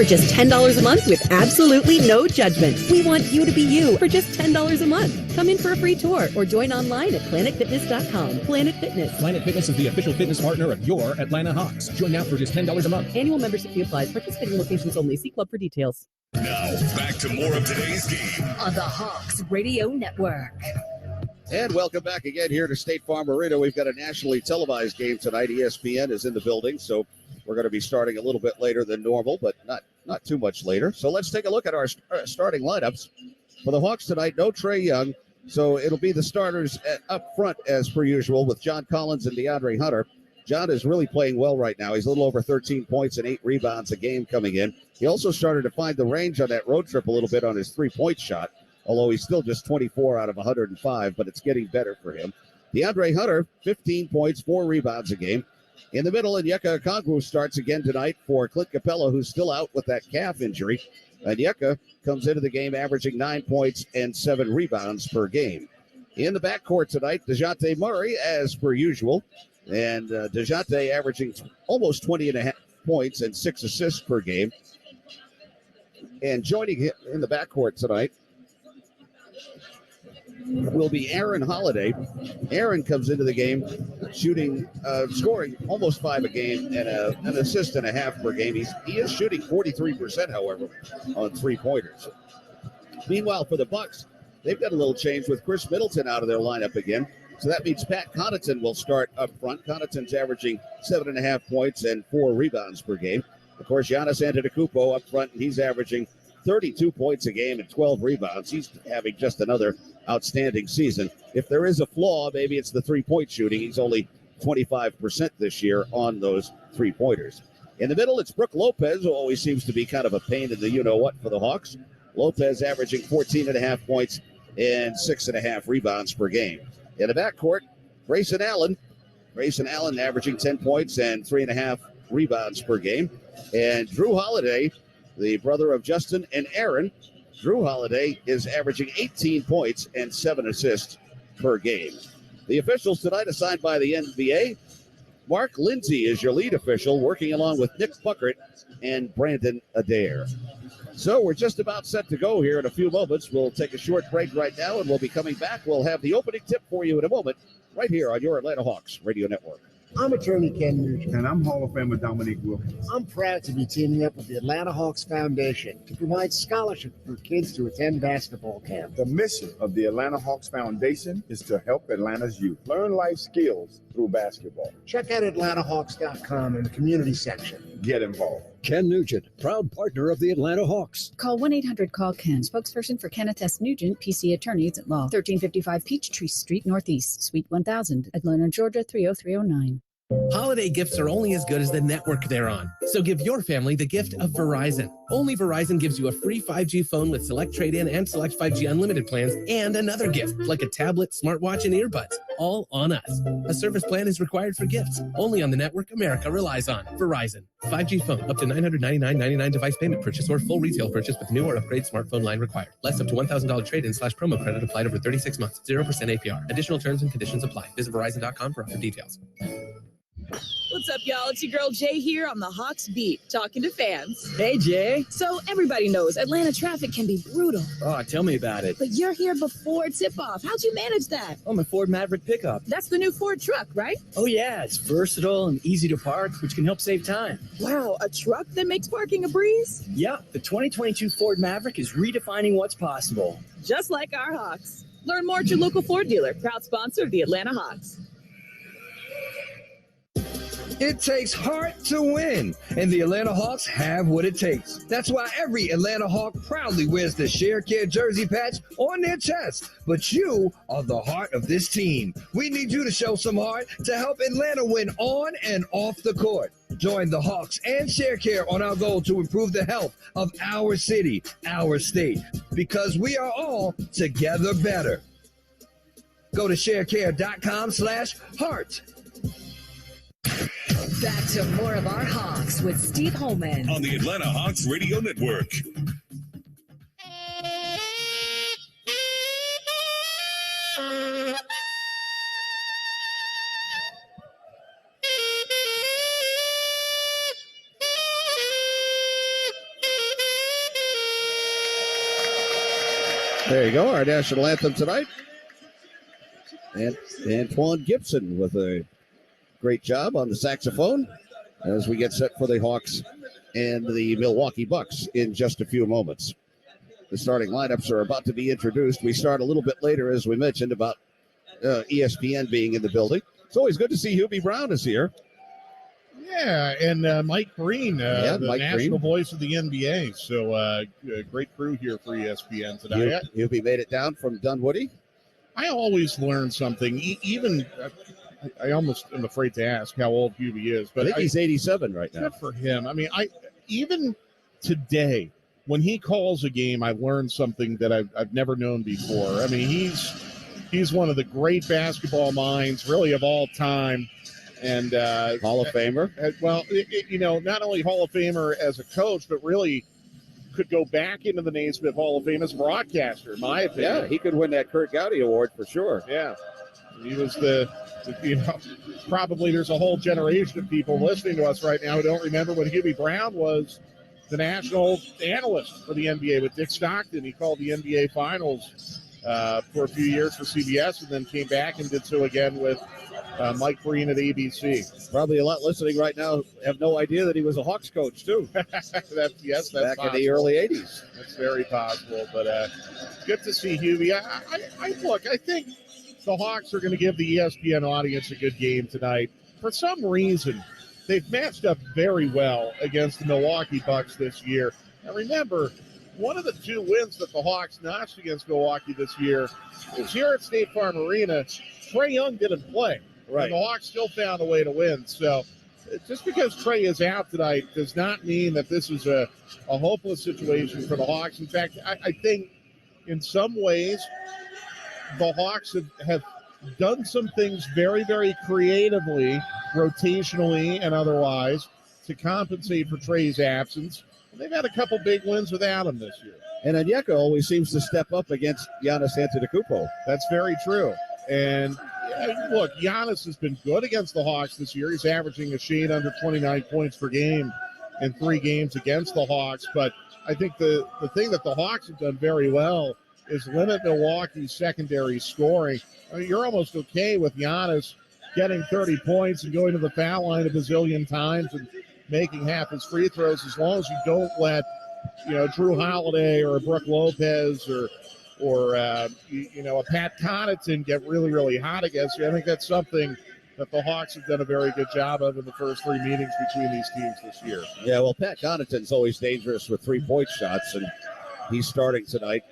for just $10 a month with absolutely no judgment. We want you to be you for just $10 a month. Come in for a free tour or join online at planetfitness.com. Planet Fitness. Planet Fitness is the official fitness partner of your Atlanta Hawks. Join now for just $10 a month. Annual membership fee applies. Participating locations only. See club for details. Now, back to more of today's game on the Hawks Radio Network. And welcome back again here to State Farm Arena. We've got a nationally televised game tonight. ESPN is in the building, so we're going to be starting a little bit later than normal, but not too much later. So let's take a look at our starting lineups. For the Hawks tonight, no Trae Young, so it'll be the starters up front as per usual with John Collins and DeAndre Hunter. John is really playing well right now. He's a little over 13 points and 8 rebounds a game coming in. He also started to find the range on that road trip a little bit on his three-point shot, although he's still just 24 out of 105, but it's getting better for him. DeAndre Hunter, 15 points, 4 rebounds a game. In the middle, Onyeka Okongwu starts again tonight for Clint Capella, who's still out with that calf injury. Onyeka comes into the game averaging 9 points and 7 rebounds per game. In the backcourt tonight, DeJounte Murray, as per usual. And DeJounte averaging almost 20 and a half points and 6 assists per game. And joining him in the backcourt tonight will be Aaron Holiday. Aaron comes into the game scoring almost 5 a game and an assist and a half per game. He is shooting 43%, however, on three-pointers. Meanwhile, for the Bucks, they've got a little change with Chris Middleton out of their lineup again. So that means Pat Connaughton will start up front. Connaughton's averaging 7.5 points and 4 rebounds per game. Of course, Giannis Antetokounmpo up front, and he's averaging 32 points a game and 12 rebounds. He's having just another outstanding season. If there is a flaw, maybe it's the three-point shooting. He's only 25% this year on those three-pointers. In the middle, it's Brook Lopez, who always seems to be kind of a pain in the you-know-what for the Hawks. Lopez averaging 14.5 points and 6.5 rebounds per game. In the backcourt, Grayson Allen. Grayson Allen averaging 10 points and 3.5 rebounds per game. And Drew Holiday, the brother of Justin and Aaron. Drew Holiday is averaging 18 points and 7 assists per game. The officials tonight assigned by the NBA. Mark Lindsay is your lead official, working along with Nick Buckert and Brandon Adair. So we're just about set to go here in a few moments. We'll take a short break right now, and we'll be coming back. We'll have the opening tip for you in a moment right here on your Atlanta Hawks Radio Network. I'm attorney Ken Nugent. And I'm Hall of Famer Dominique Wilkins. I'm proud to be teaming up with the Atlanta Hawks Foundation to provide scholarships for kids to attend basketball camp. The mission of the Atlanta Hawks Foundation is to help Atlanta's youth learn life skills through basketball. Check out AtlantaHawks.com in the community section. Get involved. Ken Nugent, proud partner of the Atlanta Hawks. Call 1-800-CALL-KEN, spokesperson for Kenneth S. Nugent, PC Attorneys at Law, 1355 Peachtree Street Northeast, Suite 1000, Atlanta, Georgia 30309. Holiday gifts are only as good as the network they're on. So give your family the gift of Verizon. Only Verizon gives you a free 5G phone with select trade-in and select 5G unlimited plans, and another gift like a tablet, smartwatch, and earbuds. All on us. A service plan is required for gifts. Only on the network America relies on. Verizon. 5G phone up to $999.99 device payment purchase or full retail purchase with new or upgrade smartphone line required. Less up to $1,000 trade-in/promo credit applied over 36 months. 0% APR. Additional terms and conditions apply. Visit Verizon.com for other details. What's up, y'all? It's your girl Jay here on the Hawks Beat, talking to fans. Hey, Jay. So everybody knows Atlanta traffic can be brutal. Oh, tell me about it. But you're here before tip-off. How'd you manage that? Oh, my Ford Maverick pickup. That's the new Ford truck, right? Oh, yeah. It's versatile and easy to park, which can help save time. Wow, a truck that makes parking a breeze? Yeah, the 2022 Ford Maverick is redefining what's possible. Just like our Hawks. Learn more at your local Ford dealer, proud sponsor of the Atlanta Hawks. It takes heart to win, and the Atlanta Hawks have what it takes. That's why every Atlanta Hawk proudly wears the Share Care jersey patch on their chest. But you are the heart of this team. We need you to show some heart to help Atlanta win on and off the court. Join the Hawks and Share Care on our goal to improve the health of our city, our state, because we are all together better. Go to sharecare.com/heart. Back to more of our Hawks with Steve Holman on the Atlanta Hawks Radio Network. There you go, our national anthem tonight. And Antoine Gibson with a great job on the saxophone as we get set for the Hawks and the Milwaukee Bucks in just a few moments. The starting lineups are about to be introduced. We start a little bit later, as we mentioned, about ESPN being in the building. It's always good to see Hubie Brown is here. Yeah, and Mike Green, the Mike national Green. voice of the NBA. So great crew here for ESPN tonight. Hubie made it down from Dunwoody. I always learn something. Even I almost am afraid to ask how old Hubie is, but I think he's 87 right now. Good for him. I mean, even today when he calls a game, I learned something that I've never known before. I mean, he's one of the great basketball minds, really, of all time. And Hall of Famer. Well, not only Hall of Famer as a coach, but really could go back into the Naismith Hall of Fame as a broadcaster, in my opinion. Yeah, he could win that Kurt Gowdy Award for sure. Yeah. He was probably there's a whole generation of people listening to us right now who don't remember when Hubie Brown was the national analyst for the NBA with Dick Stockton. He called the NBA Finals for a few years for CBS and then came back and did so again with Mike Green at ABC. Probably a lot listening right now have no idea that he was a Hawks coach, too. That's back possible. in the early 80s. That's very possible, but good to see Hubie. I think the Hawks are going to give the ESPN audience a good game tonight. For some reason, they've matched up very well against the Milwaukee Bucks this year. Now remember, one of the two wins that the Hawks notched against Milwaukee this year was here at State Farm Arena. Trae Young didn't play. Right. And the Hawks still found a way to win. So just because Trae is out tonight does not mean that this is a hopeless situation for the Hawks. In fact, I think in some ways the Hawks have done some things very, very creatively, rotationally and otherwise, to compensate for Trae's absence. They've had a couple big wins without him this year. And Onyeka always seems to step up against Giannis Antetokounmpo. That's very true. And look, Giannis has been good against the Hawks this year. He's averaging a shade under 29 points per game in 3 games against the Hawks. But I think the thing that the Hawks have done very well is limit Milwaukee's secondary scoring. I mean, you're almost okay with Giannis getting 30 points and going to the foul line a bazillion times and making half his free throws, as long as you don't let, Drew Holiday or a Brook Lopez or a Pat Connaughton get really, really hot against you. I think that's something that the Hawks have done a very good job of in the first 3 meetings between these teams this year. Yeah, well, Pat Connaughton's always dangerous with 3-point shots, and he's starting tonight.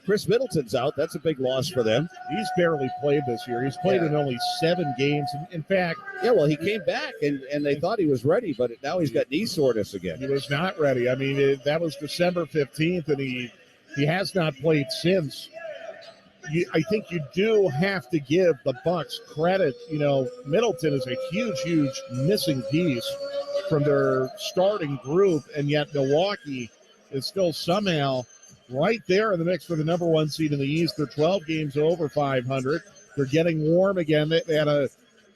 Chris Middleton's out. That's a big loss for them. He's barely played this year. He's played in only 7 games. In fact... Yeah, well, he came back, and they thought he was ready, but now he's got knee soreness again. He was not ready. I mean, that was December 15th, and he has not played since. I think you do have to give the Bucks credit. Middleton is a huge, huge missing piece from their starting group, and yet Milwaukee is still somehow right there in the mix for the number 1 seed in the East. They're 12 games over 500. They're getting warm again. They had a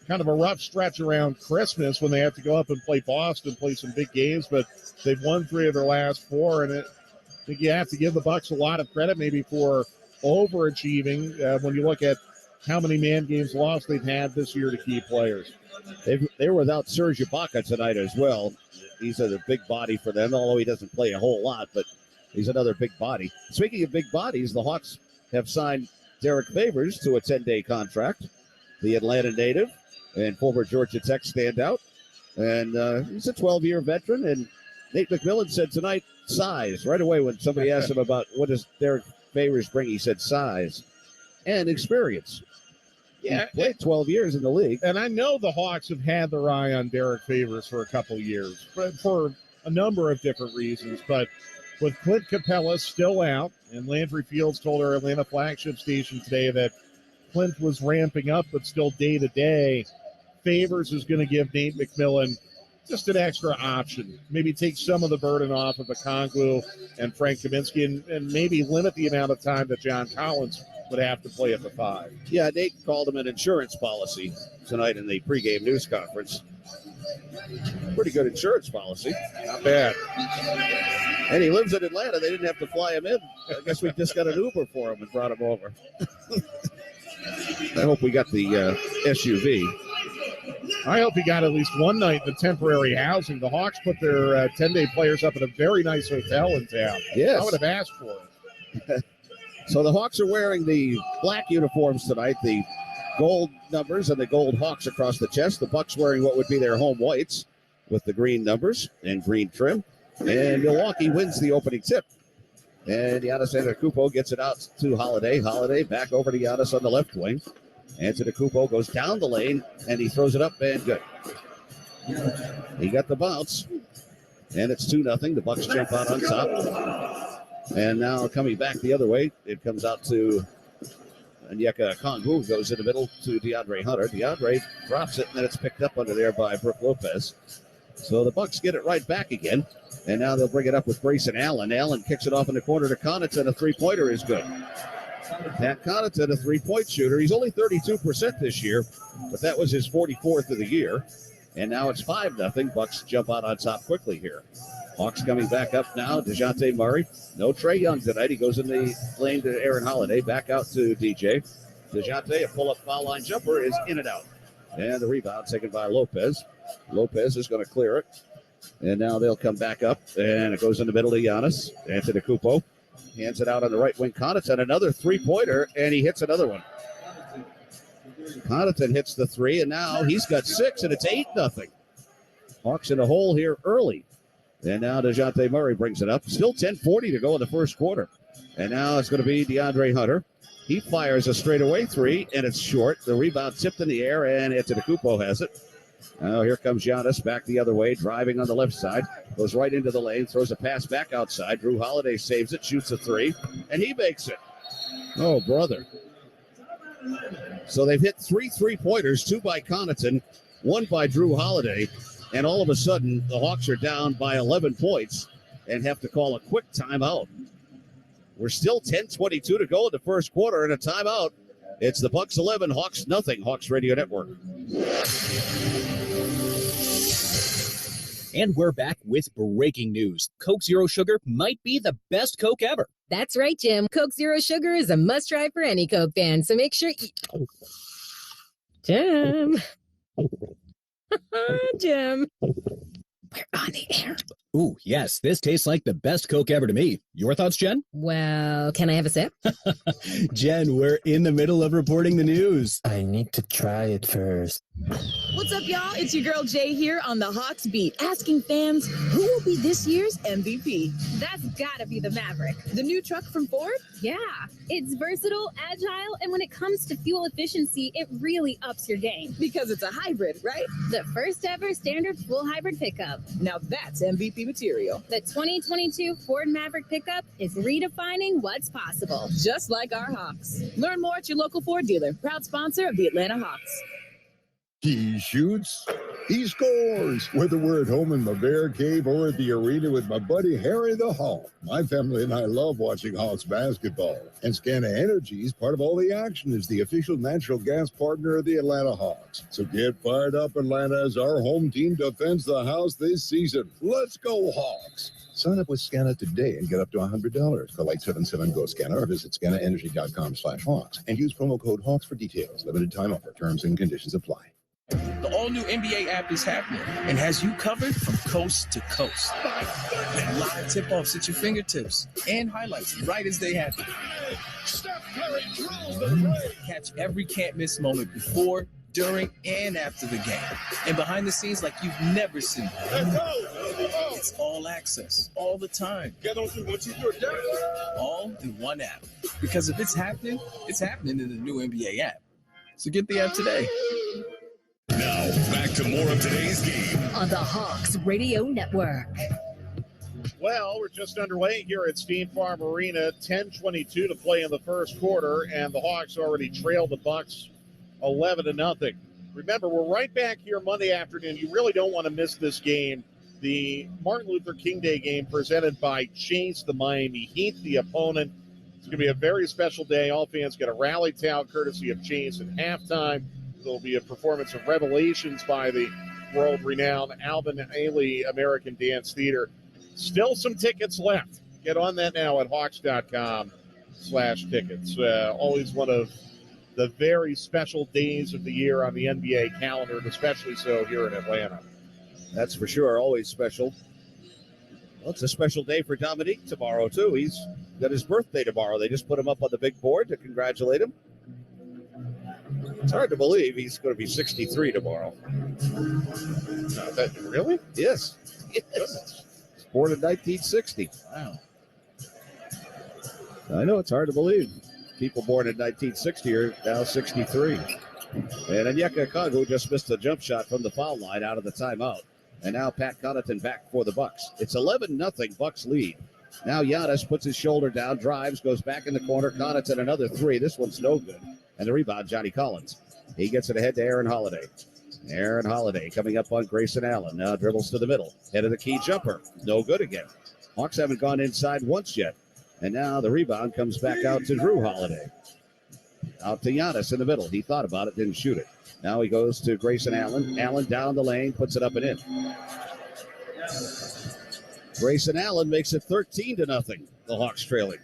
kind of a rough stretch around Christmas when they had to go up and play Boston, play some big games, but they've won 3 of their last 4, and I think you have to give the Bucks a lot of credit maybe for overachieving when you look at how many man games lost they've had this year to key players. They were without Serge Ibaka tonight as well. He's a big body for them, although he doesn't play a whole lot, but he's another big body. Speaking of big bodies, the Hawks have signed Derek Favors to a 10-day contract, the Atlanta native and former Georgia Tech standout. And he's a 12-year veteran. And Nate McMillan said tonight, size. Right away when somebody asked him about what does Derek Favors bring, he said size and experience. Yeah, he played 12 years in the league. And I know the Hawks have had their eye on Derek Favors for a couple years, for a number of different reasons. But with Clint Capella still out, and Landry Fields told our Atlanta flagship station today that Clint was ramping up, but still day-to-day, Favors is going to give Nate McMillan just an extra option. Maybe take some of the burden off of Okongwu and Frank Kaminsky and maybe limit the amount of time that John Collins would have to play at the 5. Yeah, Nate called him an insurance policy tonight in the pregame news conference. Pretty good insurance policy. Not bad. And he lives in Atlanta. They didn't have to fly him in. I guess we just got an Uber for him and brought him over. I hope we got the SUV. I hope he got at least one night in the temporary housing. The Hawks put their 10-day players up at a very nice hotel in town. Yes. I would have asked for it. So the Hawks are wearing the black uniforms tonight, the gold numbers and the gold Hawks across the chest. The Bucks wearing what would be their home whites with the green numbers and green trim. And Milwaukee wins the opening tip. And Giannis Antetokounmpo gets it out to Holiday. Holiday back over to Giannis on the left wing. Antetokounmpo goes down the lane, and he throws it up, and good. He got the bounce, and it's 2-0. The Bucks jump out on top. And now coming back the other way, it comes out to Onyeka Okongwu, goes in the middle to DeAndre Hunter. DeAndre drops it, and then it's picked up under there by Brook Lopez. So the Bucks get it right back again, and now they'll bring it up with Grayson Allen. Allen kicks it off in the corner to Connaughton. A three-pointer is good. Pat Connaughton, a three-point shooter. He's only 32% this year, but that was his 44th of the year. And now it's 5-0. Bucks jump out on top quickly here. Hawks coming back up now. DeJounte Murray. No Trae Young tonight. He goes in the lane to Aaron Holiday. Back out to DJ. DeJounte, a pull-up foul line jumper, is in and out. And the rebound taken by Lopez. Lopez is going to clear it. And now they'll come back up. And it goes in the middle to Giannis. Antetokounmpo hands it out on the right wing. Connaughton, another three-pointer, and he hits another one. Connaughton hits the three, and now he's got 6, and it's 8-0. Hawks in a hole here early. And now DeJounte Murray brings it up. Still 10:40 to go in the first quarter. And now it's going to be DeAndre Hunter. He fires a straightaway three, and it's short. The rebound tipped in the air, and Antetokounmpo has it. Now here comes Giannis back the other way, driving on the left side. Goes right into the lane, throws a pass back outside. Drew Holiday saves it, shoots a three, and he makes it. Oh, brother. So they've hit 3 3-pointers, 2 by Connaughton, 1 by Drew Holiday, and all of a sudden the Hawks are down by 11 points and have to call a quick timeout. We're still 10:22 to go in the first quarter and a timeout. It's the Bucks 11, Hawks nothing. Hawks Radio Network. And we're back with breaking news. Coke Zero Sugar might be the best Coke ever. That's right, Jim. Coke Zero Sugar is a must-try for any Coke fan, so make sure you... Jim. Jim. We're on the air. Ooh, yes, this tastes like the best Coke ever to me. Your thoughts, Jen? Well, can I have a sip? Jen, we're in the middle of reporting the news. I need to try it first. What's up, y'all? It's your girl Jay here on the Hawks Beat, asking fans who will be this year's MVP. That's gotta be the Maverick. The new truck from Ford? Yeah, it's versatile, agile, and when it comes to fuel efficiency, it really ups your game. Because it's a hybrid, right? The first ever standard full hybrid pickup. Now that's MVP material. The 2022 Ford Maverick pickup is redefining what's possible. Just like our Hawks. Learn more at your local Ford dealer, proud sponsor of the Atlanta Hawks. He shoots, he scores. Whether we're at home in my bear cave or at the arena with my buddy Harry the Hawk, my family and I love watching Hawks basketball. And Scana Energy is part of all the action as the official natural gas partner of the Atlanta Hawks. So get fired up, Atlanta, as our home team defends the house this season. Let's go, Hawks. Sign up with Scana today and get up to $100. Call 877-GO-SCANA or visit scanaenergy.com/Hawks and use promo code Hawks for details. Limited time offer. Terms and conditions apply. The all-new NBA app is happening and has you covered from coast to coast. Live tip-offs at your fingertips and highlights right as they happen. Catch every can't-miss moment before, during, and after the game. And behind the scenes like you've never seen. It's all access, all the time. All in one app. Because if it's happening in the new NBA app. So get the app today. Now, back to more of today's game on the Hawks Radio Network. Well, we're just underway here at State Farm Arena. 10:22 to play in the first quarter, and the Hawks already trailed the Bucks 11-0. Remember, we're right back here Monday afternoon. You really don't want to miss this game. The Martin Luther King Day game presented by Chase, the Miami Heat, the opponent. It's going to be a very special day. All fans get a rally towel courtesy of Chase at halftime. There'll be a performance of Revelations by the world-renowned Alvin Ailey American Dance Theater. Still some tickets left. Get on that now at Hawks.com/tickets. Always one of the very special days of the year on the NBA calendar, and especially so here in Atlanta. That's for sure. Always special. Well, it's a special day for Dominique tomorrow, too. He's got his birthday tomorrow. They just put him up on the big board to congratulate him. It's hard to believe he's going to be 63 tomorrow. Really? Yes. Yes. He's born in 1960. Wow. I know, it's hard to believe. People born in 1960 are now 63. And Onyeka Okongwu just missed a jump shot from the foul line out of the timeout. And now Pat Connaughton back for the Bucks. It's 11-0 Bucks lead. Now Giannis puts his shoulder down, drives, goes back in the corner. Connaughton another three. This one's no good. And the rebound, Johnny Collins. He gets it ahead to Aaron Holiday. Aaron Holiday coming up on Grayson Allen. Now dribbles to the middle. Head of the key jumper. No good again. Hawks haven't gone inside once yet. And now the rebound comes back out to Drew Holiday. Out to Giannis in the middle. He thought about it, didn't shoot it. Now he goes to Grayson Allen. Allen down the lane, puts it up and in. Grayson Allen makes it 13-0. The Hawks trailing.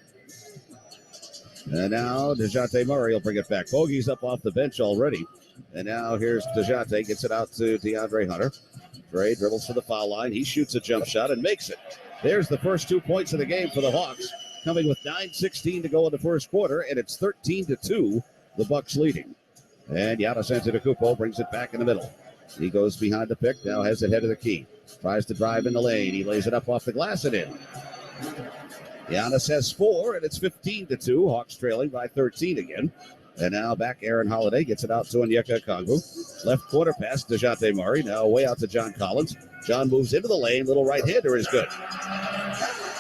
And now DeJounte Murray will bring it back. Bogey's up off the bench already. And now here's DeJounte, gets it out to DeAndre Hunter. Dre dribbles to the foul line. He shoots a jump shot and makes it. There's the first 2 points of the game for the Hawks, coming with 9:16 to go in the first quarter, and it's 13-2, the Bucks leading. And Giannis Antetokounmpo brings it back in the middle. He goes behind the pick, now has it head of the key. Tries to drive in the lane. He lays it up off the glass and in. Giannis has 4, and it's 15-2. Hawks trailing by 13 again. And now back Aaron Holiday gets it out to Onyeka Okongwu. Left corner pass to DeJounte Murray. Now way out to John Collins. John moves into the lane. Little right-hander is good.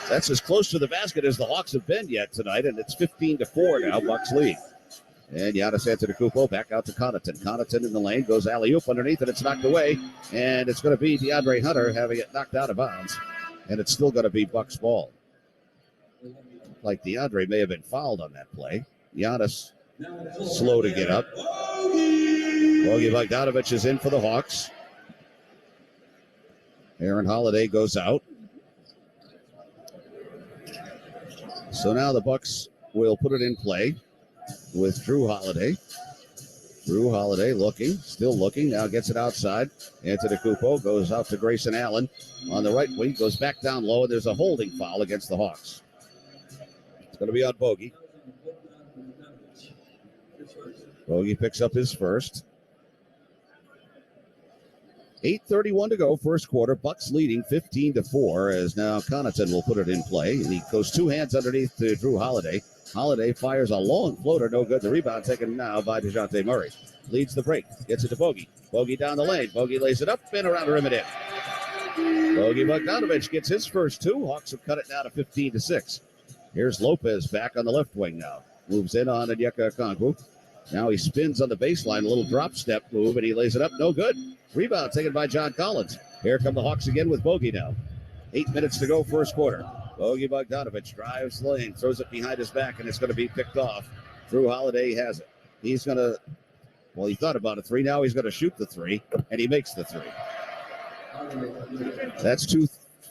That's as close to the basket as the Hawks have been yet tonight, and it's 15-4 now. Bucks lead. And Giannis Antetokounmpo back out to Connaughton. Connaughton in the lane, goes alley-oop underneath, and it's knocked away. And it's going to be DeAndre Hunter having it knocked out of bounds. And it's still going to be Bucks ball. Like DeAndre may have been fouled on that play. Giannis slow to get up. Bogey Bogdanovic is in for the Hawks. Aaron Holiday goes out. So now the Bucks will put it in play with Drew Holiday. Drew Holiday looking, still looking, now gets it outside. Antetokounmpo goes out to Grayson Allen on the right wing, goes back down low, and there's a holding foul against the Hawks. It's going to be on Bogey. Bogey picks up his first. 8:31 to go, first quarter. Bucks leading 15-4 as now Connaughton will put it in play. And he goes two hands underneath to Drew Holiday. Holiday fires a long floater, no good. The rebound taken now by DeJounte Murray. Leads the break, gets it to Bogey. Bogey down the lane. Bogey lays it up and around the rim and in. Bogey Bogdanovic gets his first two. Hawks have cut it now to 15-6. Here's Lopez back on the left wing now. Moves in on Onyeka Okongwu. Now he spins on the baseline, a little drop step move, and he lays it up. No good. Rebound taken by John Collins. Here come the Hawks again with Bogey now. 8 minutes to go, first quarter. Bogey Bogdanovic drives the lane, throws it behind his back, and it's going to be picked off. Drew Holiday has it. He's going to, well, he thought about a three. Now he's going to shoot the three, and he makes the three. That's 2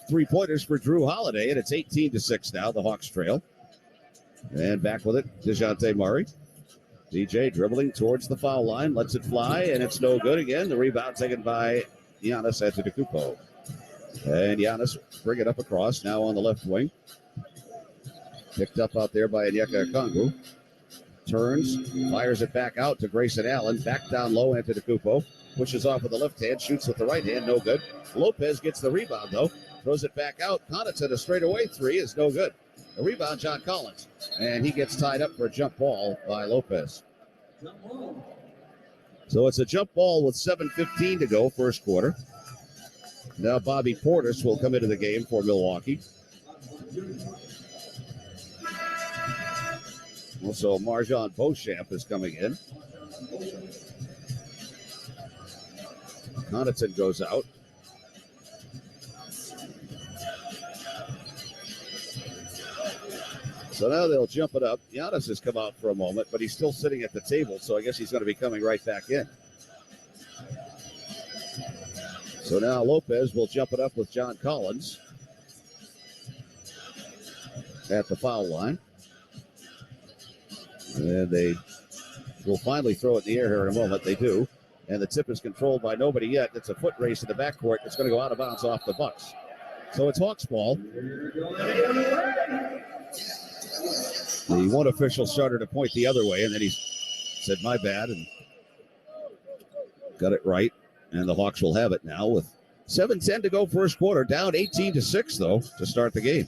3-pointers for Drew Holiday, and it's 18-6 now. The Hawks trail. And back with it, DeJounte Murray. DJ dribbling towards the foul line, lets it fly, and it's no good again. The rebound taken by Giannis Antetokounmpo. And Giannis bring it up across, now on the left wing. Picked up out there by Onyeka Okongwu. Turns, fires it back out to Grayson Allen. Back down low, Antetokounmpo. Pushes off with the left hand, shoots with the right hand, no good. Lopez gets the rebound, though. Throws it back out. Connaughton, a straightaway three is no good. The rebound, John Collins. And he gets tied up for a jump ball by Lopez. So it's a jump ball with 7:15 to go, first quarter. Now Bobby Portis will come into the game for Milwaukee. Also, Marjon Beauchamp is coming in. Connaughton goes out. So now they'll jump it up. Giannis has come out for a moment, but he's still sitting at the table, so I guess he's going to be coming right back in. So now Lopez will jump it up with John Collins at the foul line. And they will finally throw it in the air here in a moment. They do. And the tip is controlled by nobody yet. It's a foot race in the backcourt. It's going to go out of bounds off the Bucks. So it's Hawks ball. The one official started to point the other way, and then he said, my bad, and got it right. And the Hawks will have it now with 7:10 to go first quarter. Down 18-6, though, to start the game.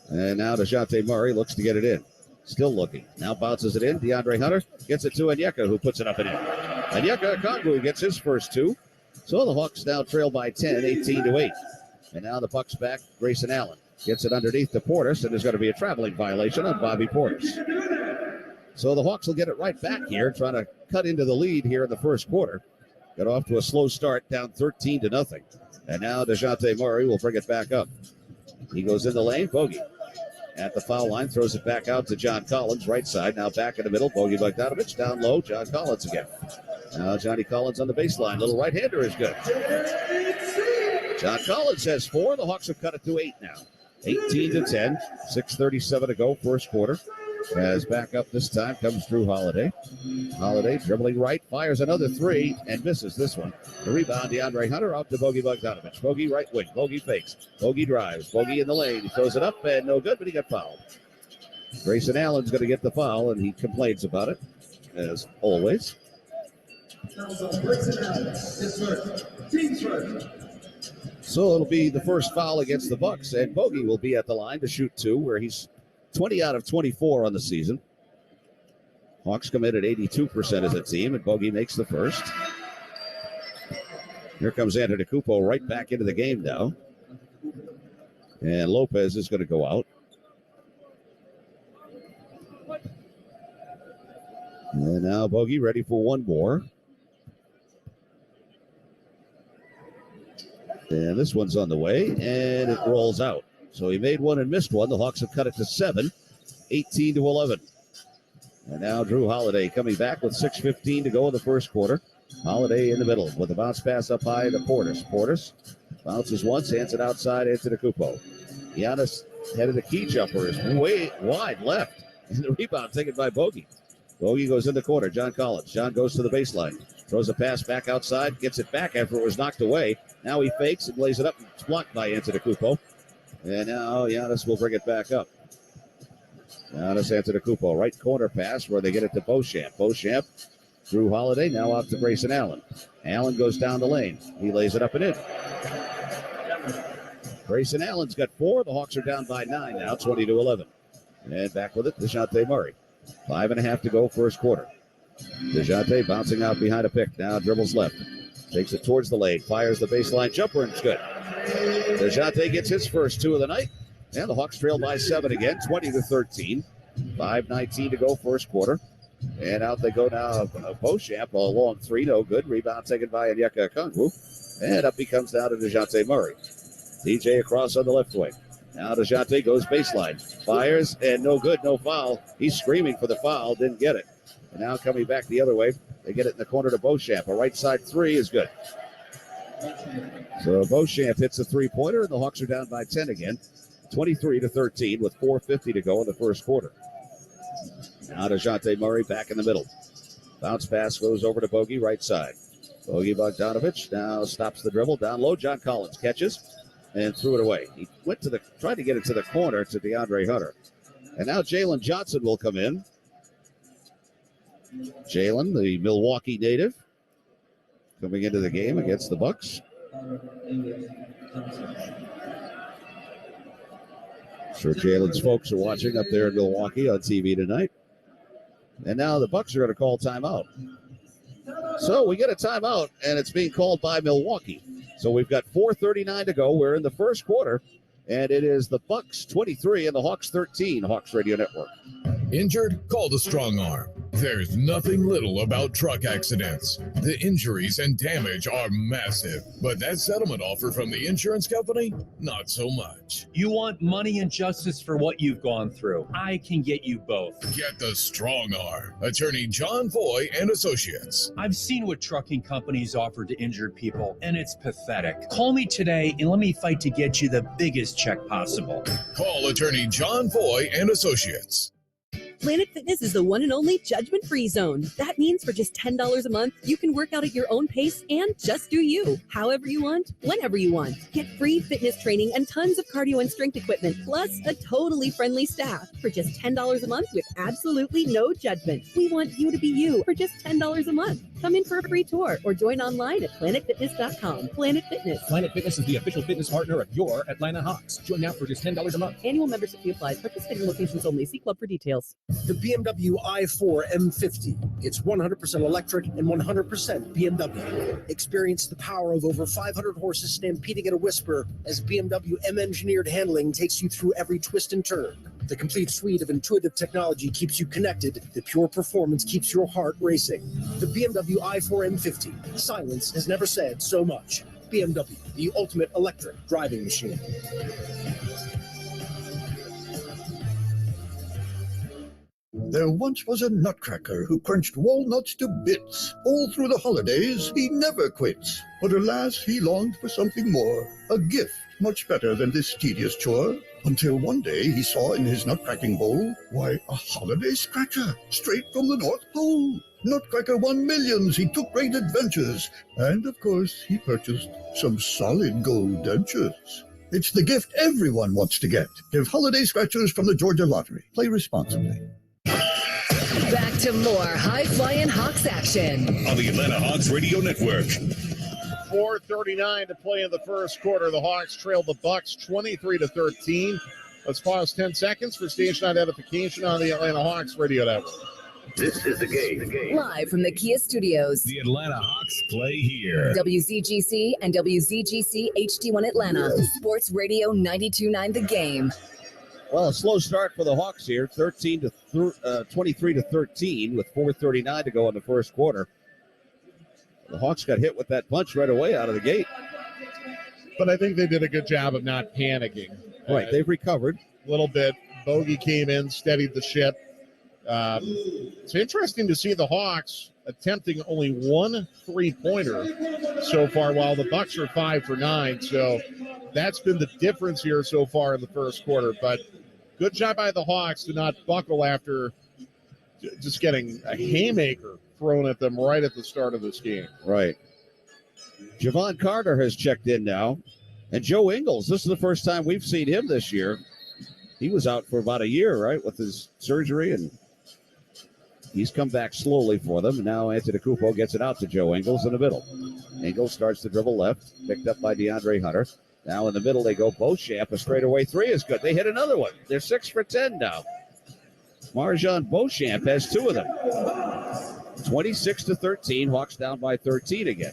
And now DeJounte Murray looks to get it in. Still looking. Now bounces it in. DeAndre Hunter gets it to Onyeka, who puts it up and in. Onyeka Okongwu gets his first two. So the Hawks now trail by 10, 18-8. And now the Bucks back. Grayson Allen gets it underneath to Portis, and there's going to be a traveling violation on Bobby Portis. So the Hawks will get it right back here, trying to cut into the lead here in the first quarter. Got off to a slow start, down 13-0. And now DeJounte Murray will bring it back up. He goes in the lane. Bogey at the foul line, throws it back out to John Collins, right side. Now back in the middle. Bogey Bogdanovic down low. John Collins again. Now Johnny Collins on the baseline. Little right-hander is good. John Collins has 4. The Hawks have cut it to 8 now. 18-10. 6:37 to go first quarter. As back up this time comes Drew Holiday. Holiday dribbling right, fires another 3 and misses this one. The rebound, DeAndre Hunter off to Bogey Bogdanovic. Bogey right wing. Bogey fakes. Bogey drives. Bogey in the lane. He throws it up and no good, but he got fouled. Grayson Allen's going to get the foul, and he complains about it, as always. So it'll be the first foul against the Bucks, and Bogey will be at the line to shoot 2, where he's 20 out of 24 on the season. Hawks committed 82% as a team, and Bogey makes the first. Here comes Antetokounmpo right back into the game now. And Lopez is going to go out. And now Bogey ready for one more. And this one's on the way, and it rolls out. So he made one and missed one. The Hawks have cut it to 7, 18-11. And now Drew Holiday coming back with 6:15 to go in the first quarter. Holiday in the middle with a bounce pass up high to Portis. Portis bounces once, hands it outside into the Kupo. Giannis headed the key jumper is way wide left. And the rebound taken by Bogey. Bogey goes in the corner. John Collins. John goes to the baseline. Throws a pass back outside. Gets it back after it was knocked away. Now he fakes and lays it up. It's blocked by Antetokounmpo. And now Giannis will bring it back up. Giannis Antetokounmpo. Right corner pass where they get it to Beauchamp. Beauchamp. Drew Holiday. Now out to Grayson Allen. Allen goes down the lane. He lays it up and in. Grayson Allen's got 4. The Hawks are down by 9 now. 20-11. And back with it, DeJounte Murray. 5.5 to go first quarter. DeJounte bouncing out behind a pick. Now dribbles left. Takes it towards the lane. Fires the baseline jumper, and it's good. DeJounte gets his first 2 of the night. And the Hawks trail by 7 again, 20-13. 5:19 to go first quarter. And out they go now. Beauchamp, a long 3, no good. Rebound taken by Onyeka Okongwu. And up he comes down to DeJounte Murray. DJ across on the left wing. Now DeJounte goes baseline. Fires, and no good, no foul. He's screaming for the foul, didn't get it. And now coming back the other way, they get it in the corner to Beauchamp. A right side 3 is good. So Beauchamp hits a 3-pointer, and the Hawks are down by 10 again. 23-13 with 4:50 to go in the first quarter. Now DeJounte Murray back in the middle. Bounce pass goes over to Bogey, right side. Bogey Bogdanovic now stops the dribble. Down low, John Collins catches and threw it away. He went to tried to get it to the corner to DeAndre Hunter. And now Jalen Johnson will come in. Jalen, the Milwaukee native, coming into the game against the Bucks. Sure, Jalen's folks are watching up there in Milwaukee on TV tonight. And now the Bucks are going to call timeout. So we get a timeout, and it's being called by Milwaukee. So we've got 4:39 to go. We're in the first quarter, and it is the Bucks 23 and the Hawks 13. Hawks Radio Network. Injured? Call the Strong Arm. There's nothing little about truck accidents. The injuries and damage are massive, but that settlement offer from the insurance company, not so much. You want money and justice for what you've gone through. I can get you both. Get the strong arm. Attorney John Foy and Associates. I've seen what trucking companies offer to injured people, and it's pathetic. Call me today and let me fight to get you the biggest check possible. Call Attorney John Foy and Associates. Planet Fitness is the one and only judgment-free zone. That means for just $10 a month, you can work out at your own pace and just do you, however you want, whenever you want. Get free fitness training and tons of cardio and strength equipment, plus a totally friendly staff for just $10 a month with absolutely no judgment. We want you to be you for just $10 a month. Come in for a free tour or join online at planetfitness.com. Planet Fitness. Planet Fitness is the official fitness partner of your Atlanta Hawks. Join now for just $10 a month. Annual membership fee applies. Participating locations only. See club for details. The BMW i4 M50. It's 100% electric and 100% BMW. Experience the power of over 500 horses stampeding at a whisper as BMW M-engineered handling takes you through every twist and turn. The complete suite of intuitive technology keeps you connected. The pure performance keeps your heart racing. The BMW i4 M50. Silence has never said so much. BMW, the ultimate electric driving machine. There once was a nutcracker who crunched walnuts to bits. All through the holidays, he never quits. But alas, he longed for something more, a gift much better than this tedious chore. Until one day he saw in his nutcracking bowl, why, a holiday scratcher, straight from the North Pole. Nutcracker won millions, he took great adventures, and of course he purchased some solid gold dentures. It's the gift everyone wants to get. Give holiday scratchers from the Georgia Lottery. Play responsibly. Back to more high-flying Hawks action on the Atlanta Hawks Radio Network. 4:39 to play in the first quarter. The Hawks trail the Bucks 23-13. Let's pause 10 seconds for station identification on the Atlanta Hawks Radio Network. This is the game. live from the Kia Studios. The Atlanta Hawks play here. WZGC and WZGC HD1 Atlanta. Sports Radio 92.9 The Game. Well, a slow start for the Hawks here, 23-13 with 4:39 to go in the first quarter. The Hawks got hit with that punch right away out of the gate. But I think they did a good job of not panicking. Right, they've recovered a little bit. Bogey came in, steadied the ship. It's interesting to see the Hawks attempting only one three-pointer so far, while the Bucks are 5 for 9. So that's been the difference here so far in the first quarter. But good job by the Hawks to not buckle after just getting a haymaker thrown at them right at the start of this game. Right. Javon Carter has checked in now. And Joe Ingles, this is the first time we've seen him this year. He was out for about a year, right, with his surgery, and he's come back slowly for them. And now Antetokounmpo gets it out to Joe Ingles in the middle. Ingles starts to dribble left, picked up by DeAndre Hunter. Now in the middle they go. Beauchamp, a straightaway three is good. They hit another one. They're 6 for 10 now. Marjan Beauchamp has 2 of them. 26-13. Hawks down by 13 again.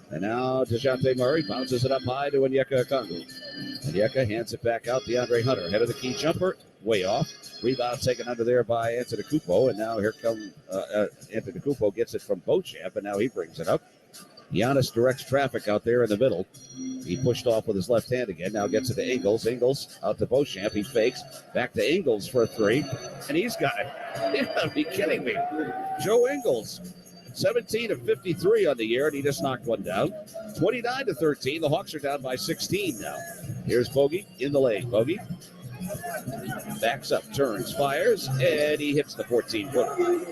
And now DeJounte Murray bounces it up high to Onyeka Okongwu. Onyeka hands it back out. DeAndre Hunter, head of the key jumper, way off. Rebound taken under there by Antetokounmpo. And now here comes Antetokounmpo gets it from Beauchamp, and now he brings it up. Giannis directs traffic out there in the middle. He pushed off with his left hand again. Now gets it to Ingles. Ingles out to Beauchamp. He fakes. Back to Ingles for a three. And he's got it. You gotta be kidding me. Joe Ingles, 17 of 53 on the year, and he just knocked one down. 29-13. The Hawks are down by 16 now. Here's Bogey in the lane. Bogey backs up, turns, fires, and he hits the 14-footer.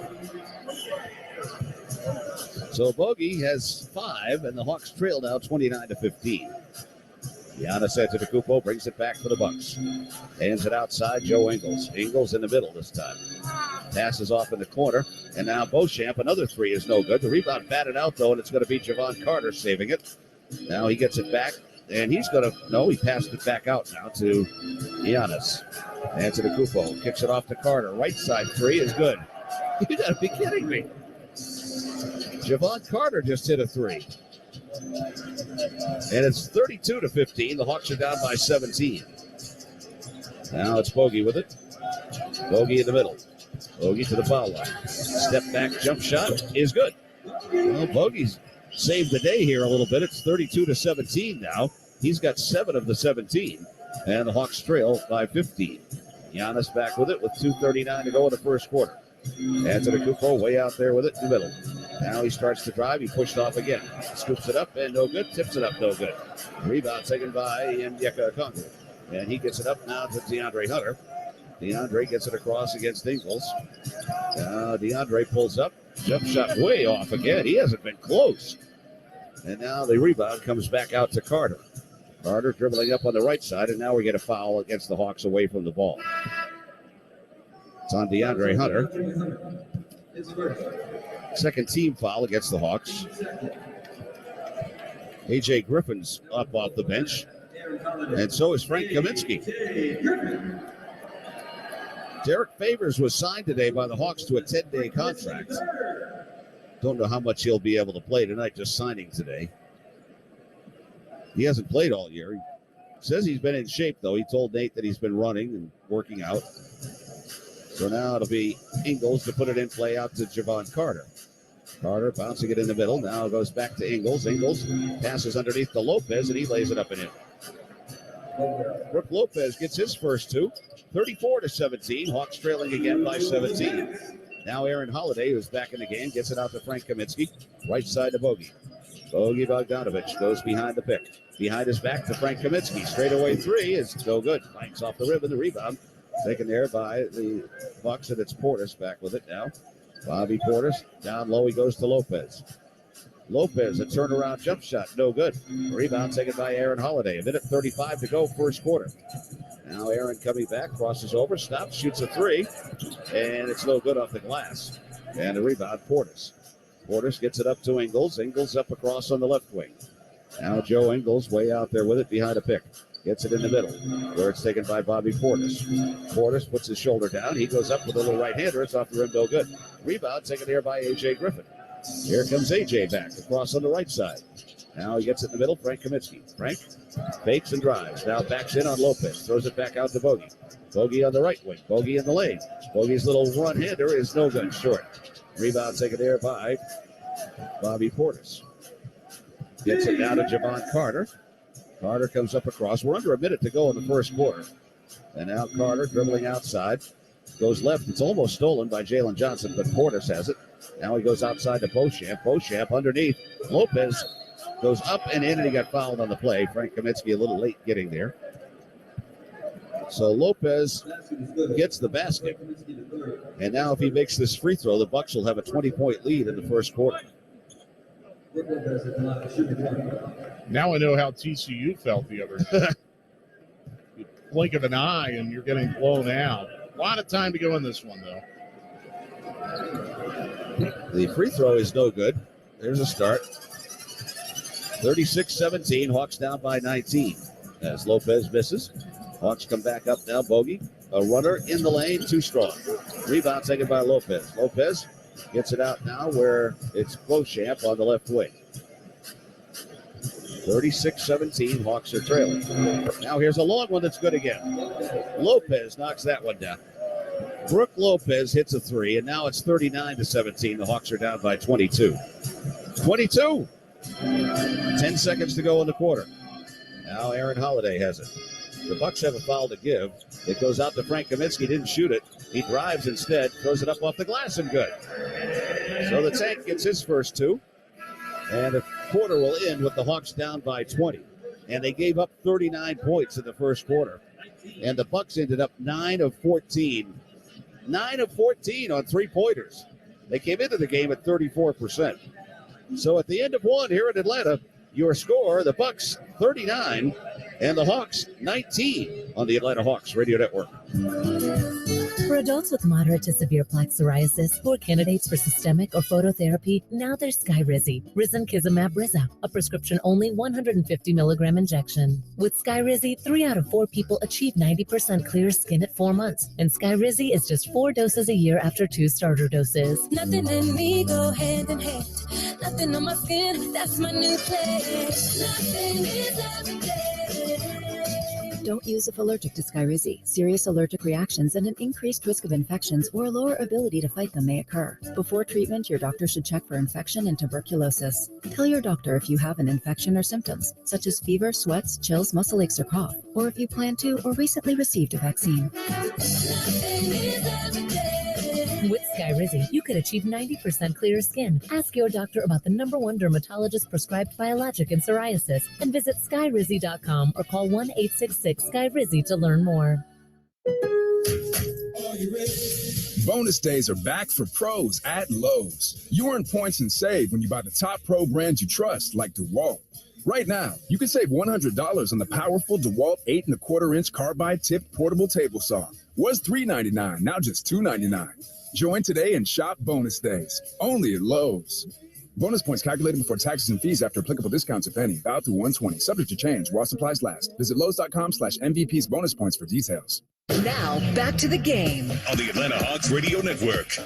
So Bogey has 5, and the Hawks trail now 29-15. Giannis Antetokounmpo brings it back for the Bucks. Hands it outside, Joe Ingles. Ingles in the middle this time. Passes off in the corner, and now Beauchamp, another three is no good. The rebound batted out, though, and it's going to be Javon Carter saving it. Now he gets it back, and he's going to, no, he passed it back out now to Giannis. Antetokounmpo kicks it off to Carter. Right side three is good. You got to be kidding me. Javon Carter just hit a three. And it's 32-15. The Hawks are down by 17. Now it's Bogey with it. Bogey in the middle. Bogey to the foul line. Step back jump shot is good. Well, Bogey's saved the day here a little bit. It's 32-17 now. He's got 7 of the 17. And the Hawks trail by 15. Giannis back with it with 2:39 to go in the first quarter. Antetokounmpo way out there with it in the middle. Now he starts to drive. He pushed off again. Scoops it up and no good. Tips it up, no good. Rebound taken by Onyeka Okongwu. And he gets it up now to DeAndre Hunter. DeAndre gets it across against Ingles. DeAndre pulls up. Jump shot way off again. He hasn't been close. And now the rebound comes back out to Carter. Carter dribbling up on the right side, and now we get a foul against the Hawks away from the ball. It's on DeAndre Hunter. Second team foul against the Hawks. A.J. Griffin's up off the bench, and so is Frank Kaminsky. Derek Favors was signed today by the Hawks to a 10-day contract. Don't know how much he'll be able to play tonight, just signing today. He hasn't played all year. He says he's been in shape, though. He told Nate that he's been running and working out. So now it'll be Ingles to put it in play out to Javon Carter. Carter bouncing it in the middle. Now it goes back to Ingles. Ingles passes underneath to Lopez, and he lays it up and in. Brook Lopez gets his first 2. 34-17. Hawks trailing again by 17. Now Aaron Holiday, who's back in the game, gets it out to Frank Kaminsky. Right side to Bogey. Bogey Bogdanovich goes behind the pick. Behind his back to Frank Kaminsky. Straightaway 3 is no good. Banks off the rim and the rebound. Taken there by the Bucks, and it's Portis back with it now. Bobby Portis. Down low he goes to Lopez. Lopez, a turnaround jump shot. No good. Rebound taken by Aaron Holiday. 1:35 to go first quarter. Now Aaron coming back, crosses over, stops, shoots a 3, and it's no good off the glass. And the rebound, Portis. Portis gets it up to Ingles. Ingles up across on the left wing. Now Joe Ingles way out there with it behind a pick. Gets it in the middle, where it's taken by Bobby Portis. Portis puts his shoulder down. He goes up with a little right-hander. It's off the rim, no good. Rebound taken here by A.J. Griffin. Here comes A.J. back across on the right side. Now he gets it in the middle, Frank Kaminsky. Frank fakes and drives. Now backs in on Lopez. Throws it back out to Bogey. Bogey on the right wing. Bogey in the lane. Bogey's little run-hander is no good, short. Rebound taken there by Bobby Portis. Gets it down to Javon Carter. Carter comes up across. We're under a minute to go in the first quarter. And now Carter dribbling outside. Goes left. It's almost stolen by Jalen Johnson, but Portis has it. Now he goes outside to Beauchamp. Beauchamp underneath. Lopez goes up and in, and he got fouled on the play. Frank Kaminsky a little late getting there. So Lopez gets the basket. And now if he makes this free throw, the Bucks will have a 20-point lead in the first quarter. Now I know how TCU felt the other day. You blink of an eye and you're getting blown out. A lot of time to go in this one, though. The free throw is no good. There's a start. 36-17. Hawks down by 19 as Lopez misses. Hawks come back up now. Bogey, a runner in the lane, too strong. Rebound taken by Lopez. Lopez gets it out now where it's Beauchamp on the left wing. 36-17, Hawks are trailing. Now here's a long one that's good again. Lopez knocks that one down. Brook Lopez hits a 3, and now it's 39-17. The Hawks are down by 22. 22! 10 seconds to go in the quarter. Now Aaron Holiday has it. The Bucks have a foul to give. It goes out to Frank Kaminsky. Didn't shoot it. He drives instead. Throws it up off the glass and good. So the Tank gets his first 2. And the quarter will end with the Hawks down by 20. And they gave up 39 points in the first quarter. And the Bucks ended up 9 of 14. 9 of 14 on three-pointers. They came into the game at 34%. So at the end of one here in Atlanta, your score, the Bucks 39 and the Hawks 19 on the Atlanta Hawks Radio Network. For adults with moderate to severe plaque psoriasis who are candidates for systemic or phototherapy, now there's Skyrizi, Risankizumab Riza, a prescription-only 150 milligram injection. With Skyrizi, 3 out of 4 people achieve 90% clear skin at 4 months, and Skyrizi is just 4 doses a year after 2 starter doses. Nothing in me go hand in hand. Nothing on my skin, that's my new place. Nothing is everyday. Don't use if allergic to Skyrizi. Serious allergic reactions and an increased risk of infections or lower ability to fight them may occur. Before treatment, your doctor should check for infection and tuberculosis. Tell your doctor if you have an infection or symptoms, such as fever, sweats, chills, muscle aches, or cough, or if you plan to or recently received a vaccine. With Skyrizi, you could achieve 90% clearer skin. Ask your doctor about the #1 dermatologist prescribed biologic in psoriasis and visit skyrizi.com or call 1-866-SKYRIZI to learn more. Bonus days are back for pros at Lowe's. You earn points and save when you buy the top pro brands you trust, like DeWalt. Right now, you can save $100 on the powerful DeWalt 8 1/4-inch carbide tipped portable table saw. Was $399, now just $299. Join today and shop bonus days, only at Lowe's. Bonus points calculated before taxes and fees after applicable discounts, if any. Valid through 1/20, subject to change while supplies last. Visit Lowes.com/MVPs bonus points for details. Now, back to the game. On the Atlanta Hawks Radio Network.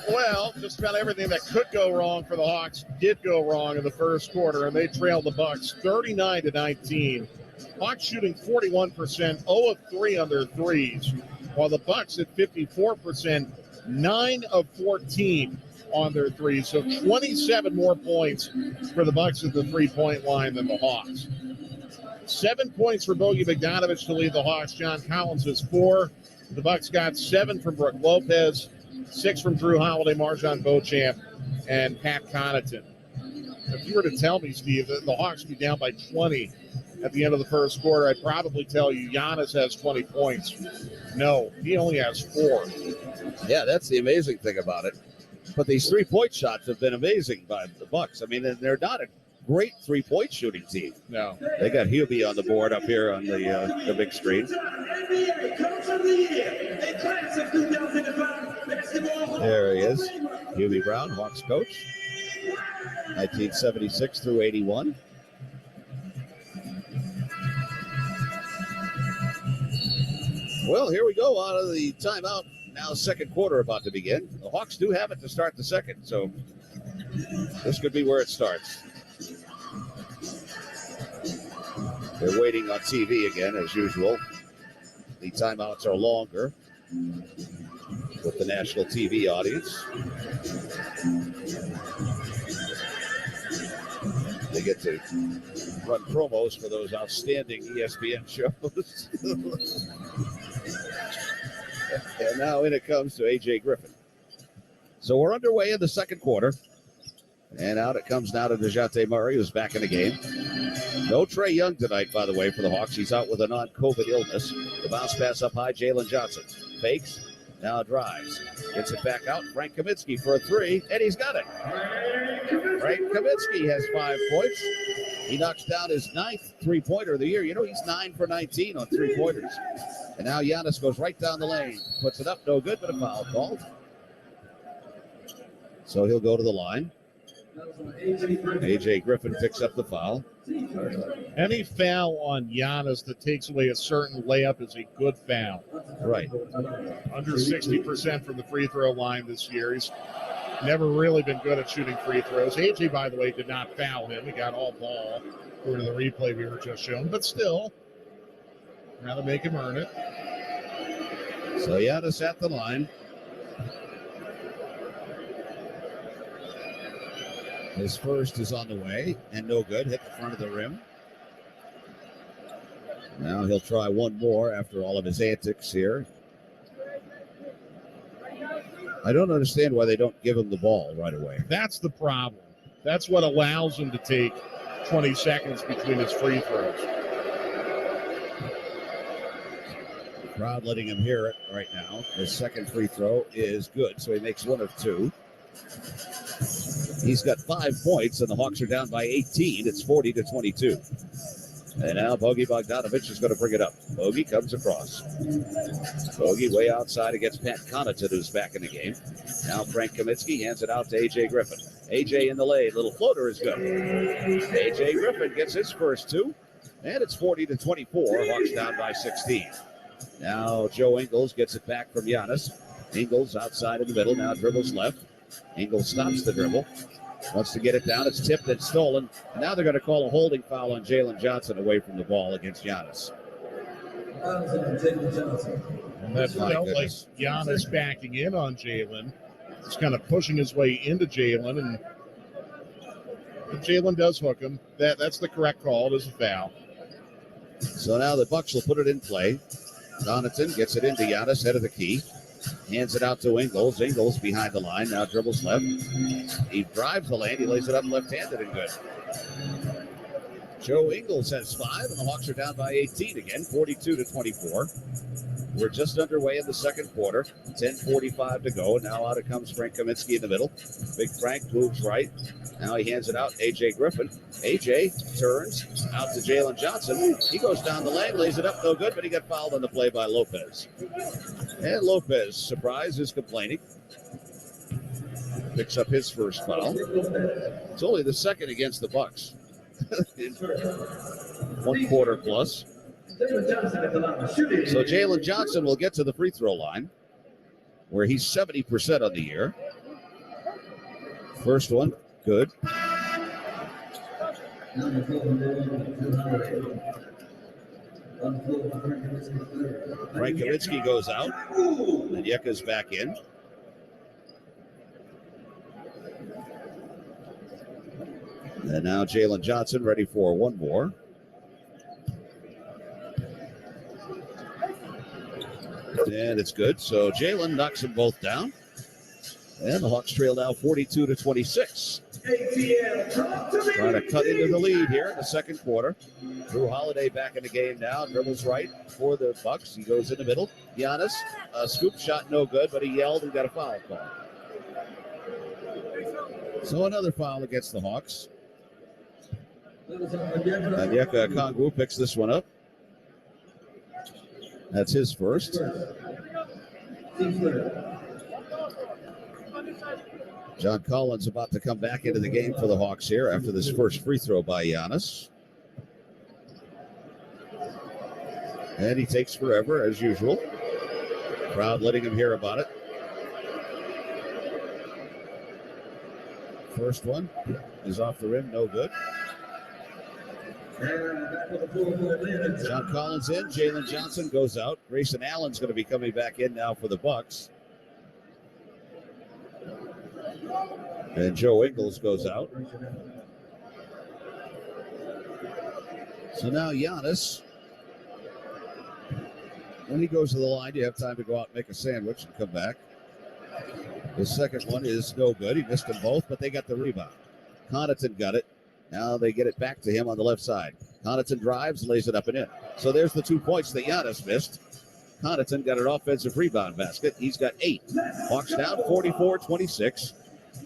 Well, just about everything that could go wrong for the Hawks did go wrong in the first quarter, and they trailed the Bucks 39-19. Hawks shooting 41%, 0 of 3 on their threes, while the Bucks at 54%, 9 of 14 on their threes. So 27 more points for the Bucks at the three-point line than the Hawks. 7 points for Bogey Bogdanovic to lead the Hawks. John Collins has 4. The Bucks got 7 from Brook Lopez, 6 from Drew Holiday, Marjon Beauchamp, and Pat Connaughton. If you were to tell me, Steve, that the Hawks would be down by 20 at the end of the first quarter, I'd probably tell you Giannis has 20 points. No, he only has 4. Yeah, that's the amazing thing about it. But these three-point shots have been amazing by the Bucks. I mean, they're not a great three-point shooting team. No. They got Hubie on the board up here on the big screen. There he is, Hubie Brown, Hawks coach, 1976 through 81. Well, here we go out of the timeout. Now second quarter about to begin. The Hawks do have it to start the second, so this could be where it starts. They're waiting on TV again, as usual. The timeouts are longer with the national TV audience. They get to run promos for those outstanding ESPN shows. And now in it comes to A.J. Griffin. So we're underway in the second quarter. And out it comes now to DeJounte Murray, who's back in the game. No Trae Young tonight, by the way, for the Hawks. He's out with a non-COVID illness. The bounce pass up high, Jalen Johnson. Fakes, now drives. Gets it back out, Frank Kaminsky for a 3, and he's got it. Frank Kaminsky has 5 points. He knocks down his 9th three-pointer of the year. You know, he's 9 for 19 on three-pointers. And now Giannis goes right down the lane. Puts it up, no good, but a foul called. So he'll go to the line. A.J. Griffin picks up the foul. Any foul on Giannis that takes away a certain layup is a good foul. Right. Under 60% from the free throw line this year. He's never really been good at shooting free throws. A.J., by the way, did not foul him. He got all ball over to the replay we were just shown. But still, rather make him earn it. So Giannis at the line. His first is on the way, and no good. Hit the front of the rim. Now he'll try one more after all of his antics here. I don't understand why they don't give him the ball right away. That's the problem. That's what allows him to take 20 seconds between his free throws. The crowd letting him hear it right now. His second free throw is good, so he makes 1 of 2. He's got 5 points, and the Hawks are down by 18. It's 40-22. And now Bogey Bogdanovic is going to bring it up. Bogey comes across. Bogey way outside against Pat Connaughton, who's back in the game. Now Frank Kaminsky hands it out to A.J. Griffin. A.J. in the lane. Little floater is good. A.J. Griffin gets his first 2. And it's 40-24. Hawks down by 16. Now Joe Ingles gets it back from Giannis. Ingles outside in the middle. Now dribbles left. Ingles stops the dribble. Wants to get it down. It's tipped and stolen. And now they're going to call a holding foul on Jalen Johnson away from the ball against Giannis. And that felt like Giannis backing in on Jalen. He's kind of pushing his way into Jalen, and Jalen does hook him. That's the correct call. It is a foul. So now the Bucks will put it in play. Connaughton gets it into Giannis, head of the key. Hands it out to Ingles. Ingles behind the line. Now dribbles left. He drives the lane. He lays it up left-handed and good. Joe Ingles has 5, and the Hawks are down by 18 again, 42-24. We're just underway in the second quarter. 10:45 to go. Now out it comes Frank Kaminsky in the middle. Big Frank moves right. Now he hands it out. A.J. Griffin. A.J. turns out to Jalen Johnson. He goes down the lane, lays it up, no good, but he got fouled on the play by Lopez. And Lopez, surprise, is complaining. Picks up his first foul. It's only the second against the Bucks. In 1 quarter plus. So Jalen Johnson will get to the free throw line, where he's 70% on the year. First one, good. Frank Kaminsky goes out. And Yeka's back in. And now Jalen Johnson ready for one more. And it's good. So Jalen knocks them both down. And the Hawks trail now 42-26. Trying to cut into the lead here in the second quarter. Drew Holiday back in the game now. Dribbles right for the Bucks. He goes in the middle. Giannis, a scoop shot, no good, but he yelled and got a foul call. So another foul against the Hawks. Onyeka Okongwu picks this one up. That's his first. John Collins about to come back into the game for the Hawks here after this first free throw by Giannis. And he takes forever, as usual. Crowd letting him hear about it. First one is off the rim, no good. John Collins in, Jalen Johnson goes out. Grayson Allen's going to be coming back in now for the Bucks. And Joe Ingles goes out. So now Giannis, when he goes to the line, you have time to go out and make a sandwich and come back. The second one is no good. He missed them both, but they got the rebound. Connaughton got it. Now they get it back to him on the left side. Connaughton drives, lays it up and in. So there's the 2 points that Giannis missed. Connaughton got an offensive rebound basket. He's got 8. Hawks down 44-26.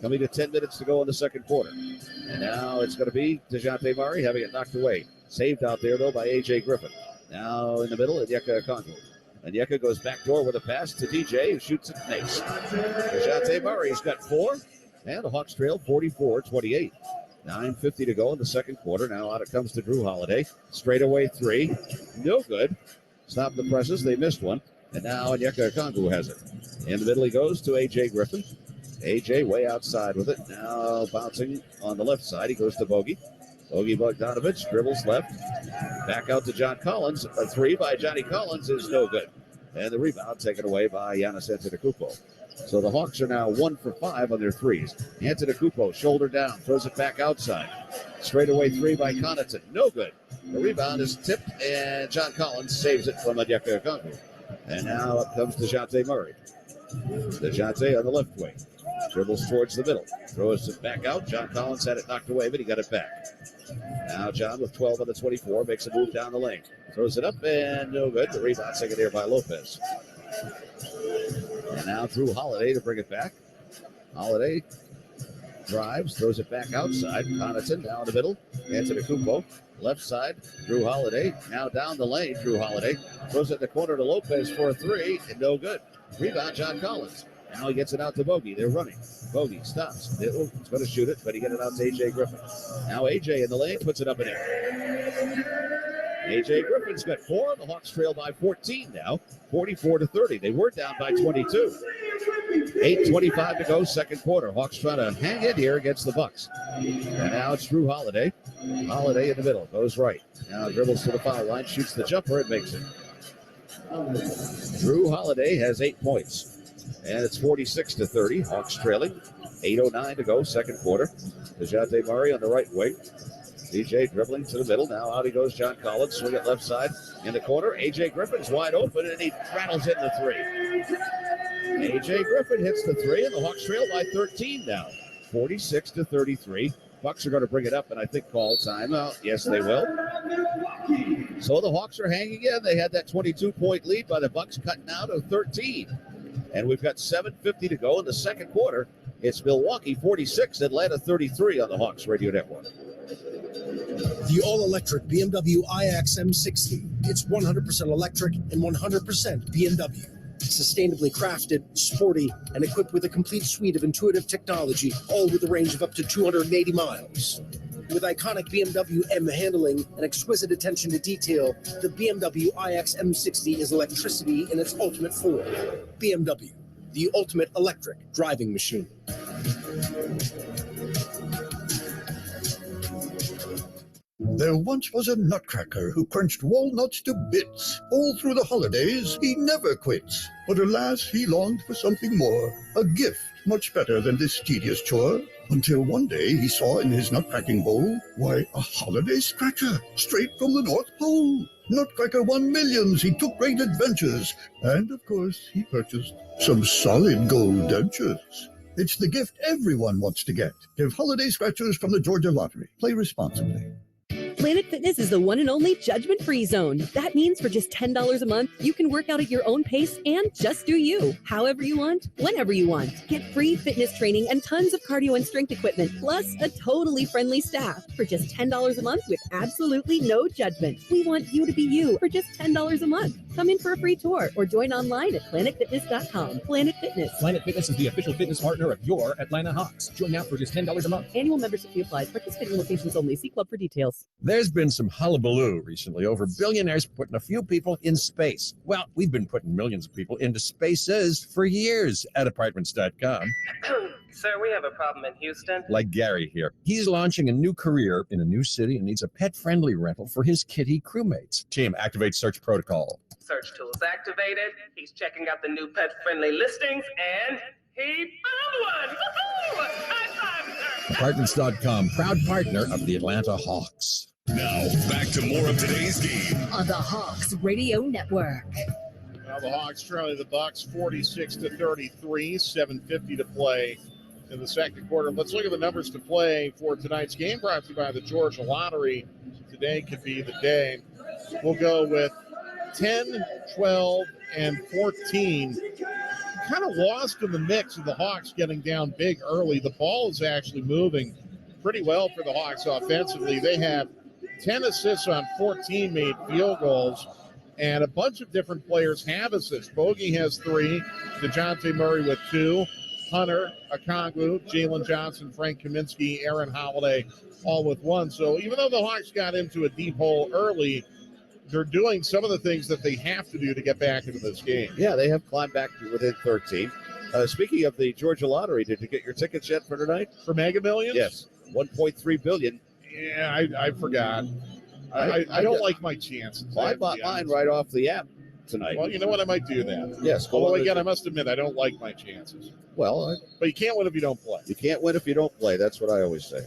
Coming to 10 minutes to go in the second quarter. And now it's going to be DeJounte Murray having it knocked away. Saved out there, though, by A.J. Griffin. Now in the middle, Onyeka Okongwu. Onyeka goes backdoor with a pass to DJ, who shoots it and makes. DeJounte Murray's got 4. And the Hawks trail 44-28. 9:50 to go in the second quarter. Now out it comes to Drew Holiday. Straightaway 3. No good. Stop the presses. They missed one. And now Onyeka Okongwu has it. In the middle he goes to A.J. Griffin. A.J. way outside with it. Now bouncing on the left side. He goes to Bogey. Bogey Bogdanovich dribbles left. Back out to John Collins. A 3 by Johnny Collins is no good. And the rebound taken away by Giannis Antetokounmpo. So the Hawks are now 1 for 5 on their threes. Antetokounmpo, shoulder down, throws it back outside. Straightaway 3 by Connaughton. No good. The rebound is tipped, and John Collins saves it from Onyeka Okongwu. And now up comes DeJounte Murray. DeJounte on the left wing. Dribbles towards the middle. Throws it back out. John Collins had it knocked away, but he got it back. Now John with 12 on the 24 makes a move down the lane. Throws it up, and no good. The rebound taken there by Lopez. And now Drew Holiday to bring it back. Holiday drives, throws it back outside. Connaughton down the middle. Antetokounmpo, left side. Drew Holiday now down the lane. Drew Holiday throws it in the corner to Lopez for a 3, and no good. Rebound, John Collins. Now he gets it out to Bogey. They're running. Bogey stops. He's going to shoot it, but he got it out to A.J. Griffin. Now A.J. in the lane puts it up in there. A.J. Griffin's got 4. The Hawks trail by 14 now, 44-30. They were down by 22. 8:25 to go, second quarter. Hawks trying to hang in here against the Bucks. And now it's Drew Holiday. Holiday in the middle, goes right. Now dribbles to the foul line, shoots the jumper, and makes it. Drew Holiday has 8 points. And it's 46-30. Hawks trailing. 8:09 to go, second quarter. DeJounte Murray on the right wing. DJ dribbling to the middle. Now out he goes, John Collins. Swing it left side in the corner. A.J. Griffin's wide open, and he rattles in the three. A.J. Griffin hits the three, and the Hawks trail by 13 now. 46-33. Bucks are going to bring it up and I think call timeout. Yes, they will. So the Hawks are hanging in. They had that 22-point lead by the Bucks, cutting out of 13. And we've got 7:50 to go in the second quarter. It's Milwaukee 46, Atlanta 33 on the Hawks Radio Network. The all-electric BMW iX M60. It's 100% electric and 100% BMW. Sustainably crafted, sporty, and equipped with a complete suite of intuitive technology, all with a range of up to 280 miles. With iconic BMW M handling and exquisite attention to detail, the BMW iX M60 is electricity in its ultimate form. BMW, the ultimate electric driving machine. There once was a nutcracker who crunched walnuts to bits. All through the holidays, he never quits. But alas, he longed for something more. A gift much better than this tedious chore. Until one day he saw in his nutcracking bowl, why, a holiday scratcher, straight from the North Pole. Nutcracker won millions, he took great adventures. And of course, he purchased some solid gold dentures. It's the gift everyone wants to get. Give holiday scratchers from the Georgia Lottery. Play responsibly. Planet Fitness is the one and only judgment-free zone. That means for just $10 a month, you can work out at your own pace and just do you, however you want, whenever you want. Get free fitness training and tons of cardio and strength equipment, plus a totally friendly staff for just $10 a month with absolutely no judgment. We want you to be you for just $10 a month. Come in for a free tour or join online at planetfitness.com. Planet Fitness. Planet Fitness is the official fitness partner of your Atlanta Hawks. Join now for just $10 a month. Annual membership fee applies. Participating locations only. See club for details. There's been some hullabaloo recently over billionaires putting a few people in space. Well, we've been putting millions of people into spaces for years at Apartments.com. Sir, we have a problem in Houston. Like Gary here. He's launching a new career in a new city and needs a pet-friendly rental for his kitty crewmates. Team, activate search protocol. Search tools activated. He's checking out the new pet-friendly listings, and he found one! Woohoo! High five, sir! Apartments.com, proud partner of the Atlanta Hawks. Now, back to more of today's game on the Hawks Radio Network. Now the Hawks trailing the Bucks 46-33, 7:50 to play in the second quarter. Let's look at the numbers to play for tonight's game, brought to you by the Georgia Lottery. Today could be the day. We'll go with 10, 12, and 14. Kind of lost in the mix of the Hawks getting down big early. The ball is actually moving pretty well for the Hawks offensively. They have 10 assists on 14 made field goals, and a bunch of different players have assists. Bogey has 3, DeJounte Murray with 2, Hunter, Okongwu, Jalen Johnson, Frank Kaminsky, Aaron Holiday, all with 1. So even though the Hawks got into a deep hole early, they're doing some of the things that they have to do to get back into this game. Yeah, they have climbed back to within 13. Speaking of the Georgia Lottery, did you get your tickets yet for tonight? For Mega Millions? Yes, $1.3 billion. Yeah, I forgot. I don't like my chances. Well, I bought mine right off the app tonight. Well, you know what? I might do that. Yes. Although, again, I must admit, I don't like my chances. Well, but you can't win if you don't play. You can't win if you don't play. That's what I always say.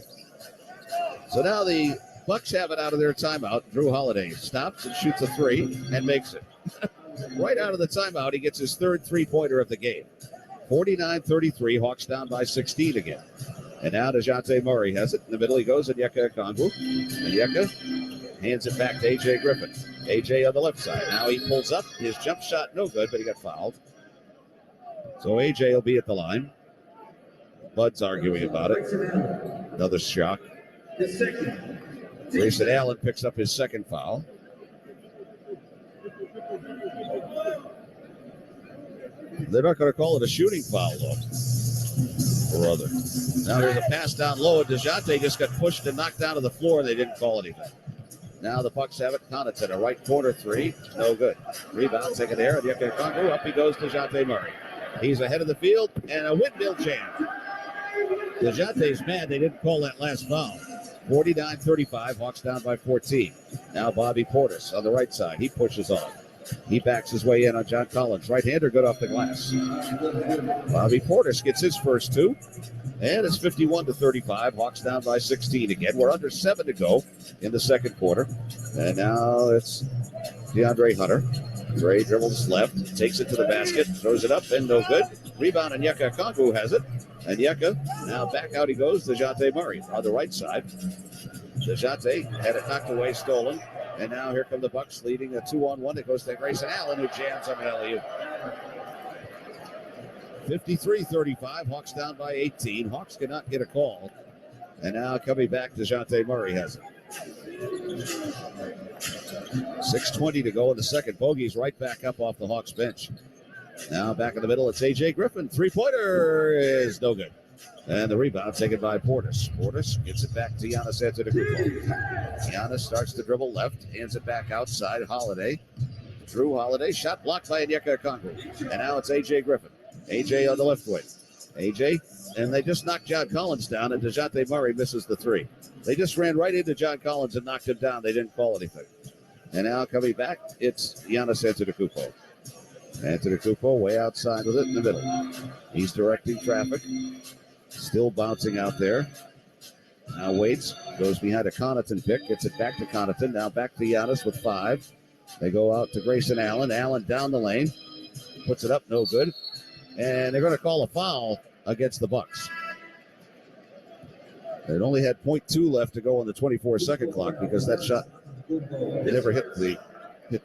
So now the Bucks have it out of their timeout. Drew Holiday stops and shoots a 3 and makes it. Right out of the timeout, he gets his third three-pointer of the game. 49-33, Hawks down by 16 again. And now DeJounte Murray has it. In the middle, he goes, Onyeka Okongwu. Onyeka hands it back to A.J. Griffin. A.J. on the left side. Now he pulls up. His jump shot, no good, but he got fouled. So A.J. will be at the line. Bud's arguing about it. Another shock. Grayson Allen picks up his second foul. They're not going to call it a shooting foul, though. Or other. Now there's a pass down low, and DeJounte just got pushed and knocked down to the floor, and they didn't call anything. Now the Bucks have it. Connaughton, a right corner 3. No good. Rebound, taken there. Onyeka Okongwu. Up he goes, DeJounte Murray. He's ahead of the field, and a windmill jam. DeJounte's mad they didn't call that last foul. 49-35, Hawks down by 14. Now Bobby Portis on the right side. He pushes on. He backs his way in on John Collins. Right-hander good off the glass. Bobby Portis gets his first two. And it's 51-35. Hawks down by 16 again. We're under 7 to go in the second quarter. And now it's DeAndre Hunter. Gray dribbles left, takes it to the basket, throws it up, and no good. Rebound, and Yeka Kongu has it. And Yeka, now back out he goes, DeJounte Murray on the right side. DeJounte had it knocked away, stolen. And now here come the Bucks leading a 2-on-1 that goes to Grayson Allen, who jams on an alley-oop. 53-35, Hawks down by 18. Hawks cannot get a call. And now coming back, DeJounte Murray has it. 6:20 to go in the second. Bogey's right back up off the Hawks bench. Now back in the middle, it's A.J. Griffin. Three-pointer is no good. And the rebound taken by Portis. Portis gets it back to Giannis Antetokounmpo. Giannis starts to dribble left, hands it back outside. Holiday. Drew Holiday, shot blocked by Onyeka Okongwu. And now it's A.J. Griffin. A.J. on the left wing. A.J., and they just knocked John Collins down, and DeJounte Murray misses the three. They just ran right into John Collins and knocked him down. They didn't call anything. And now coming back, it's Giannis Antetokounmpo. Antetokounmpo way outside with it in the middle. He's directing traffic. Still bouncing out there. Now waits, goes behind a Connaughton pick, gets it back to Connaughton. Now back to Giannis with 5. They go out to Grayson Allen. Allen down the lane. Puts it up, no good. And they're going to call a foul against the Bucks. It only had 0.2 left to go on the 24-second clock because that shot it never hit the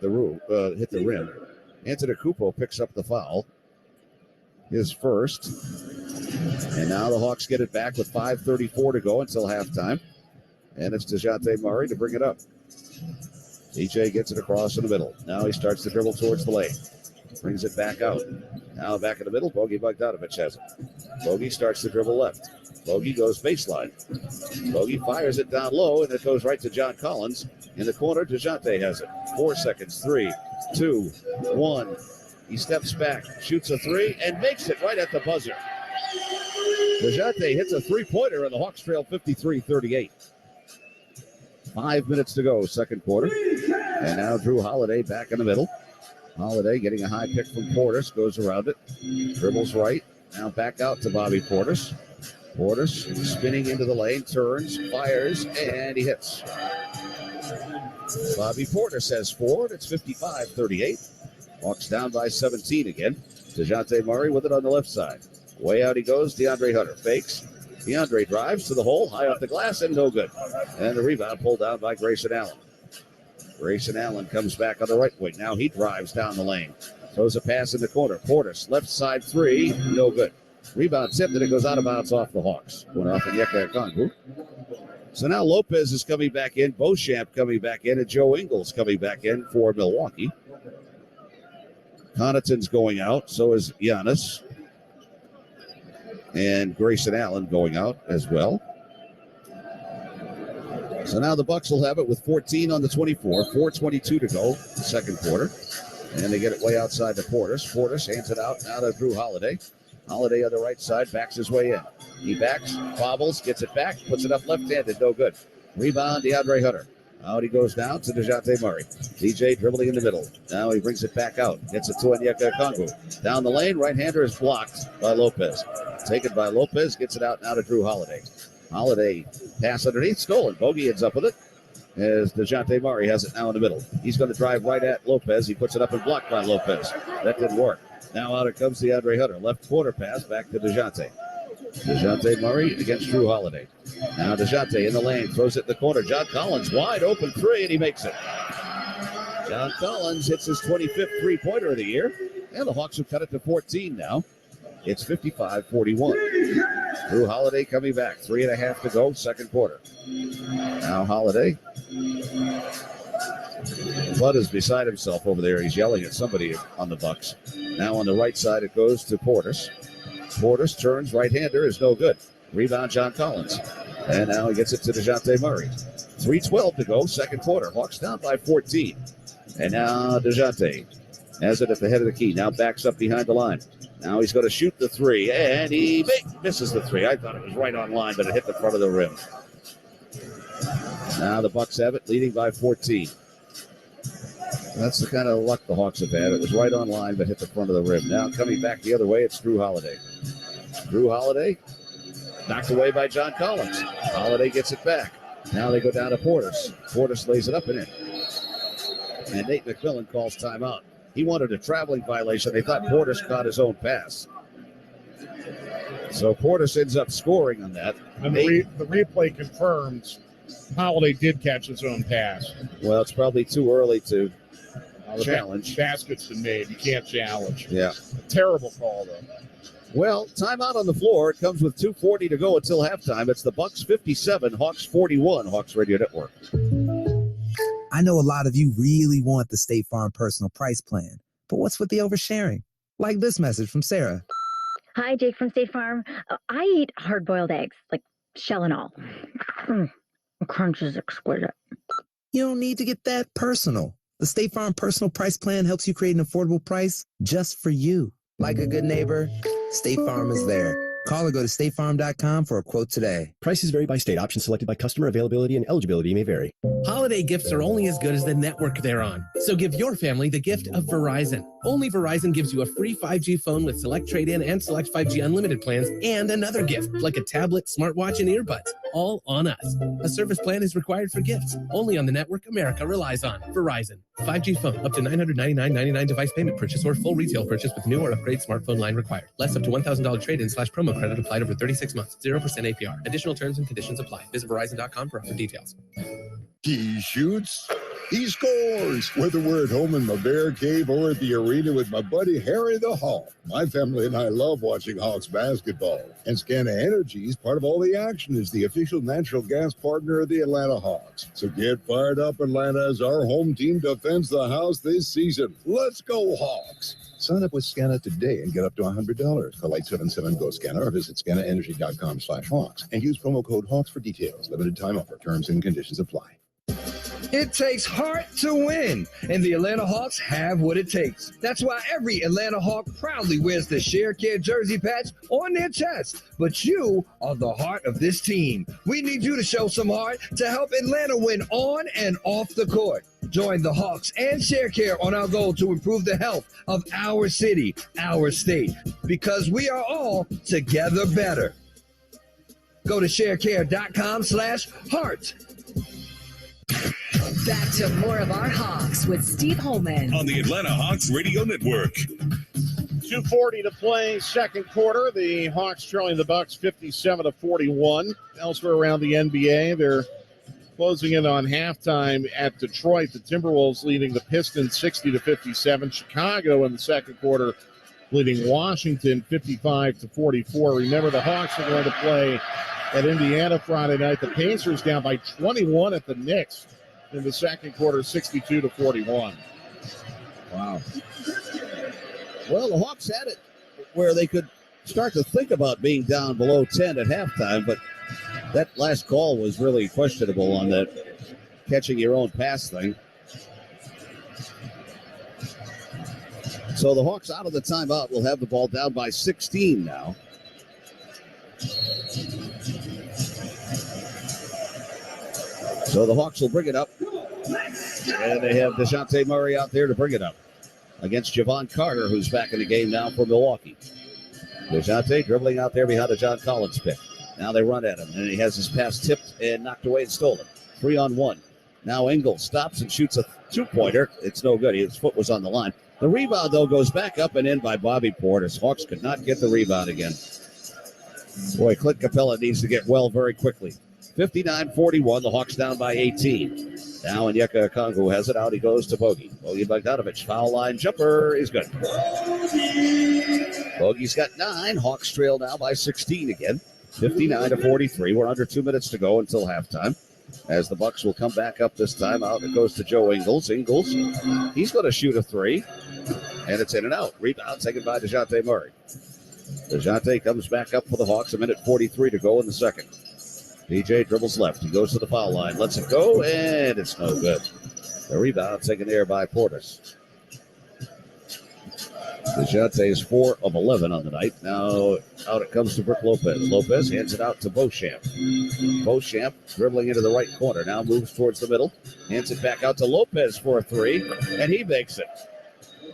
rim. Antetokounmpo picks up the foul, his first, and now the Hawks get it back with 5:34 to go until halftime, and it's DeJounte Murray to bring it up. DJ gets it across in the middle. Now he starts to dribble towards the lane. Brings it back out. Now back in the middle, Bogey Bogdanovic has it. Bogey starts to dribble left. Bogey goes baseline. Bogey fires it down low, and it goes right to John Collins. In the corner, DeJounte has it. 4 seconds, 3, 2, 1. He steps back, shoots a three, and makes it right at the buzzer. DeJounte hits a three-pointer, and the Hawks trail 53-38. 5 minutes to go, second quarter. And now Drew Holiday back in the middle. Holiday getting a high pick from Portis, goes around it, dribbles right, now back out to Bobby Portis. Portis spinning into the lane, turns, fires, and he hits. Bobby Portis has 4, and it's 55-38. Hawks down by 17 again. DeJounte Murray with it on the left side. Way out he goes, DeAndre Hunter fakes. DeAndre drives to the hole, high off the glass, and no good. And the rebound pulled down by Grayson Allen. Grayson Allen comes back on the right wing. Now he drives down the lane. Throws a pass in the corner. Portis, left side three, no good. Rebound tipped, and it goes out of bounds off the Hawks. Went off Onyeka Okongwu. So now Lopez is coming back in, Beauchamp coming back in, and Joe Ingles coming back in for Milwaukee. Connaughton's going out, so is Giannis. And Grayson Allen going out as well. So now the Bucks will have it with 14 on the 24, 4:22 to go, second quarter. And they get it way outside to Portis. Portis hands it out now to Drew Holiday. Holiday on the right side, backs his way in. He backs, bobbles, gets it back, puts it up left-handed, no good. Rebound, DeAndre Hunter. Out he goes down to DeJounte Murray. DJ dribbling in the middle. Now he brings it back out. Gets it to Onyeka Okongwu. Down the lane, right-hander is blocked by Lopez. Taken by Lopez, gets it out now to Drew Holiday. Holiday pass underneath, stolen. Bogey ends up with it as DeJounte Murray has it now in the middle. He's going to drive right at Lopez. He puts it up and blocked by Lopez. That didn't work. Now out it comes DeAndre Hunter. Left corner pass back to DeJounte. DeJounte Murray against Drew Holiday. Now DeJounte in the lane, throws it in the corner. John Collins wide open three, and he makes it. John Collins hits his 25th three-pointer of the year, and the Hawks have cut it to 14 now. It's 55-41. Drew Holiday coming back. 3.5 to go, second quarter. Now Holiday. Bud is beside himself over there. He's yelling at somebody on the Bucks. Now on the right side, it goes to Portis. Portis turns, right-hander is no good. Rebound, John Collins. And now he gets it to DeJounte Murray. 3:12 to go, second quarter. Hawks down by 14. And now DeJounte has it at the head of the key. Now backs up behind the line. Now he's going to shoot the three, and he misses the three. I thought it was right on line, but it hit the front of the rim. Now the Bucks have it, leading by 14. That's the kind of luck the Hawks have had. It was right on line, but hit the front of the rim. Now coming back the other way, it's Drew Holiday. Drew Holiday knocked away by John Collins. Holiday gets it back. Now they go down to Portis. Portis lays it up and in. And Nate McMillan calls timeout. He wanted a traveling violation. They thought Portis caught his own pass. So Portis ends up scoring on that. And the replay confirms Holiday did catch his own pass. Well, it's probably too early to challenge. Basket's been made. You can't challenge. Yeah. A terrible call, though. Well, timeout on the floor. It comes with 2:40 to go until halftime. It's the Bucks 57, Hawks 41, Hawks Radio Network. I know a lot of you really want the State Farm personal price plan, but what's with the oversharing? Like this message from Sarah. Hi, Jake from State Farm. I eat hard-boiled eggs, like shell and all. The crunch is exquisite. You don't need to get that personal. The State Farm personal price plan helps you create an affordable price just for you. Like a good neighbor, State Farm is there. Call or go to statefarm.com for a quote today. Prices vary by state. Options selected by customer. Availability and eligibility may vary. Holiday gifts are only as good as the network they're on. So give your family the gift of Verizon. Only Verizon gives you a free 5G phone with select trade-in and select 5G unlimited plans, and another gift like a tablet, smartwatch, and earbuds. All on us. A service plan is required for gifts. Only on the network America relies on. Verizon. 5G phone up to $999.99 device payment purchase or full retail purchase with new or upgrade smartphone line required. Less up to $1,000 trade-in/promo credit applied over 36 months. 0% APR. Additional terms and conditions apply. Visit Verizon.com for offer details. He shoots, he scores. Whether we're at home in the Bear Cave or at the arena with my buddy Harry the Hawk. My family and I love watching Hawks basketball. And Scana Energy is part of all the action as the official natural gas partner of the Atlanta Hawks. So get fired up, Atlanta, as our home team defends the house this season. Let's go, Hawks. Sign up with Scana today and get up to $100. Call 877-GO-SCANA or visit scanaenergy.com/Hawks and use promo code Hawks for details. Limited time offer. Terms and conditions apply. It takes heart to win, and the Atlanta Hawks have what it takes. That's why every Atlanta Hawk proudly wears the ShareCare jersey patch on their chest. But you are the heart of this team. We need you to show some heart to help Atlanta win on and off the court. Join the Hawks and ShareCare on our goal to improve the health of our city, our state, because we are all together better. Go to sharecare.com/heart. Back to more of our Hawks with Steve Holman on the Atlanta Hawks Radio Network. 2:40 to play, second quarter. The Hawks trailing the Bucks 57-41. Elsewhere around the NBA, they're closing in on halftime at Detroit. The Timberwolves leading the Pistons 60-57. Chicago in the second quarter leading Washington 55-44. Remember, the Hawks are going to play at Indiana Friday night. The Pacers down by 21 at the Knicks in the second quarter, 62-41. Wow. Well, the Hawks had it where they could start to think about being down below 10 at halftime, but that last call was really questionable on that catching your own pass thing. So the Hawks out of the timeout will have the ball down by 16 now. So the Hawks will bring it up. And they have DeJounte Murray out there to bring it up against Javon Carter, who's back in the game now for Milwaukee. DeJounte dribbling out there behind a John Collins pick. Now they run at him, and he has his pass tipped and knocked away and stolen. 3-on-1. Now Ingles stops and shoots a two-pointer. It's no good. His foot was on the line. The rebound, though, goes back up and in by Bobby Portis. Hawks could not get the rebound again. Boy, Clint Capella needs to get well very quickly. 59-41, the Hawks down by 18. Now Onyeka Okongwu has it out. He goes to Bogey. Bogey Bogdanovic, foul line jumper is good. Bogey's got 9. Hawks trail now by 16 again. 59-43. We're under 2 minutes to go until halftime. As the Bucks will come back up this time. Out it goes to Joe Ingles. Ingles, he's going to shoot a 3. And it's in and out. Rebound taken by DeJounte Murray. DeJounte comes back up for the Hawks. 1:43 to go in the second. DJ dribbles left. He goes to the foul line. Lets it go, and it's no good. The rebound taken there by Portis. DeJounte is 4 of 11 on the night. Now out it comes to Brooke Lopez. Lopez hands it out to Beauchamp. Beauchamp dribbling into the right corner. Now moves towards the middle. Hands it back out to Lopez for a three, and he makes it.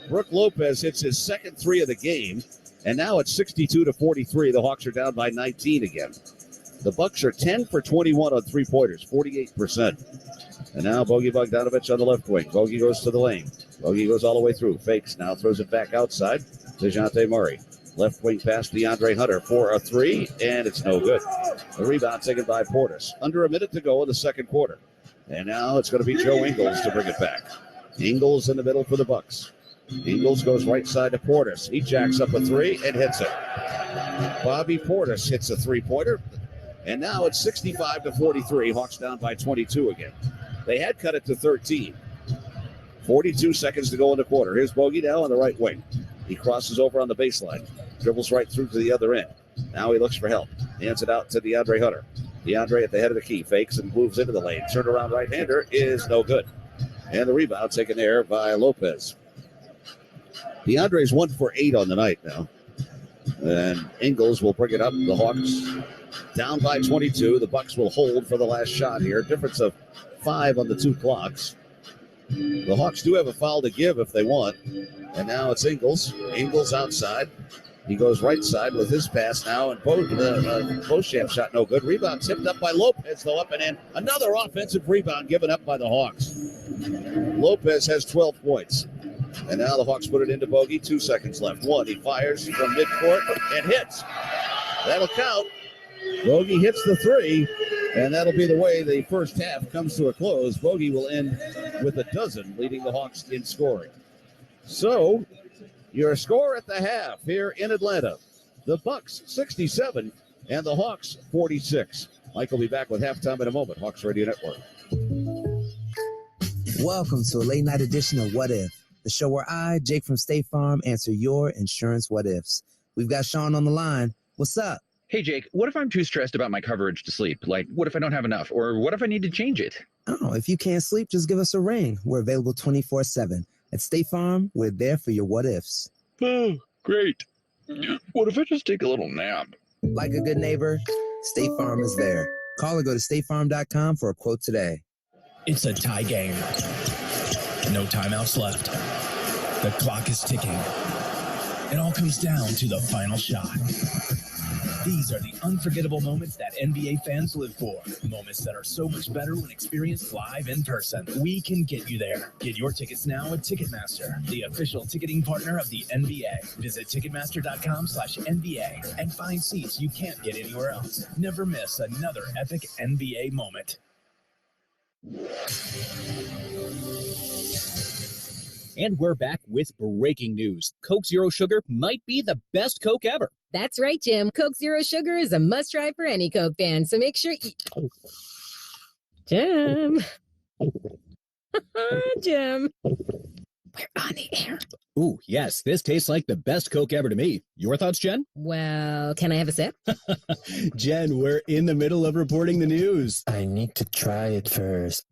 Brooke Lopez hits his second three of the game, and now it's 62-43. The Hawks are down by 19 again. The Bucks are 10 for 21 on three-pointers, 48%. And now Bogey Bogdanovic on the left wing. Bogey goes to the lane. Bogey goes all the way through. Fakes. Now throws it back outside. DeJounte Murray. Left wing pass to DeAndre Hunter for a three, and it's no good. The rebound taken by Portis. Under a minute to go in the second quarter. And now it's going to be Joe Ingles to bring it back. Ingles in the middle for the Bucks. Ingles goes right side to Portis. He jacks up a three and hits it. Bobby Portis hits a three-pointer. And now it's 65-43. Hawks down by 22 again. They had cut it to 13. 42 seconds to go in the quarter. Here's Bogey now on the right wing. He crosses over on the baseline. Dribbles right through to the other end. Now he looks for help. Hands it out to DeAndre Hunter. DeAndre at the head of the key. Fakes and moves into the lane. Turnaround right-hander is no good. And the rebound taken there by Lopez. DeAndre's 1 for 8 on the night now. And Ingles will bring it up. The Hawks down by 22. The Bucks will hold for the last shot here. Difference of 5 on the two clocks. The Hawks do have a foul to give if they want. And now it's Ingles. Ingles outside. He goes right side with his pass now. And Beauchamp shot no good. Rebound tipped up by Lopez, though, up and in. Another offensive rebound given up by the Hawks. Lopez has 12 points. And now the Hawks put it into Bogey. 2 seconds left. One, he fires from midcourt and hits. That'll count. Bogey hits the three, and that'll be the way the first half comes to a close. Bogey will end with a dozen, leading the Hawks in scoring. So, your score at the half here in Atlanta. The Bucks 67 and the Hawks 46. Mike will be back with halftime in a moment. Hawks Radio Network. Welcome to a late night edition of What If, the show where I, Jake from State Farm, answer your insurance what ifs. We've got Sean on the line. What's up? Hey, Jake, what if I'm too stressed about my coverage to sleep? Like, what if I don't have enough? Or what if I need to change it? Oh, if you can't sleep, just give us a ring. We're available 24/7. At State Farm, we're there for your what ifs. Oh, great. What if I just take a little nap? Like a good neighbor, State Farm is there. Call or go to statefarm.com for a quote today. It's a tie game. No timeouts left. The clock is ticking. It all comes down to the final shot. These are the unforgettable moments that NBA fans live for. Moments that are so much better when experienced live in person. We can get you there. Get your tickets now at Ticketmaster, the official ticketing partner of the NBA. Visit Ticketmaster.com/NBA and find seats you can't get anywhere else. Never miss another epic NBA moment. And we're back with breaking news. Coke Zero Sugar might be the best Coke ever. That's right, Jim. Coke Zero Sugar is a must-try for any Coke fan, so make sure you... Jim. Jim. We're on the air. Ooh, yes, this tastes like the best Coke ever to me. Your thoughts, Jen? Well, can I have a sip? Jen, we're in the middle of reporting the news. I need to try it first.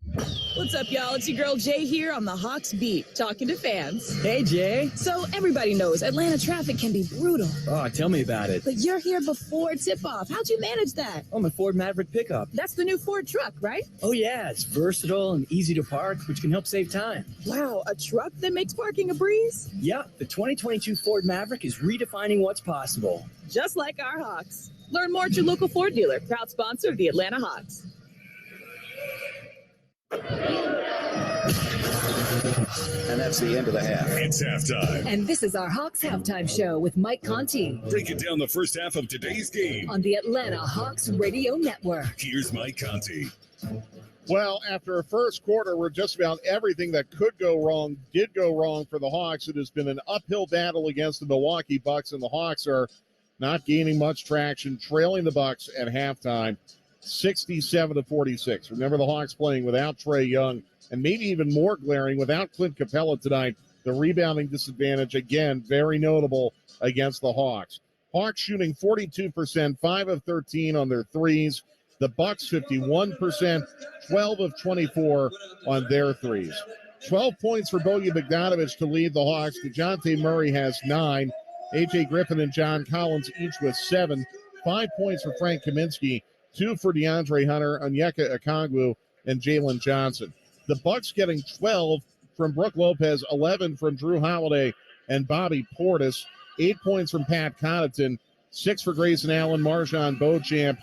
What's up, y'all? It's your girl Jay here on the Hawks Beat, talking to fans. Hey, Jay. So everybody knows Atlanta traffic can be brutal. Oh, tell me about it. But you're here before tip-off. How'd you manage that? Oh, my Ford Maverick pickup. That's the new Ford truck, right? Oh, yeah, it's versatile and easy to park, which can help save time. Wow, a truck that makes parking a breeze? Yeah, the 2022 Ford Maverick is redefining what's possible. Just like our Hawks. Learn more at your local Ford dealer, proud sponsor of the Atlanta Hawks. And that's the end of the half. It's halftime. And this is our Hawks halftime show with Mike Conti Breaking down the first half of today's game on the Atlanta Hawks Radio Network. Here's Mike Conti. Well, after a first quarter where just about everything that could go wrong did go wrong for the Hawks, it has been an uphill battle against the Milwaukee Bucks, and the Hawks are not gaining much traction, trailing the Bucks at halftime, 67-46. Remember, the Hawks playing without Trae Young, and maybe even more glaring, without Clint Capella tonight. The rebounding disadvantage, again, very notable against the Hawks. Hawks shooting 42%, 5 of 13 on their threes. The Bucks 51%, 12 of 24 on their threes. 12 points for Bojan Bogdanovic to lead the Hawks. DeJounte Murray has 9. A.J. Griffin and John Collins each with 7. 5 points for Frank Kaminsky. 2 for DeAndre Hunter, Onyeka Okongwu, and Jalen Johnson. The Bucks getting 12 from Brook Lopez, 11 from Drew Holiday and Bobby Portis. 8 points from Pat Connaughton. 6 for Grayson Allen, Marjon Beauchamp,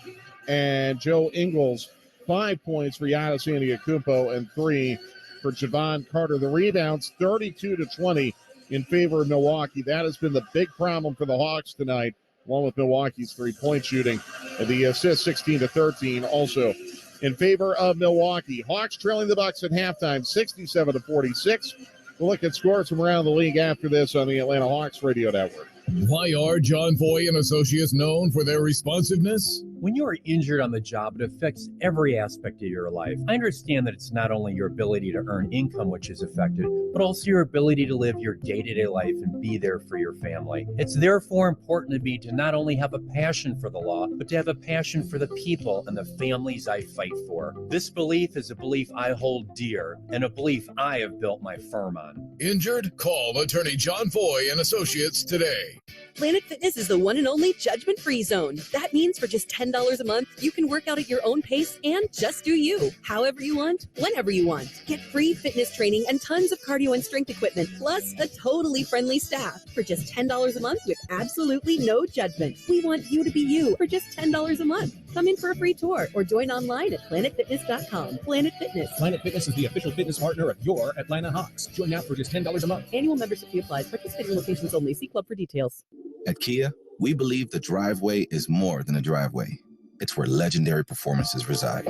and Joe Ingles. 5 points for Giannis Antetokounmpo and 3 for Javon Carter. The rebounds 32-20 in favor of Milwaukee. That has been the big problem for the Hawks tonight, along with Milwaukee's three-point shooting. And the assists 16-13 also in favor of Milwaukee. Hawks trailing the Bucks at halftime, 67-46. We'll look at scores from around the league after this on the Atlanta Hawks Radio Network. Why are John Foy and Associates known for their responsiveness? When you are injured on the job, it affects every aspect of your life. I understand that it's not only your ability to earn income which is affected, but also your ability to live your day-to-day life and be there for your family. It's therefore important to me to not only have a passion for the law, but to have a passion for the people and the families I fight for. This belief is a belief I hold dear and a belief I have built my firm on. Injured? Call attorney John Foy and Associates today. Planet Fitness is the one and only judgment-free zone. That means for just $10 a month, you can work out at your own pace and just do you. However you want, whenever you want. Get free fitness training and tons of cardio and strength equipment, plus a totally friendly staff for just $10 a month with absolutely no judgment. We want you to be you for just $10 a month. Come in for a free tour or join online at planetfitness.com. Planet Fitness. Planet Fitness is the official fitness partner of your Atlanta Hawks. Join now for just $10 a month. Annual membership fee applies. Participating locations only. See club for details. At Kia, we believe the driveway is more than a driveway. It's where legendary performances reside.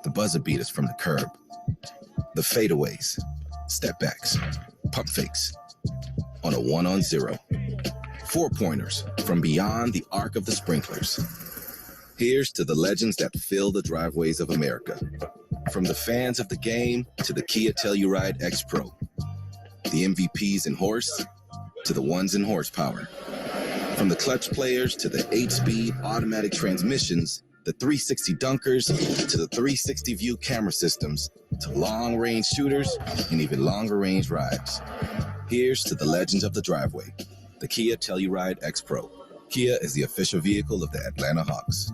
The buzzer beaters from the curb, the fadeaways, step backs, pump fakes, on a 1-on-0, 4-pointers from beyond the arc of the sprinklers. Here's to the legends that fill the driveways of America. From the fans of the game to the Kia Telluride X Pro, the MVPs in horse to the ones in horsepower. From the clutch players to the 8-speed automatic transmissions, the 360 dunkers to the 360 view camera systems, to long-range shooters and even longer-range rides. Here's to the legends of the driveway, the Kia Telluride X Pro. Kia is the official vehicle of the Atlanta Hawks.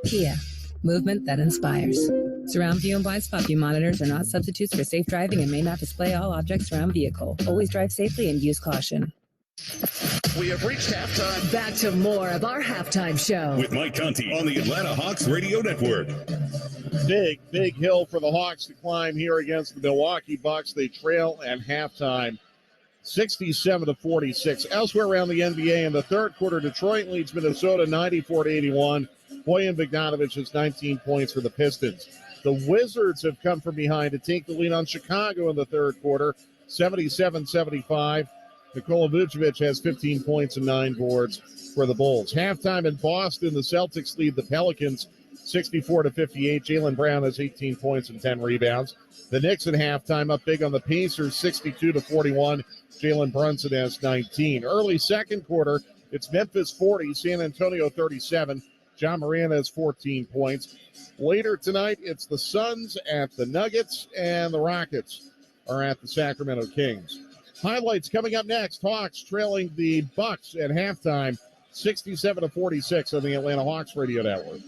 Kia, movement that inspires. Surround view and blind spot view monitors are not substitutes for safe driving and may not display all objects around vehicle. Always drive safely and use caution. We have reached halftime. Back to more of our halftime show with Mike Conti on the Atlanta Hawks Radio Network. Big hill for the Hawks to climb here against the Milwaukee Bucks. They trail at halftime, 67-46. Elsewhere around the NBA in the third quarter, Detroit leads Minnesota 94-81. Bojan Bogdanovic has 19 points for the Pistons. The Wizards have come from behind to take the lead on Chicago in the third quarter, 77-75. Nikola Vucevic has 15 points and 9 boards for the Bulls. Halftime in Boston, the Celtics lead the Pelicans 64-58. Jaylen Brown has 18 points and 10 rebounds. The Knicks at halftime up big on the Pacers 62-41. Jalen Brunson has 19. Early second quarter, it's Memphis 40, San Antonio 37. John Moran has 14 points. Later tonight, it's the Suns at the Nuggets, and the Rockets are at the Sacramento Kings. Highlights coming up next. Hawks trailing the Bucks at halftime, 67-46 on the Atlanta Hawks Radio Network.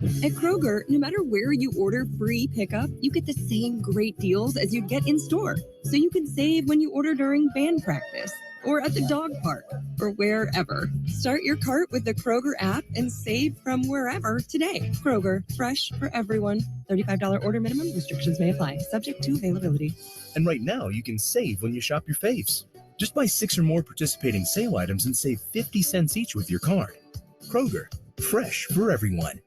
At Kroger, no matter where you order free pickup, you get the same great deals as you'd get in store. So you can save when you order during band practice, or at the dog park, or wherever. Start your cart with the Kroger app and save from wherever today. Kroger, fresh for everyone. $35 order minimum. Restrictions may apply. Subject to availability. And right now, you can save when you shop your faves. Just buy 6 or more participating sale items and save 50 cents each with your card. Kroger, fresh for everyone.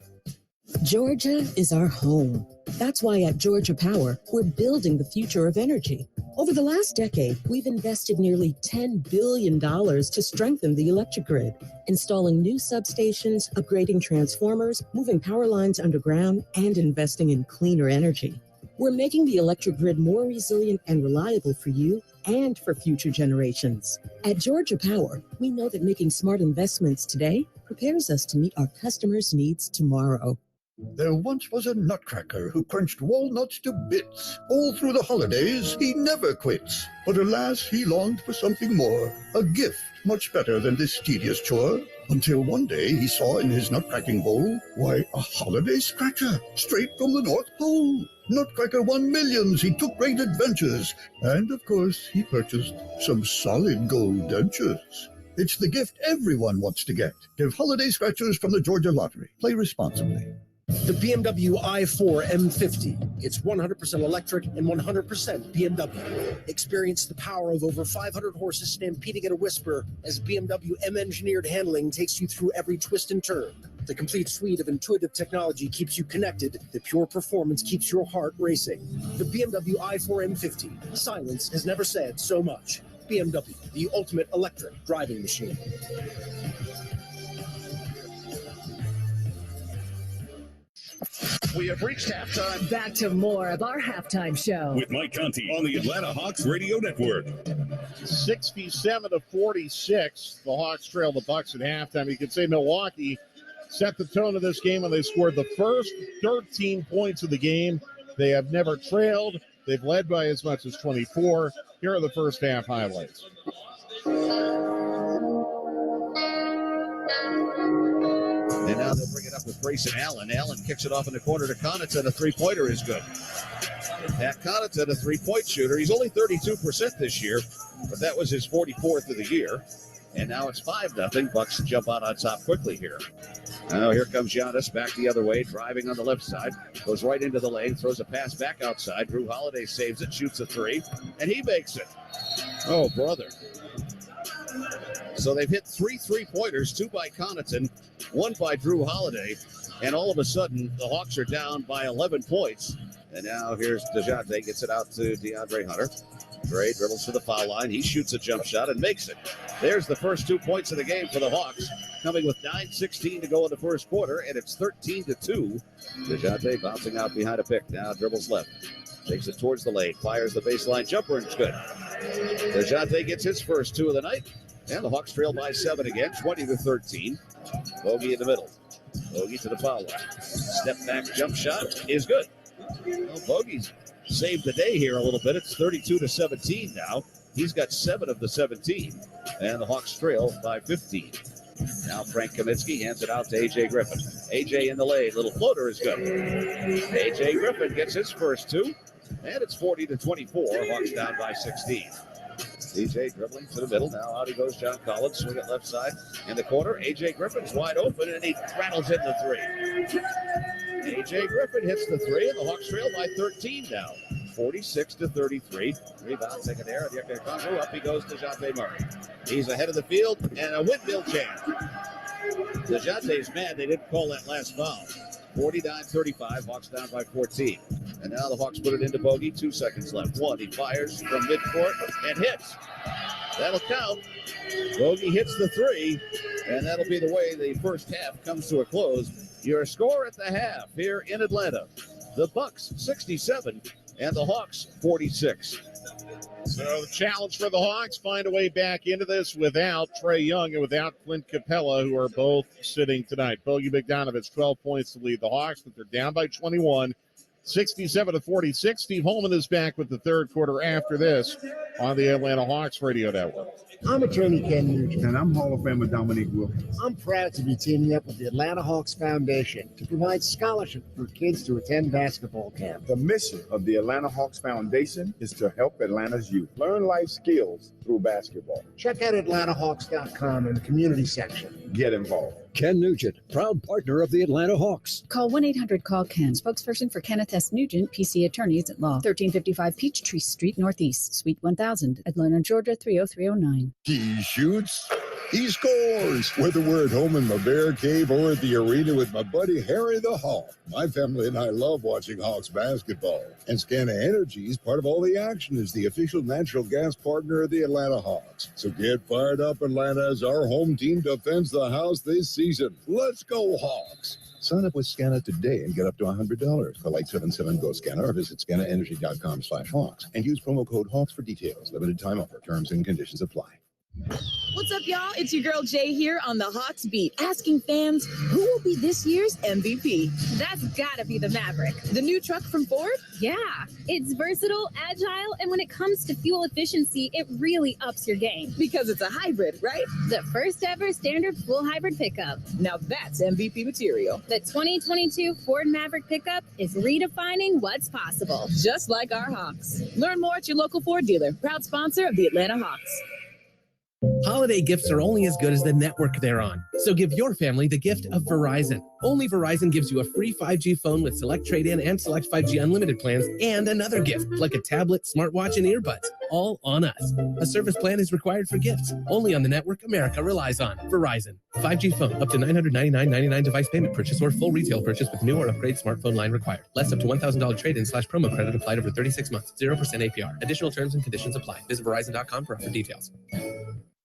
Georgia is our home. That's why at Georgia Power, we're building the future of energy. Over the last decade, we've invested nearly $10 billion to strengthen the electric grid, installing new substations, upgrading transformers, moving power lines underground, and investing in cleaner energy. We're making the electric grid more resilient and reliable for you and for future generations. At Georgia Power, we know that making smart investments today prepares us to meet our customers' needs tomorrow. There once was a nutcracker who crunched walnuts to bits. All through the holidays, he never quits. But alas, he longed for something more, a gift much better than this tedious chore. Until one day he saw in his nutcracking bowl, why, a holiday scratcher, straight from the North Pole. Nutcracker won millions, he took great adventures, and of course he purchased some solid gold dentures. It's the gift everyone wants to get. Give holiday scratchers from the Georgia Lottery. Play responsibly. The BMW i4 M50. It's 100% electric and 100% BMW. Experience the power of over 500 horses stampeding at a whisper as BMW M-engineered handling takes you through every twist and turn. The complete suite of intuitive technology keeps you connected. The pure performance keeps your heart racing. The BMW i4 M50. Silence has never said so much. BMW, the ultimate electric driving machine. We have reached halftime. Back to more of our halftime show With Mike Conti on the Atlanta Hawks Radio Network. 67-46. The Hawks trail the Bucks at halftime. You could say Milwaukee set the tone of this game when they scored the first 13 points of the game. They have never trailed. They've led by as much as 24. Here are the first half highlights. And now they'll bring it up with Grayson Allen. Allen kicks it off in the corner to Connaughton. A three-pointer is good. Pat Connaughton, a three-point shooter. He's only 32% this year, but that was his 44th of the year. And now it's 5-0. Bucks jump out on top quickly here. Now here comes Giannis back the other way, driving on the left side. Goes right into the lane, throws a pass back outside. Drew Holiday saves it, shoots a three, and he makes it. Oh, brother. So they've hit 3 3-pointers, 2 by Connaughton, 1 by Drew Holiday, and all of a sudden the Hawks are down by 11 points. And now here's DeJounte, gets it out to DeAndre Hunter. Gray dribbles to the foul line. He shoots a jump shot and makes it. There's the first 2 points of the game for the Hawks, coming with 9:16 to go in the first quarter, and it's 13-2. DeJounte bouncing out behind a pick. Now dribbles left. Takes it towards the lane. Fires the baseline jumper, and it's good. DeJounte gets his first 2 of the night. And the Hawks trail by 7 again, 20-13. Bogey in the middle. Bogey to the foul line. Step back jump shot is good. Well, Bogey's saved the day here a little bit. It's 32-17 now. He's got 7 of the 17. And the Hawks trail by 15. Now Frank Kaminsky hands it out to A.J. Griffin. A.J. in the lane. Little floater is good. A.J. Griffin gets his first 2. And it's 40-24. Hawks down by 16. DJ dribbling to the middle. Now out he goes, John Collins. Swing it left side in the corner. A.J. Griffin's wide open, and he rattles in the 3. A.J. Griffin hits the 3, and the Hawks trail by 13 now. 46-33. Rebound, taken there. Up he goes to DeJounte Murray. He's ahead of the field, and a windmill jam. DeJounte's mad they didn't call that last foul. 49-35, Hawks down by 14. And now the Hawks put it into Bogey. 2 seconds left. 1, he fires from midcourt and hits. That'll count. Bogey hits the 3, and that'll be the way the first half comes to a close. Your score at the half here in Atlanta. The Bucks 67 and the Hawks 46. So the challenge for the Hawks, find a way back into this without Trae Young and without Clint Capella, who are both sitting tonight. Bogey Bogdanovic, 12 points to lead the Hawks, but they're down by 21, 67-46. Steve Holman is back with the third quarter after this on the Atlanta Hawks Radio Network. I'm attorney Ken Nugent. And I'm Hall of Famer Dominique Wilkins. I'm proud to be teaming up with the Atlanta Hawks Foundation to provide scholarships for kids to attend basketball camp. The mission of the Atlanta Hawks Foundation is to help Atlanta's youth learn life skills through basketball. Check out AtlantaHawks.com in the community section. Get involved. Ken Nugent, proud partner of the Atlanta Hawks. Call 1-800-CALL-KEN, spokesperson for Kenneth S. Nugent, PC Attorneys at Law, 1355 Peachtree Street Northeast, Suite 1000, Atlanta, Georgia, 30309. He shoots, he scores. Whether we're at home in my bear cave or at the arena with my buddy Harry the Hawk. My family and I love watching Hawks basketball. And Scana Energy is part of all the action as the official natural gas partner of the Atlanta Hawks. So get fired up, Atlanta, as our home team defends the house this season. Let's go, Hawks. Sign up with Scana today and get up to $100. Call 877-GO-SCANA or visit scanaenergy.com/Hawks and use promo code Hawks for details. Limited time offer. Terms and conditions apply. What's up, y'all? It's your girl Jay here on the Hawks Beat, asking fans who will be this year's MVP. That's gotta be the Maverick. The new truck from Ford? Yeah, it's versatile, agile, and when it comes to fuel efficiency, it really ups your game. Because it's a hybrid, right? The first ever standard full hybrid pickup. Now that's MVP material. The 2022 Ford Maverick pickup is redefining what's possible. Just like our Hawks. Learn more at your local Ford dealer, proud sponsor of the Atlanta Hawks. Holiday gifts are only as good as the network they're on. So give your family the gift of Verizon. Only Verizon gives you a free 5G phone with select trade-in and select 5G unlimited plans, and another gift like a tablet, smartwatch, and earbuds. All on us. A service plan is required for gifts. Only on the network America relies on. Verizon. 5G phone up to $999.99 device payment purchase or full retail purchase with new or upgrade smartphone line required. Less up to $1,000 trade-in/promo credit applied over 36 months. 0% APR. Additional terms and conditions apply. Visit Verizon.com for offer details.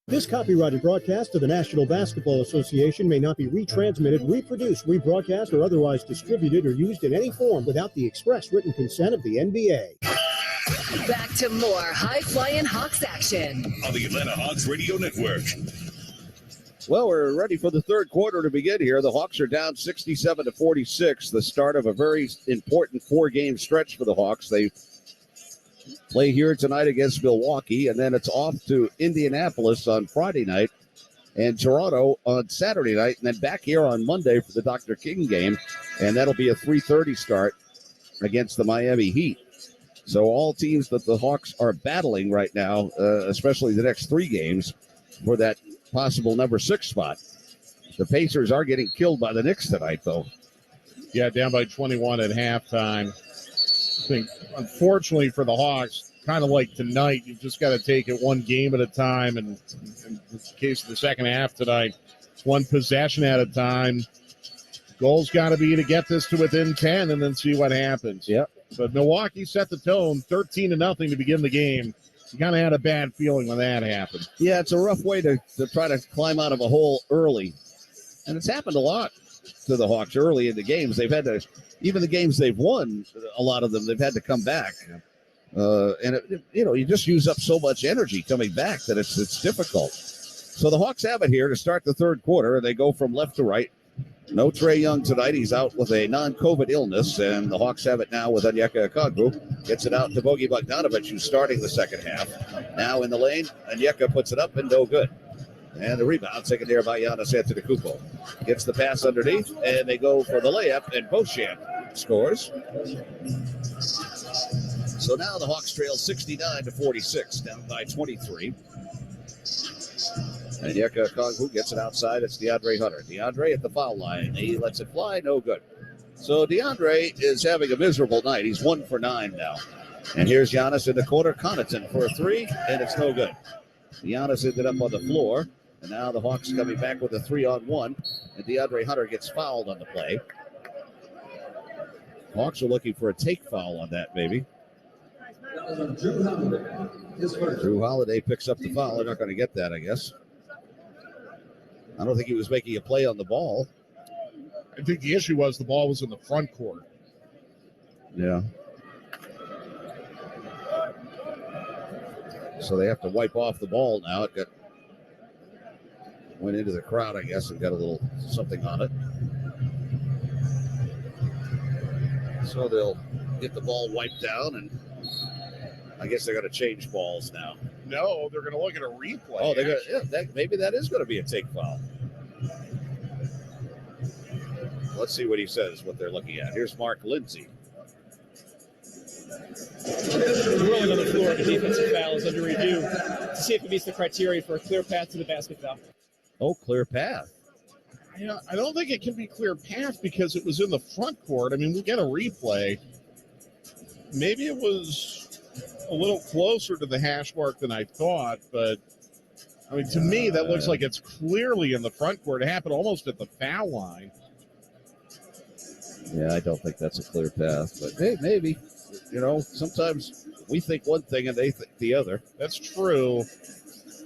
This copyrighted broadcast of the National Basketball Association may not be retransmitted, reproduced, rebroadcast, or otherwise distributed or used in any form without the express written consent of the NBA. Back to more high-flying Hawks action on the Atlanta Hawks Radio Network. Well, we're ready for the third quarter to begin here. The Hawks are down 67-46, the start of a very important four-game stretch for the Hawks. They play here tonight against Milwaukee, and then it's off to Indianapolis on Friday night and Toronto on Saturday night, and then back here on Monday for the Dr. King game, and that'll be a 3:30 start against the Miami Heat. So all teams that the Hawks are battling right now, especially the next three games for that possible number 6 spot. The Pacers are getting killed by the Knicks tonight, though. Yeah, down by 21 at halftime. I think, unfortunately for the Hawks, kind of like tonight, you've just got to take it one game at a time. And in the case of the second half tonight, it's one possession at a time. Goal's got to be to get this to within 10 and then see what happens. Yep. But Milwaukee set the tone, 13-0 to begin the game. You kind of had a bad feeling when that happened. Yeah, it's a rough way to try to climb out of a hole early. And it's happened a lot to the Hawks early in the games. They've had to, even the games they've won, a lot of them, they've had to come back. You just use up so much energy coming back that it's difficult. So the Hawks have it here to start the third quarter, and they go from left to right. No Trae Young tonight. He's out with a non-COVID illness, and the Hawks have it now with Onyeka Okongwu. Gets it out to Bogey Bogdanovic, who's starting the second half. Now in the lane, Onyeka puts it up and no good. And the rebound taken there by Giannis Antetokounmpo. Gets the pass underneath, and they go for the layup, and Beauchamp scores. So now the Hawks trail 69-46, down by 23. And Onyeka Okongwu gets it outside. It's DeAndre Hunter. DeAndre at the foul line. He lets it fly. No good. So DeAndre is having a miserable night. He's 1 for 9 now. And here's Giannis in the corner. Connaughton for a three, and it's no good. Giannis ended up on the floor. And now the Hawks coming back with a 3-on-1. And DeAndre Hunter gets fouled on the play. Hawks are looking for a take foul on that, maybe. Drew Holiday picks up the foul. They're not going to get that, I guess. I don't think he was making a play on the ball. I think the issue was the ball was in the front court. Yeah. So they have to wipe off the ball now. It went into the crowd, I guess, and got a little something on it. So they'll get the ball wiped down, and I guess they're going to change balls now. No, they're going to look at a replay. Oh, they're going to, maybe that is going to be a take foul. Let's see what he says, what they're looking at. Here's Mark Lindsay. Rolling on the floor, the defensive foul is under review to see if it meets the criteria for a clear path to the basket foul. Oh, clear path. I don't think it can be clear path because it was in the front court. I mean, we'll get a replay. Maybe it was a little closer to the hash mark than I thought, but I mean, to me, that looks like it's clearly in the front court. It happened almost at the foul line. Yeah, I don't think that's a clear path, but hey, maybe. You know, sometimes we think one thing and they think the other. That's true.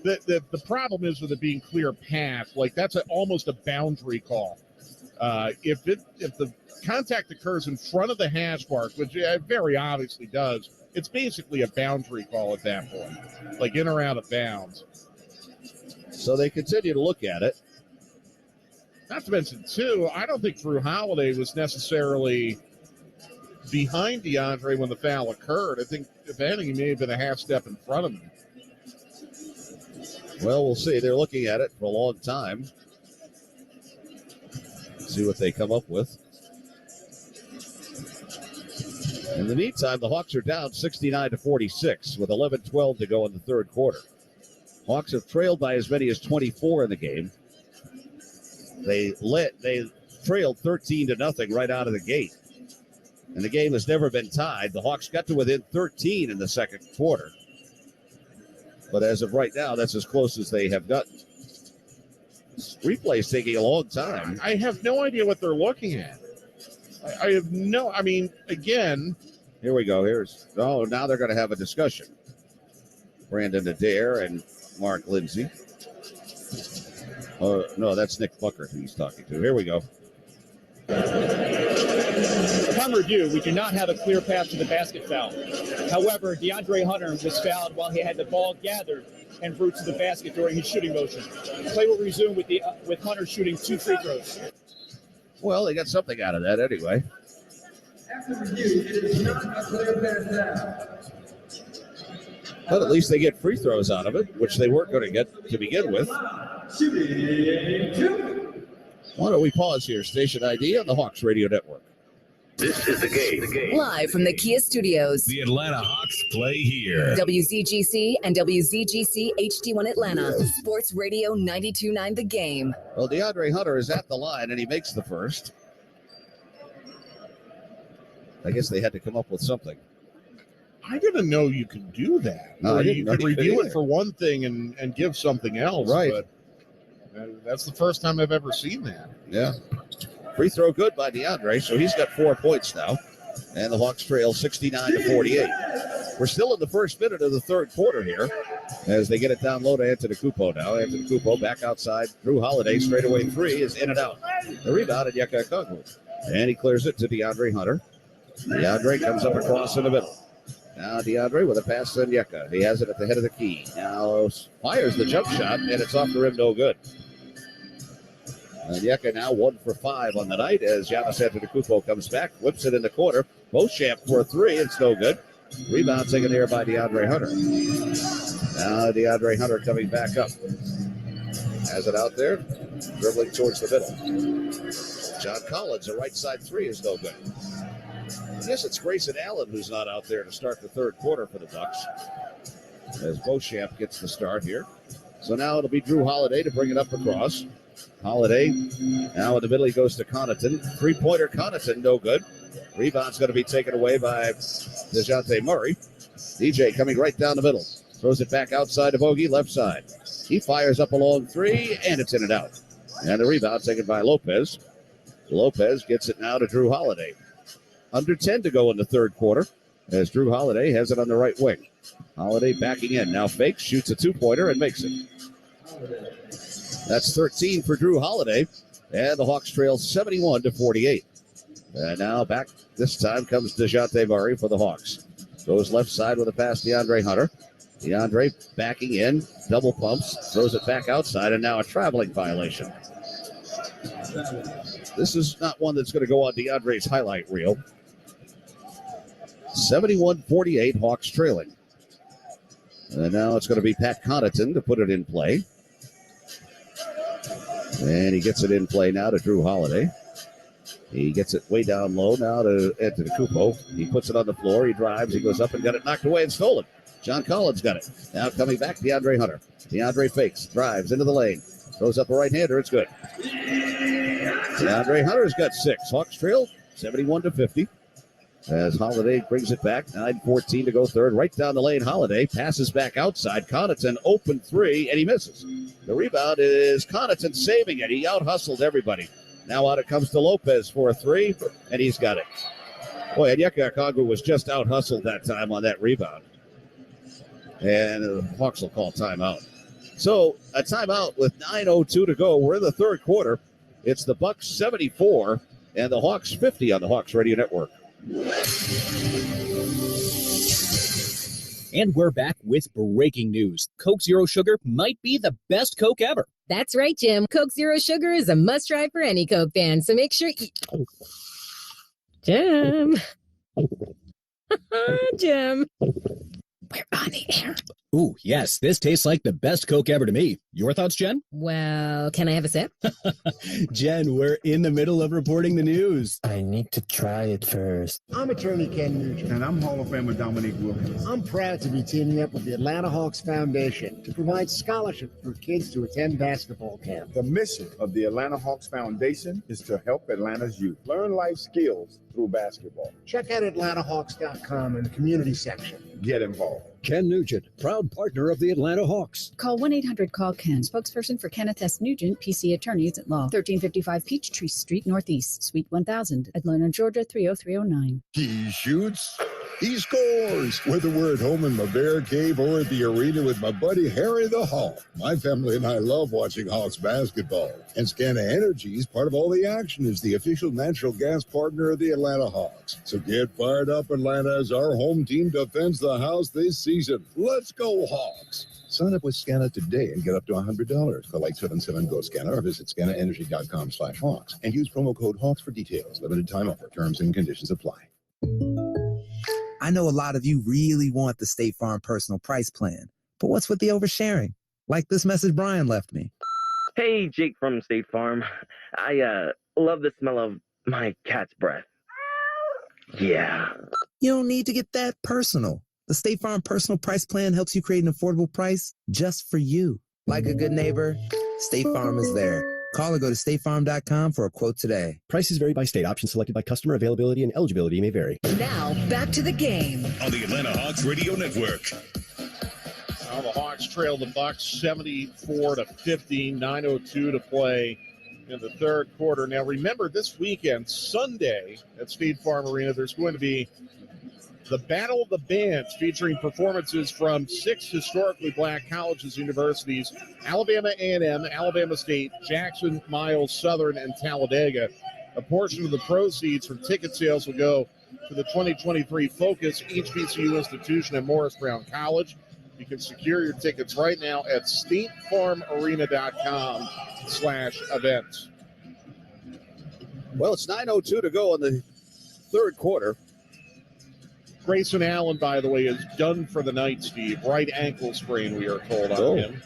The problem is with it being clear path, like that's almost a boundary call. If the contact occurs in front of the hash mark, which it very obviously does, it's basically a boundary call at that point, like in or out of bounds. So they continue to look at it. Not to mention, too, I don't think Drew Holiday was necessarily behind DeAndre when the foul occurred. I think, if anything, he may have been a half step in front of him. Well, we'll see. They're looking at it for a long time. See what they come up with. In the meantime, the Hawks are down 69-46 with 11-12 to go in the third quarter. Hawks have trailed by as many as 24 in the game. They trailed 13-0 right out of the gate. And the game has never been tied. The Hawks got to within 13 in the second quarter. But as of right now, that's as close as they have gotten. Replay's taking a long time. I have no idea what they're looking at. I have no, I mean, again. Here we go. Now they're going to have a discussion. Brandon Adair and Mark Lindsay. No, that's Nick Buckert who he's talking to. Here we go. Upon review, we do not have a clear path to the basket foul. However, DeAndre Hunter was fouled while he had the ball gathered en route to the basket during his shooting motion. Play will resume with Hunter shooting 2 free throws. Well, they got something out of that anyway. But at least they get free throws out of it, which they weren't going to get to begin with. Why don't we pause here? Station ID on the Hawks Radio Network. This is the game. Live from the Kia Studios. The Atlanta Hawks play here. WZGC and WZGC HD1 Atlanta. Sports Radio 92.9 The Game. Well, DeAndre Hunter is at the line, and he makes the first. I guess they had to come up with something. I didn't know you could do that. No, you could review it for one thing and give something else. Right. But that's the first time I've ever seen that. Yeah. Free throw good by DeAndre, so he's got 4 points now. And the Hawks trail 69-48. We're still in the first minute of the third quarter here as they get it down low to Antetokounmpo now. Antetokounmpo back outside. Drew Holiday straightaway three is in and out. The rebound at Onyeka Okongwu. And he clears it to DeAndre Hunter. DeAndre comes up across in the middle. Now DeAndre with a pass to Onyeka. He has it at the head of the key. Now fires the jump shot, and it's off the rim, no good. Onyeka now 1 for 5 on the night as Giannis Antetokounmpo comes back, whips it in the corner. Beauchamp for a 3, it's no good. Rebound taken here by DeAndre Hunter. Now DeAndre Hunter coming back up. Has it out there, dribbling towards the middle. John Collins, a right side 3 is no good. I guess it's Grayson Allen who's not out there to start the third quarter for the Ducks as Beauchamp gets the start here. So now it'll be Drew Holiday to bring it up across. Holiday now in the middle, he goes to Connaughton. Three-pointer Connaughton, no good. Rebound's going to be taken away by DeJounte Murray. DJ coming right down the middle. Throws it back outside to Bogey, left side. He fires up a long 3, and it's in and out. And the rebound taken by Lopez. Lopez gets it now to Drew Holiday. Under 10 to go in the third quarter as Drew Holiday has it on the right wing. Holiday backing in. Now fakes, shoots a 2-pointer, and makes it. That's 13 for Drew Holiday. And the Hawks trail 71-48. And now back this time comes DeJounte Murray for the Hawks. Goes left side with a pass to DeAndre Hunter. DeAndre backing in, double pumps, throws it back outside, and now a traveling violation. This is not one that's going to go on DeAndre's highlight reel. 71-48, Hawks trailing. And now it's going to be Pat Connaughton to put it in play. And he gets it in play now to Drew Holiday. He gets it way down low now to Antetokounmpo. He puts it on the floor. He drives. He goes up and got it knocked away and stolen. John Collins got it. Now coming back, DeAndre Hunter. DeAndre fakes, drives into the lane. Throws up a right-hander. It's good. DeAndre Hunter's got 6. Hawks trail 71-50. As Holiday brings it back. 9:14 to go third. Right down the lane, Holiday passes back outside. Connaughton open 3, and he misses. The rebound is Connaughton saving it. He out-hustled everybody. Now out it comes to Lopez for a 3, and he's got it. Boy, Onyeka Okongwu was just out-hustled that time on that rebound. And the Hawks will call timeout. So a timeout with 9:02 to go. We're in the third quarter. It's the Bucks 74 and the Hawks 50 on the Hawks Radio Network. And we're back with breaking news. Coke Zero Sugar might be the best Coke ever. That's right, Jim. Coke Zero Sugar is a must-try for any Coke fan, so make sure you... Jim. Jim. We're on the air. Ooh, yes, this tastes like the best Coke ever to me. Your thoughts, Jen? Well, can I have a sip? Jen, we're in the middle of reporting the news. I need to try it first. I'm attorney Ken Nugent. And I'm Hall of Famer Dominique Wilkins. I'm proud to be teaming up with the Atlanta Hawks Foundation to provide scholarships for kids to attend basketball camp. The mission of the Atlanta Hawks Foundation is to help Atlanta's youth learn life skills through basketball. Check out AtlantaHawks.com in the community section. Get involved. Ken Nugent, proud partner of the Atlanta Hawks. Call 1-800-CALL-KEN, spokesperson for Kenneth S. Nugent, PC Attorneys at Law, 1355 Peachtree Street Northeast, Suite 1000, Atlanta, Georgia 30309. He shoots, he scores. Whether we're at home in my bear cave or at the arena with my buddy Harry the Hawk. My family and I love watching Hawks basketball. And Scana Energy is part of all the action as the official natural gas partner of the Atlanta Hawks. So get fired up, Atlanta, as our home team defends the house this season. Let's go, Hawks. Sign up with Scana today and get up to $100. Call 877-GO-SCANA or visit scanaenergy.com/Hawks and use promo code Hawks for details. Limited time offer. Terms and conditions apply. I know a lot of you really want the State Farm personal price plan, but what's with the oversharing? Like this message Brian left me. Hey, Jake from State Farm. I love the smell of my cat's breath. Yeah. You don't need to get that personal. The State Farm personal price plan helps you create an affordable price just for you. Like a good neighbor, State Farm is there. Call or go to statefarm.com for a quote today. Prices vary by state. Options selected by customer. Availability and eligibility may vary. Now, back to the game. On the Atlanta Hawks Radio Network. Now the Hawks trail the Bucks 74-50, 9:02 to play in the third quarter. Now remember, this weekend, Sunday at State Farm Arena, there's going to be the Battle of the Bands, featuring performances from 6 historically black colleges, universities: Alabama A&M, Alabama State, Jackson, Miles, Southern, and Talladega. A portion of the proceeds from ticket sales will go to the 2023 Focus HBCU institution at Morris Brown College. You can secure your tickets right now at statefarmarena.com/events. Well, it's 9:02 to go in the third quarter. Grayson Allen, by the way, is done for the night, Steve. Right ankle sprain, we are told, on him.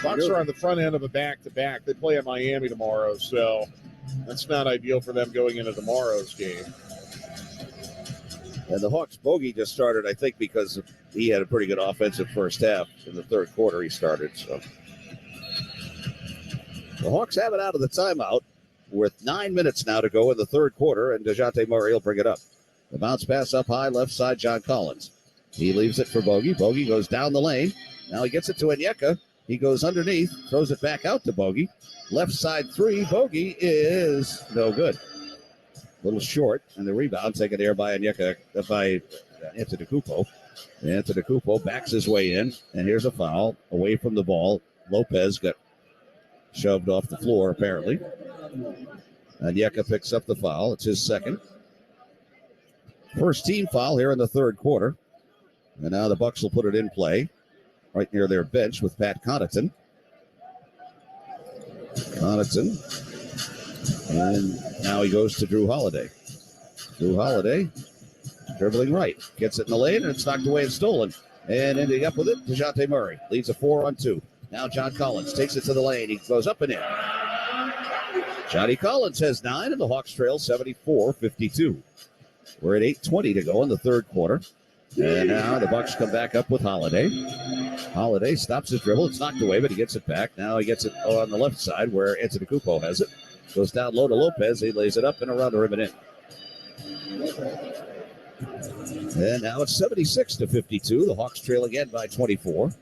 Bucks are on the front end of a back-to-back. They play at Miami tomorrow, so that's not ideal for them going into tomorrow's game. And the Hawks bogey just started, I think, because he had a pretty good offensive first half. In the third quarter, he started. So the Hawks have it out of the timeout with 9 minutes now to go in the third quarter, and DeJounte Murray will bring it up. The bounce pass up high, left side, John Collins. He leaves it for Bogey. Bogey goes down the lane. Now he gets it to Onyeka. He goes underneath, throws it back out to Bogey. Left side three. Bogey is no good. A little short, and the rebound taken there by Onyeka, by Antetokounmpo. Antetokounmpo backs his way in, and here's a foul away from the ball. Lopez got shoved off the floor, apparently. Onyeka picks up the foul. It's his second. First team foul here in the third quarter. And now the Bucks will put it in play right near their bench with Pat Connaughton. And now he goes to Drew Holiday. Drew Holiday dribbling right. Gets it in the lane, and it's knocked away and stolen. And ending up with it, DeJounte Murray leads a 4-on-2. Now John Collins takes it to the lane. He goes up and in. Johnny Collins has 9, and the Hawks trail 74-52. We're at 8:20 to go in the third quarter. And now the Bucks come back up with Holiday. Holiday stops his dribble. It's knocked away, but he gets it back. Now he gets it on the left side where Antetokounmpo has it. Goes down low to Lopez. He lays it up and around the rim and in. And now it's 76-52. The Hawks trail again by 24.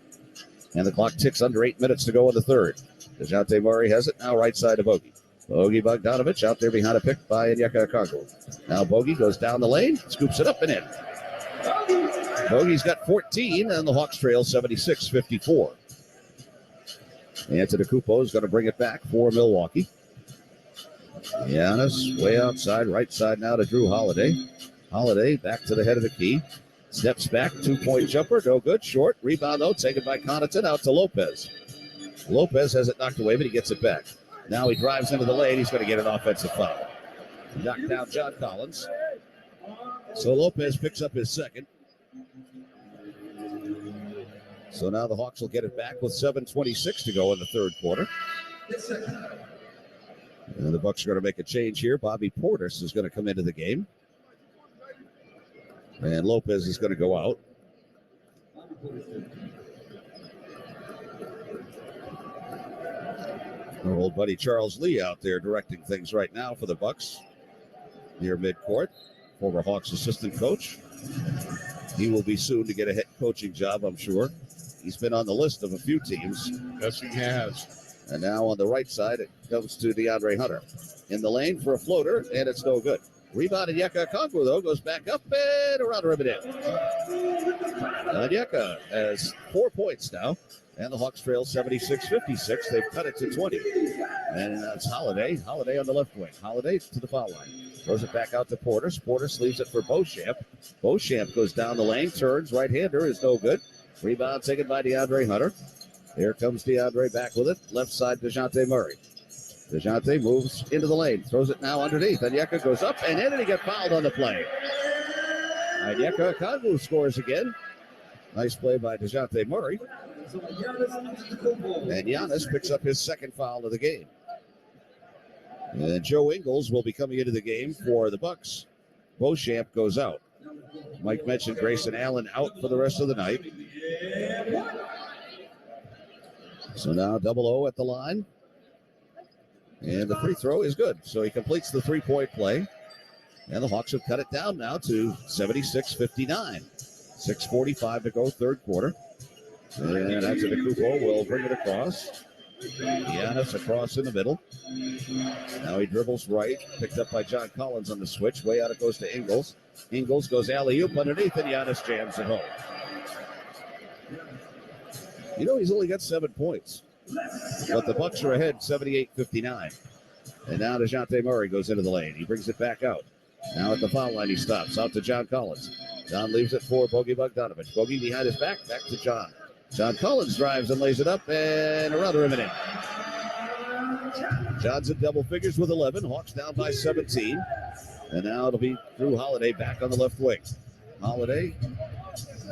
And the clock ticks under 8 minutes to go in the third. DeJounte Murray has it. Now right side to Bogey. Bogey Bogdanovich out there behind a pick by Onyeka Okongwu. Now Bogey goes down the lane, scoops it up and in. Bogey's got 14, and the Hawks trail 76-54. Antetokounmpo is going to bring it back for Milwaukee. Giannis way outside, right side now to Drew Holiday. Holiday back to the head of the key. Steps back, 2-point jumper, no good. Short. Rebound, though, taken by Connaughton out to Lopez. Lopez has it knocked away, but he gets it back. Now he drives into the lane. He's going to get an offensive foul. Knocked down John Collins. So Lopez picks up his second. So now the Hawks will get it back with 7:26 to go in the third quarter. And the Bucks are going to make a change here. Bobby Portis is going to come into the game. And Lopez is going to go out. Our old buddy Charles Lee out there directing things right now for the Bucks near midcourt. Former Hawks assistant coach. He will be soon to get a head coaching job, I'm sure. He's been on the list of a few teams. Yes, he has. And now on the right side, it comes to DeAndre Hunter. In the lane for a floater, and it's no good. Rebound, Onyeka Okongwu, though, goes back up and around the rim and in. Onyeka has 4 points now, and the Hawks trail 76-56. They've cut it to 20. And that's Holiday. Holiday on the left wing. Holiday to the foul line. Throws it back out to Portis. Portis leaves it for Beauchamp. Beauchamp goes down the lane, turns, right-hander is no good. Rebound taken by DeAndre Hunter. Here comes DeAndre back with it. Left side, DeJounte Murray. DeJounte moves into the lane. Throws it now underneath. Onyeka goes up and in, and he got fouled on the play. Onyeka Okongwu scores again. Nice play by DeJounte Murray. And Giannis picks up his second foul of the game. And Joe Ingles will be coming into the game for the Bucks. Beauchamp goes out. Mike mentioned Grayson Allen out for the rest of the night. So now 0-0 at the line. And the free throw is good. So he completes the three-point play. And the Hawks have cut it down now to 76-59. 6:45 to go, third quarter. And Antetokounmpo will bring it across. Giannis across in the middle. Now he dribbles right. Picked up by John Collins on the switch. Way out it goes to Ingles. Ingles goes alley-oop underneath, and Giannis jams it home. You know, he's only got 7 points. But the Bucks are ahead 78-59. And now DeJounte Murray goes into the lane. He brings it back out. Now at the foul line, he stops. Out to John Collins. John leaves it for Bogey Bogdanovic. Bogey behind his back. Back to John. John Collins drives and lays it up, and around the rim and in. John's in double figures with 11. Hawks down by 17. And now it'll be Drew Holiday back on the left wing. Holiday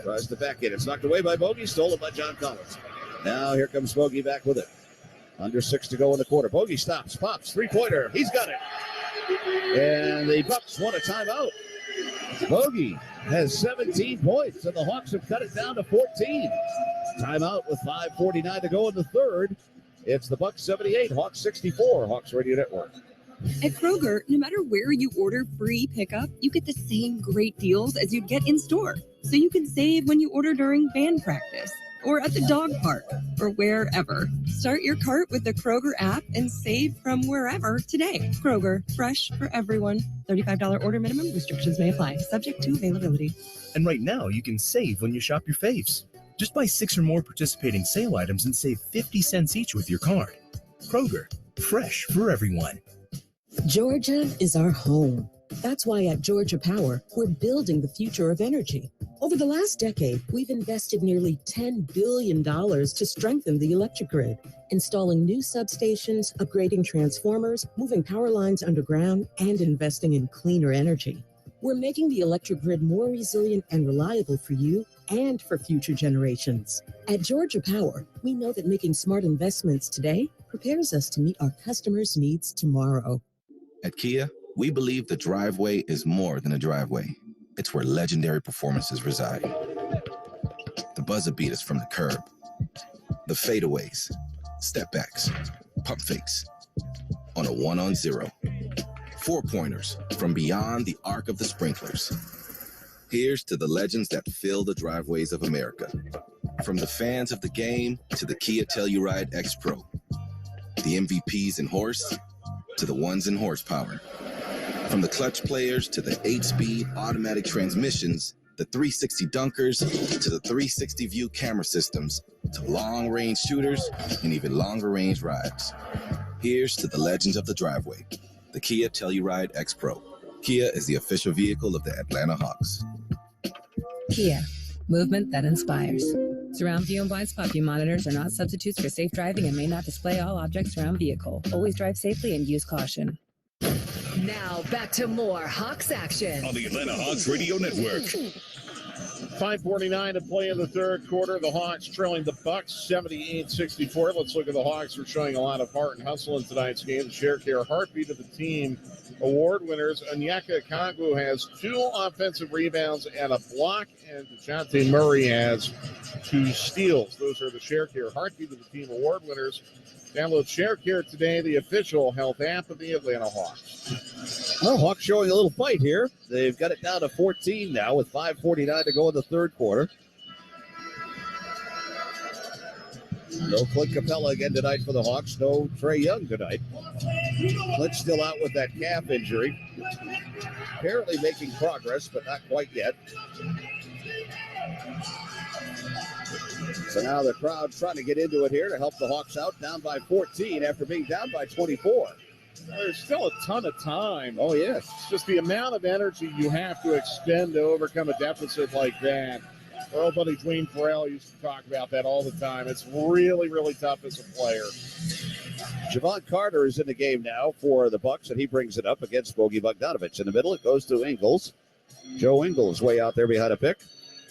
tries to back in. It's knocked away by Bogey, stolen by John Collins. Now here comes Bogey back with it. Under 6 to go in the quarter. Bogey stops, pops, three-pointer. He's got it. And the Bucks want a timeout. Bogey has 17 points, and the Hawks have cut it down to 14. Timeout with 5:49 to go in the third. It's the Bucks 78, Hawks 64, Hawks Radio Network. At Kroger, no matter where you order free pickup, you get the same great deals as you'd get in store. So you can save when you order during band practice, or at the dog park, or wherever. Start your cart with the Kroger app and save from wherever today. Kroger, fresh for everyone. $35 order minimum. Restrictions may apply. Subject to availability. And right now, you can save when you shop your faves. Just buy 6 or more participating sale items and save 50 cents each with your card. Kroger, fresh for everyone. Georgia is our home. That's why at Georgia Power, we're building the future of energy. Over the last decade, we've invested nearly $10 billion to strengthen the electric grid, installing new substations, upgrading transformers, moving power lines underground, and investing in cleaner energy. We're making the electric grid more resilient and reliable for you and for future generations. At Georgia Power, we know that making smart investments today prepares us to meet our customers' needs tomorrow. At Kia, we believe the driveway is more than a driveway. It's where legendary performances reside. The buzzer beaters from the curb, the fadeaways, step backs, pump fakes, on a 1-on-0, 4-pointers from beyond the arc of the sprinklers. Here's to the legends that fill the driveways of America. From the fans of the game to the Kia Telluride X Pro, the MVPs in horse to the ones in horsepower. From the clutch players to the 8-speed automatic transmissions, the 360 dunkers to the 360 view camera systems, to long-range shooters and even longer-range rides. Here's to the legends of the driveway, the Kia Telluride X Pro. Kia is the official vehicle of the Atlanta Hawks. Kia, movement that inspires. Surround view and blind spot view monitors are not substitutes for safe driving and may not display all objects around vehicle. Always drive safely and use caution. Now back to more Hawks action on the Atlanta Hawks Radio Network. 5:49 to play in the third quarter. The Hawks trailing the Bucks 78-64. Let's look at the Hawks. We're showing a lot of heart and hustle in tonight's game. The Sharecare Heartbeat of the Team award winners. Onyeka Okongwu has 2 offensive rebounds and a block, and DeJounte Murray has 2 steals. Those are the Sharecare Heartbeat of the Team award winners. Download Sharecare today, the official health app of the Atlanta Hawks. Well, Hawks showing a little fight here. They've got it down to 14 now with 5:49 to go in the third quarter. No Clint Capella again tonight for the Hawks. No Trae Young tonight. Clint's still out with that calf injury. Apparently making progress, but not quite yet. So now the crowd trying to get into it here to help the Hawks out, down by 14 after being down by 24. There's still a ton of time. Oh, yes. It's just the amount of energy you have to expend to overcome a deficit like that. Our old buddy Dwayne Farrell used to talk about that all the time. It's really, really tough as a player. Javon Carter is in the game now for the Bucks, and he brings it up against Bogey Bogdanovic. In the middle, it goes to Ingles. Joe Ingles way out there behind a pick.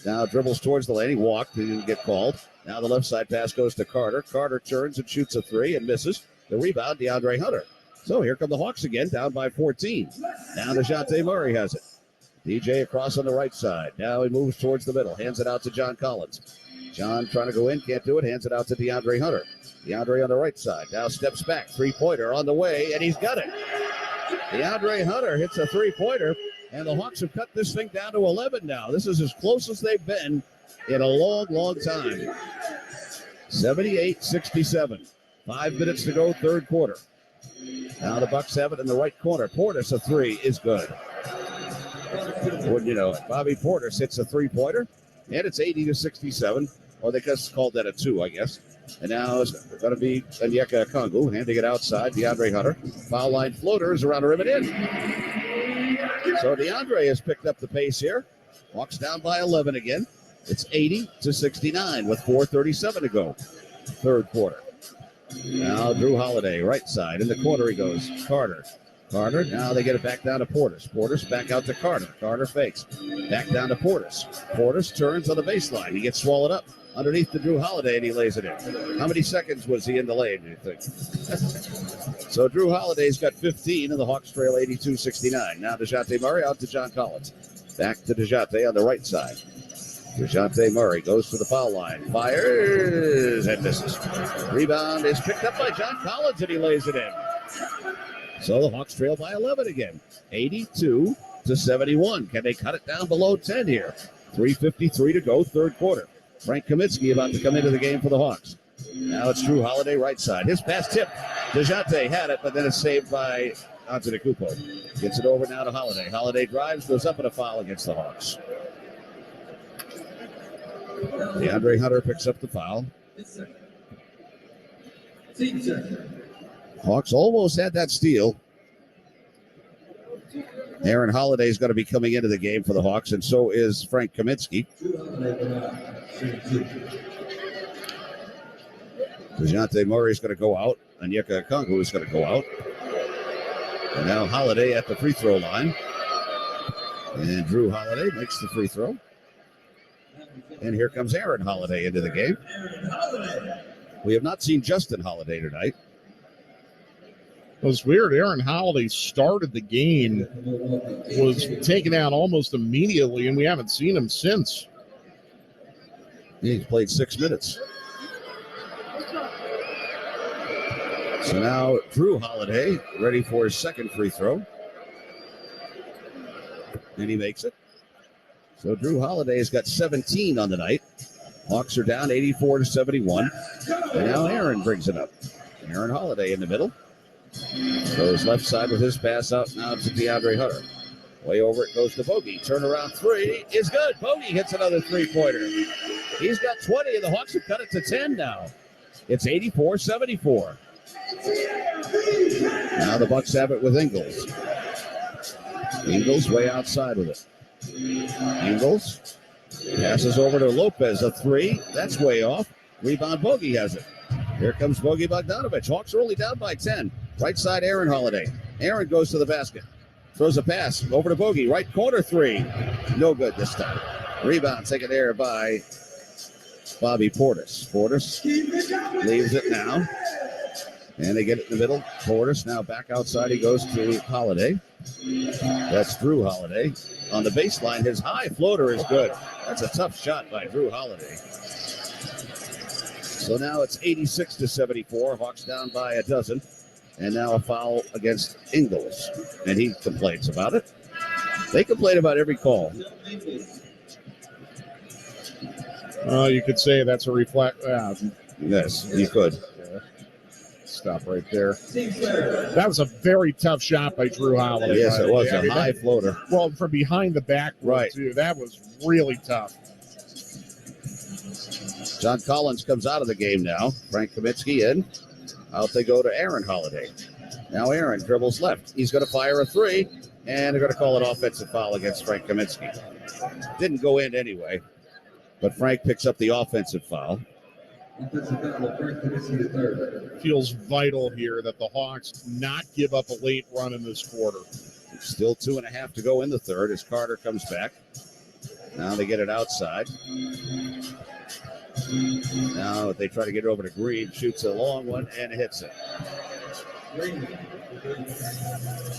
Now dribbles towards the lane. He walked. He didn't get called. Now the left side pass goes to Carter. Carter turns and shoots a 3 and misses. The rebound, DeAndre Hunter. So here come the Hawks again, down by 14. Now DeJounte Murray has it. DJ across on the right side. Now he moves towards the middle. Hands it out to John Collins. John trying to go in. Can't do it. Hands it out to DeAndre Hunter. DeAndre on the right side. Now steps back. 3-pointer on the way, and he's got it. DeAndre Hunter hits a 3-pointer. And the Hawks have cut this thing down to 11 now. This is as close as they've been in a long, long time. 78-67. 5 minutes to go, third quarter. Now the Bucks have it in the right corner. Portis, a 3 is good. Wouldn't you know it? Bobby Portis hits a 3-pointer, and it's 80-67. Or they just called that a 2, I guess. And now it's going to be Onyeka Okongwu handing it outside. DeAndre Hunter. Foul line floaters around the rim and in. So DeAndre has picked up the pace here. Hawks down by 11 again. It's 80-69 with 4:37 to go. Third quarter. Now Drew Holiday, right side. In the corner he goes. Carter. Now they get it back down to Portis. Portis back out to Carter. Carter fakes. Back down to Portis. Portis turns on the baseline. He gets swallowed up underneath the Drew Holiday, and he lays it in. How many seconds was he in the lane, do you think? So Drew Holiday's got 15, and the Hawks trail 82-69. Now DeJounte Murray out to John Collins. Back to DeJounte on the right side. DeJounte Murray goes to the foul line. Fires and misses. Rebound is picked up by John Collins, and he lays it in. So the Hawks trail by 11 again. 82-71. Can they cut it down below 10 here? 3:53 to go, third quarter. Frank Kaminsky about to come into the game for the Hawks. Now it's Drew Holiday right side. His pass tip. DeJounte had it, but then it's saved by Antetokounmpo. Gets it over now to Holiday. Holiday drives, goes up in a foul against the Hawks. DeAndre Hunter picks up the foul. Hawks almost had that steal. Aaron Holiday is going to be coming into the game for the Hawks, and so is Frank Kaminsky. DeJounte Murray is going to go out. Onyeka Okongwu is going to go out. And now Holiday at the free throw line. And Drew Holiday makes the free throw. And here comes Aaron Holiday into the game. We have not seen Justin Holiday tonight. It was weird. Aaron Holiday started the game, was taken out almost immediately, and we haven't seen him since. He's played 6 minutes. So now Drew Holiday ready for his second free throw. And he makes it. So Drew Holiday has got 17 on the night. Hawks are down 84-71. And now Aaron brings it up. Aaron Holiday in the middle. Goes left side with his pass out now to DeAndre Hunter. Way over it goes to Bogey. Turnaround 3 is good. Bogey hits another 3-pointer. He's got 20, and the Hawks have cut it to 10 now. It's 84-74. Now the Bucks have it with Ingles. Ingles way outside with it. Ingles Passes over to Lopez, a three. That's way off. Rebound, Bogey has it. Here comes Bogey Bogdanovich. Hawks are only down by 10. Right side, Aaron Holiday. Aaron goes to the basket. Throws a pass over to Bogey. Right corner three. No good this time. Rebound taken there by Bobby Portis. Portis leaves it now. And they get it in the middle. Portis now back outside. He goes to Holiday. That's Drew Holiday. On the baseline, his high floater is good. That's a tough shot by Drew Holiday. So now it's 86-74. Hawks down by a dozen. And now a foul against Ingles. And he complains about it. They complain about every call. You could say that's a reflect. Yes, you could. Stop right there. That was a very tough shot by Drew Holiday. Yes, it was a high floater. Well, from behind the back, right? Too. That was really tough. John Collins comes out of the game now. Frank Kaminsky in. Out they go to Aaron Holiday. Now Aaron dribbles left. He's going to fire a three, and they're going to call an offensive foul against Frank Kaminsky. Didn't go in anyway, but Frank picks up the offensive foul. Feels vital here that the Hawks not give up a late run in this quarter. Still 2.5 to go in the third as Carter comes back. Now they get it outside. Now they try to get it over to Green. Shoots a long one and hits it.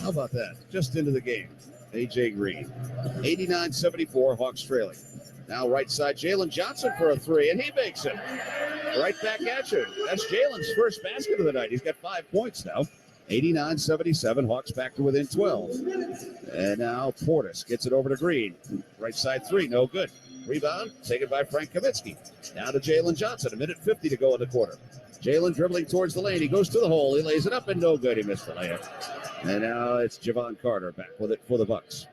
How about that? Just into the game. A.J. Green. 89-74, Hawks trailing. Now right side, Jalen Johnson for a three, and he makes it. Right back at you. That's Jalen's first basket of the night. He's got 5 points now. 89-77, Hawks back to within 12. And now Portis gets it over to Green. Right side three, no good. Rebound, taken by Frank Kaminsky. Now to Jalen Johnson, 1:50 to go in the quarter. Jalen dribbling towards the lane. He goes to the hole. He lays it up and no good. He missed the layup. And now it's Javon Carter back with it for the Bucks.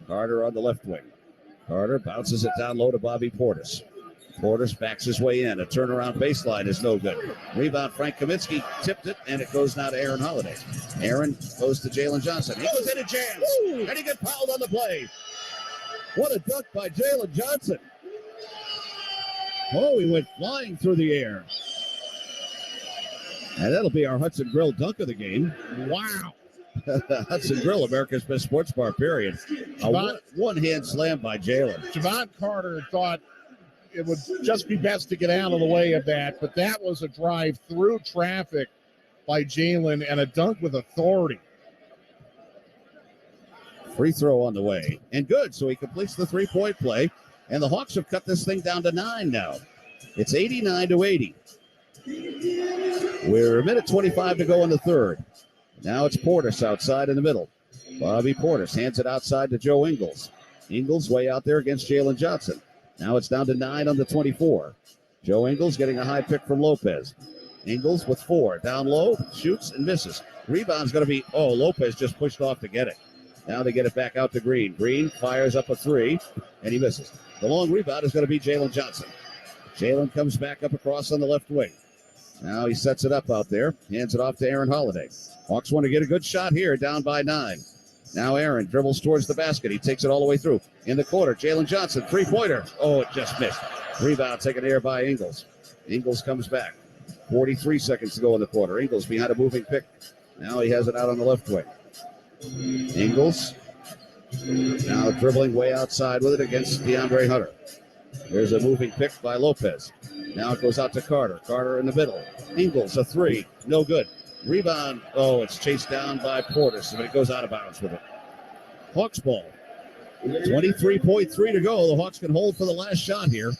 Carter on the left wing. Carter bounces it down low to Bobby Portis. Portis backs his way in. A turnaround baseline is no good. Rebound, Frank Kaminsky tipped it, and it goes now to Aaron Holiday. Aaron goes to Jalen Johnson. He goes in and jams, and he got fouled on the play. What a dunk by Jalen Johnson. Oh, he went flying through the air. And that'll be our Hudson Grill dunk of the game. Wow. Hudson Grill, America's best sports bar, period. A one-hand slam by Jalen. Javon Carter thought it would just be best to get out of the way of that, but that was a drive through traffic by Jalen and a dunk with authority. Free throw on the way. And good, so he completes the three-point play. And the Hawks have cut this thing down to 9 now. It's 89-80. We're 1:25 to go in the third. Now it's Portis outside in the middle. Bobby Portis hands it outside to Joe Ingles. Ingles way out there against Jalen Johnson. Now it's down to 9 on the 24. Joe Ingles getting a high pick from Lopez. Ingles with 4. Down low, shoots and misses. Rebound's going to be, Lopez just pushed off to get it. Now they get it back out to Green. Green fires up a 3, and he misses. The long rebound is going to be Jalen Johnson. Jalen comes back up across on the left wing. Now he sets it up out there, hands it off to Aaron Holiday. Hawks want to get a good shot here, down by 9. Now Aaron dribbles towards the basket. He takes it all the way through. In the corner, Jalen Johnson, three-pointer. Oh, it just missed. Rebound taken here by Ingles. Ingles comes back. 43 seconds to go in the quarter. Ingles behind a moving pick. Now he has it out on the left wing. Ingles now dribbling way outside with it against DeAndre Hunter. There's a moving pick by Lopez. Now it goes out to Carter. Carter in the middle. Ingles, a 3. No good. Rebound. Oh, it's chased down by Portis, but it goes out of bounds with it. Hawks ball. 23.3 to go. The Hawks can hold for the last shot here.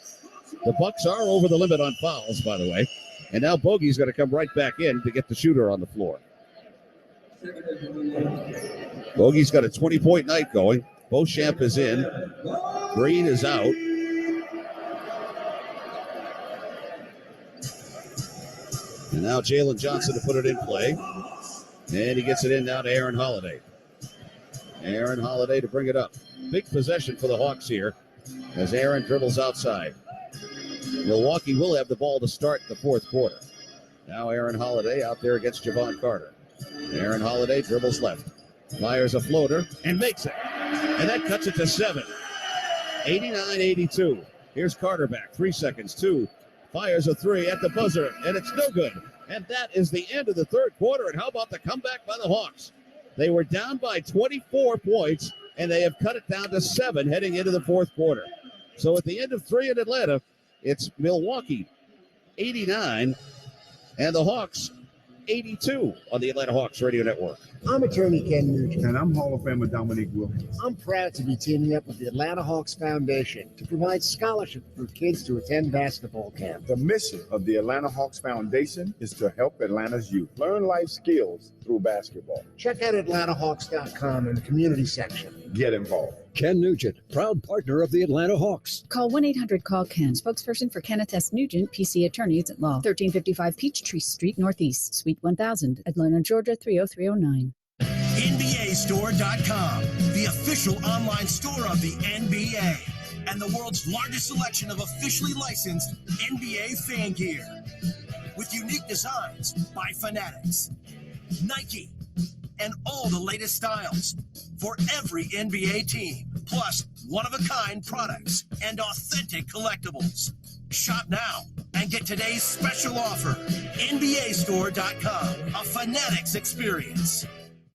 The Bucks are over the limit on fouls, by the way. And now Bogey's going to come right back in to get the shooter on the floor. Bogey's got a 20-point night going. Beauchamp is in. Green is out. And now Jalen Johnson to put it in play. And he gets it in now to Aaron Holiday. Aaron Holiday to bring it up. Big possession for the Hawks here as Aaron dribbles outside. Milwaukee will have the ball to start the fourth quarter. Now Aaron Holiday out there against Javon Carter. Aaron Holiday dribbles left. Fires a floater and makes it. And that cuts it to 7. 89-82. Here's Carter back. 3 seconds. 2. Fires a 3 at the buzzer, and it's no good. And that is the end of the third quarter. And how about the comeback by the Hawks? They were down by 24 points, and they have cut it down to 7 heading into the fourth quarter. So at the end of 3 in Atlanta, it's Milwaukee 89 and the Hawks 82 on the Atlanta Hawks Radio Network. I'm attorney Ken Nugent. And I'm Hall of Famer Dominique Wilkins. I'm proud to be teaming up with the Atlanta Hawks Foundation to provide scholarship for kids to attend basketball camp. The mission of the Atlanta Hawks Foundation is to help Atlanta's youth learn life skills through basketball. Check out AtlantaHawks.com in the community section. Get involved. Ken Nugent, proud partner of the Atlanta Hawks. Call 1-800-CALL-KEN, spokesperson for Kenneth S. Nugent, PC Attorneys at Law, 1355 Peachtree Street Northeast, Suite 1000, Atlanta, Georgia 30309. NBAstore.com, the official online store of the NBA, and the world's largest selection of officially licensed NBA fan gear. With unique designs by Fanatics, Nike, and all the latest styles for every NBA team, plus one-of-a-kind products and authentic collectibles. Shop now and get today's special offer. NBAstore.com, a Fanatics experience.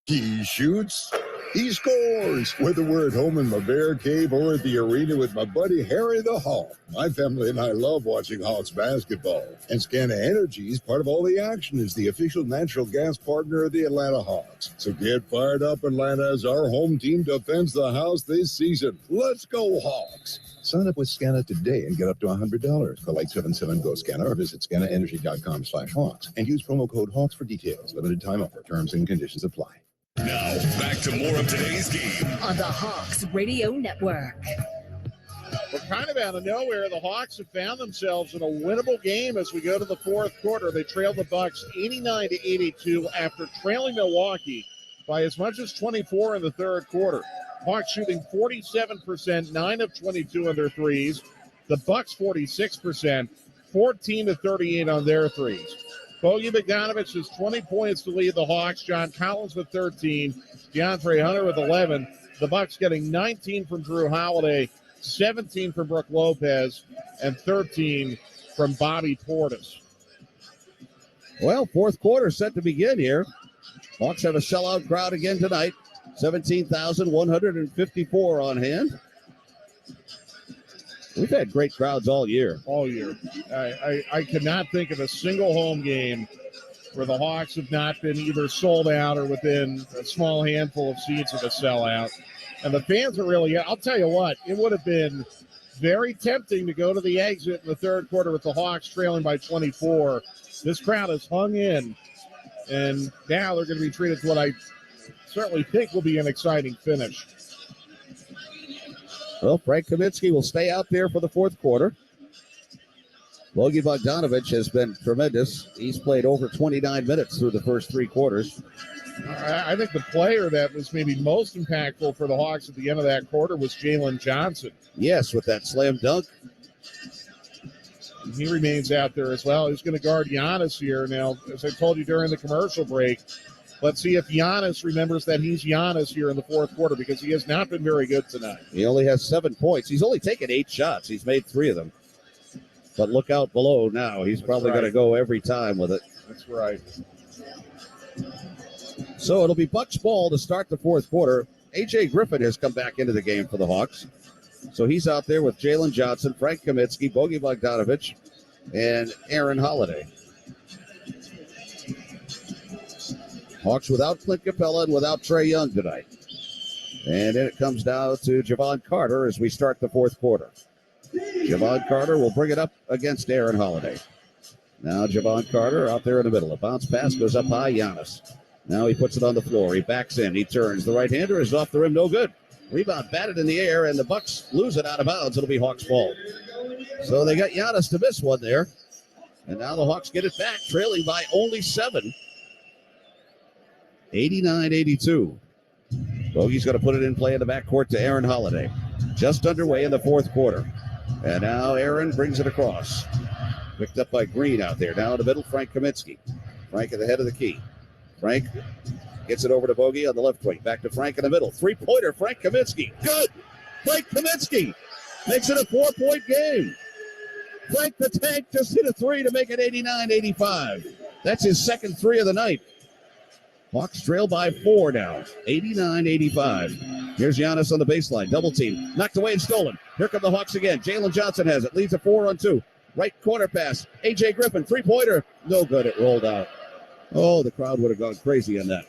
He shoots, he scores. Whether we're at home in my bear cave or at the arena with my buddy Harry the Hawk. My family and I love watching Hawks basketball. And Scana Energy is part of all the action as the official natural gas partner of the Atlanta Hawks. So get fired up, Atlanta, as our home team defends the house this season. Let's go, Hawks. Sign up with Scana today and get up to $100. Call 877-GO-SCANA or visit scanaenergy.com/Hawks and use promo code Hawks for details. Limited time offer. Terms and conditions apply. Now, back to more of today's game on the Hawks Radio Network. We're kind of out of nowhere. The Hawks have found themselves in a winnable game as we go to the fourth quarter. They trailed the Bucks 89-82 after trailing Milwaukee by as much as 24 in the third quarter. Hawks shooting 47%, 9 of 22 on their threes. The Bucks 46%, 14-38 on their threes. Bogey Bogdanovic has 20 points to lead the Hawks. John Collins with 13. DeAndre Hunter with 11. The Bucks getting 19 from Drew Holiday, 17 from Brook Lopez, and 13 from Bobby Portis. Well, fourth quarter set to begin here. Hawks have a sellout crowd again tonight. 17,154 on hand. We've had great crowds all year. All year. I cannot think of a single home game where the Hawks have not been either sold out or within a small handful of seats of a sellout. And the fans are really, I'll tell you what, it would have been very tempting to go to the exit in the third quarter with the Hawks trailing by 24. This crowd has hung in, and now they're going to be treated to what I certainly think will be an exciting finish. Well, Frank Kaminsky will stay out there for the fourth quarter. Bogey Bogdanovic has been tremendous. He's played over 29 minutes through the first three quarters. I think the player that was maybe most impactful for the Hawks at the end of that quarter was Jalen Johnson. Yes, with that slam dunk. He remains out there as well. He's going to guard Giannis here. Now, as I told you during the commercial break, let's see if Giannis remembers that he's Giannis here in the fourth quarter, because he has not been very good tonight. He only has 7 points. He's only taken 8 shots. He's made 3 of them. But look out below now. He's probably going to go every time with it. That's right. So it'll be Bucks ball to start the fourth quarter. A.J. Griffin has come back into the game for the Hawks. So he's out there with Jalen Johnson, Frank Kaminsky, Bogey Bogdanovic, and Aaron Holiday. Hawks without Clint Capella and without Trae Young tonight. And then it comes down to Javon Carter as we start the fourth quarter. Javon Carter will bring it up against Aaron Holiday. Now Javon Carter out there in the middle. A bounce pass goes up high, Giannis. Now he puts it on the floor. He backs in. He turns. The right-hander is off the rim. No good. Rebound batted in the air, and the Bucks lose it out of bounds. It'll be Hawks ball. So they got Giannis to miss one there. And now the Hawks get it back, trailing by only 7. 89-82. Bogey's going to put it in play in the backcourt to Aaron Holiday. Just underway in the fourth quarter. And now Aaron brings it across. Picked up by Green out there. Now in the middle, Frank Kaminsky. Frank at the head of the key. Frank gets it over to Bogey on the left wing. Back to Frank in the middle. Three-pointer, Frank Kaminsky. Good! Frank Kaminsky! Makes it a 4-point game. Frank the Tank just hit a three to make it 89-85. That's his second three of the night. Hawks trail by 4 now, 89-85. Here's Giannis on the baseline, double team, knocked away and stolen. Here come the Hawks again. Jalen Johnson has it, leads a 4-on-2. Right corner pass, A.J. Griffin, three-pointer, no good, it rolled out. Oh, the crowd would have gone crazy on that.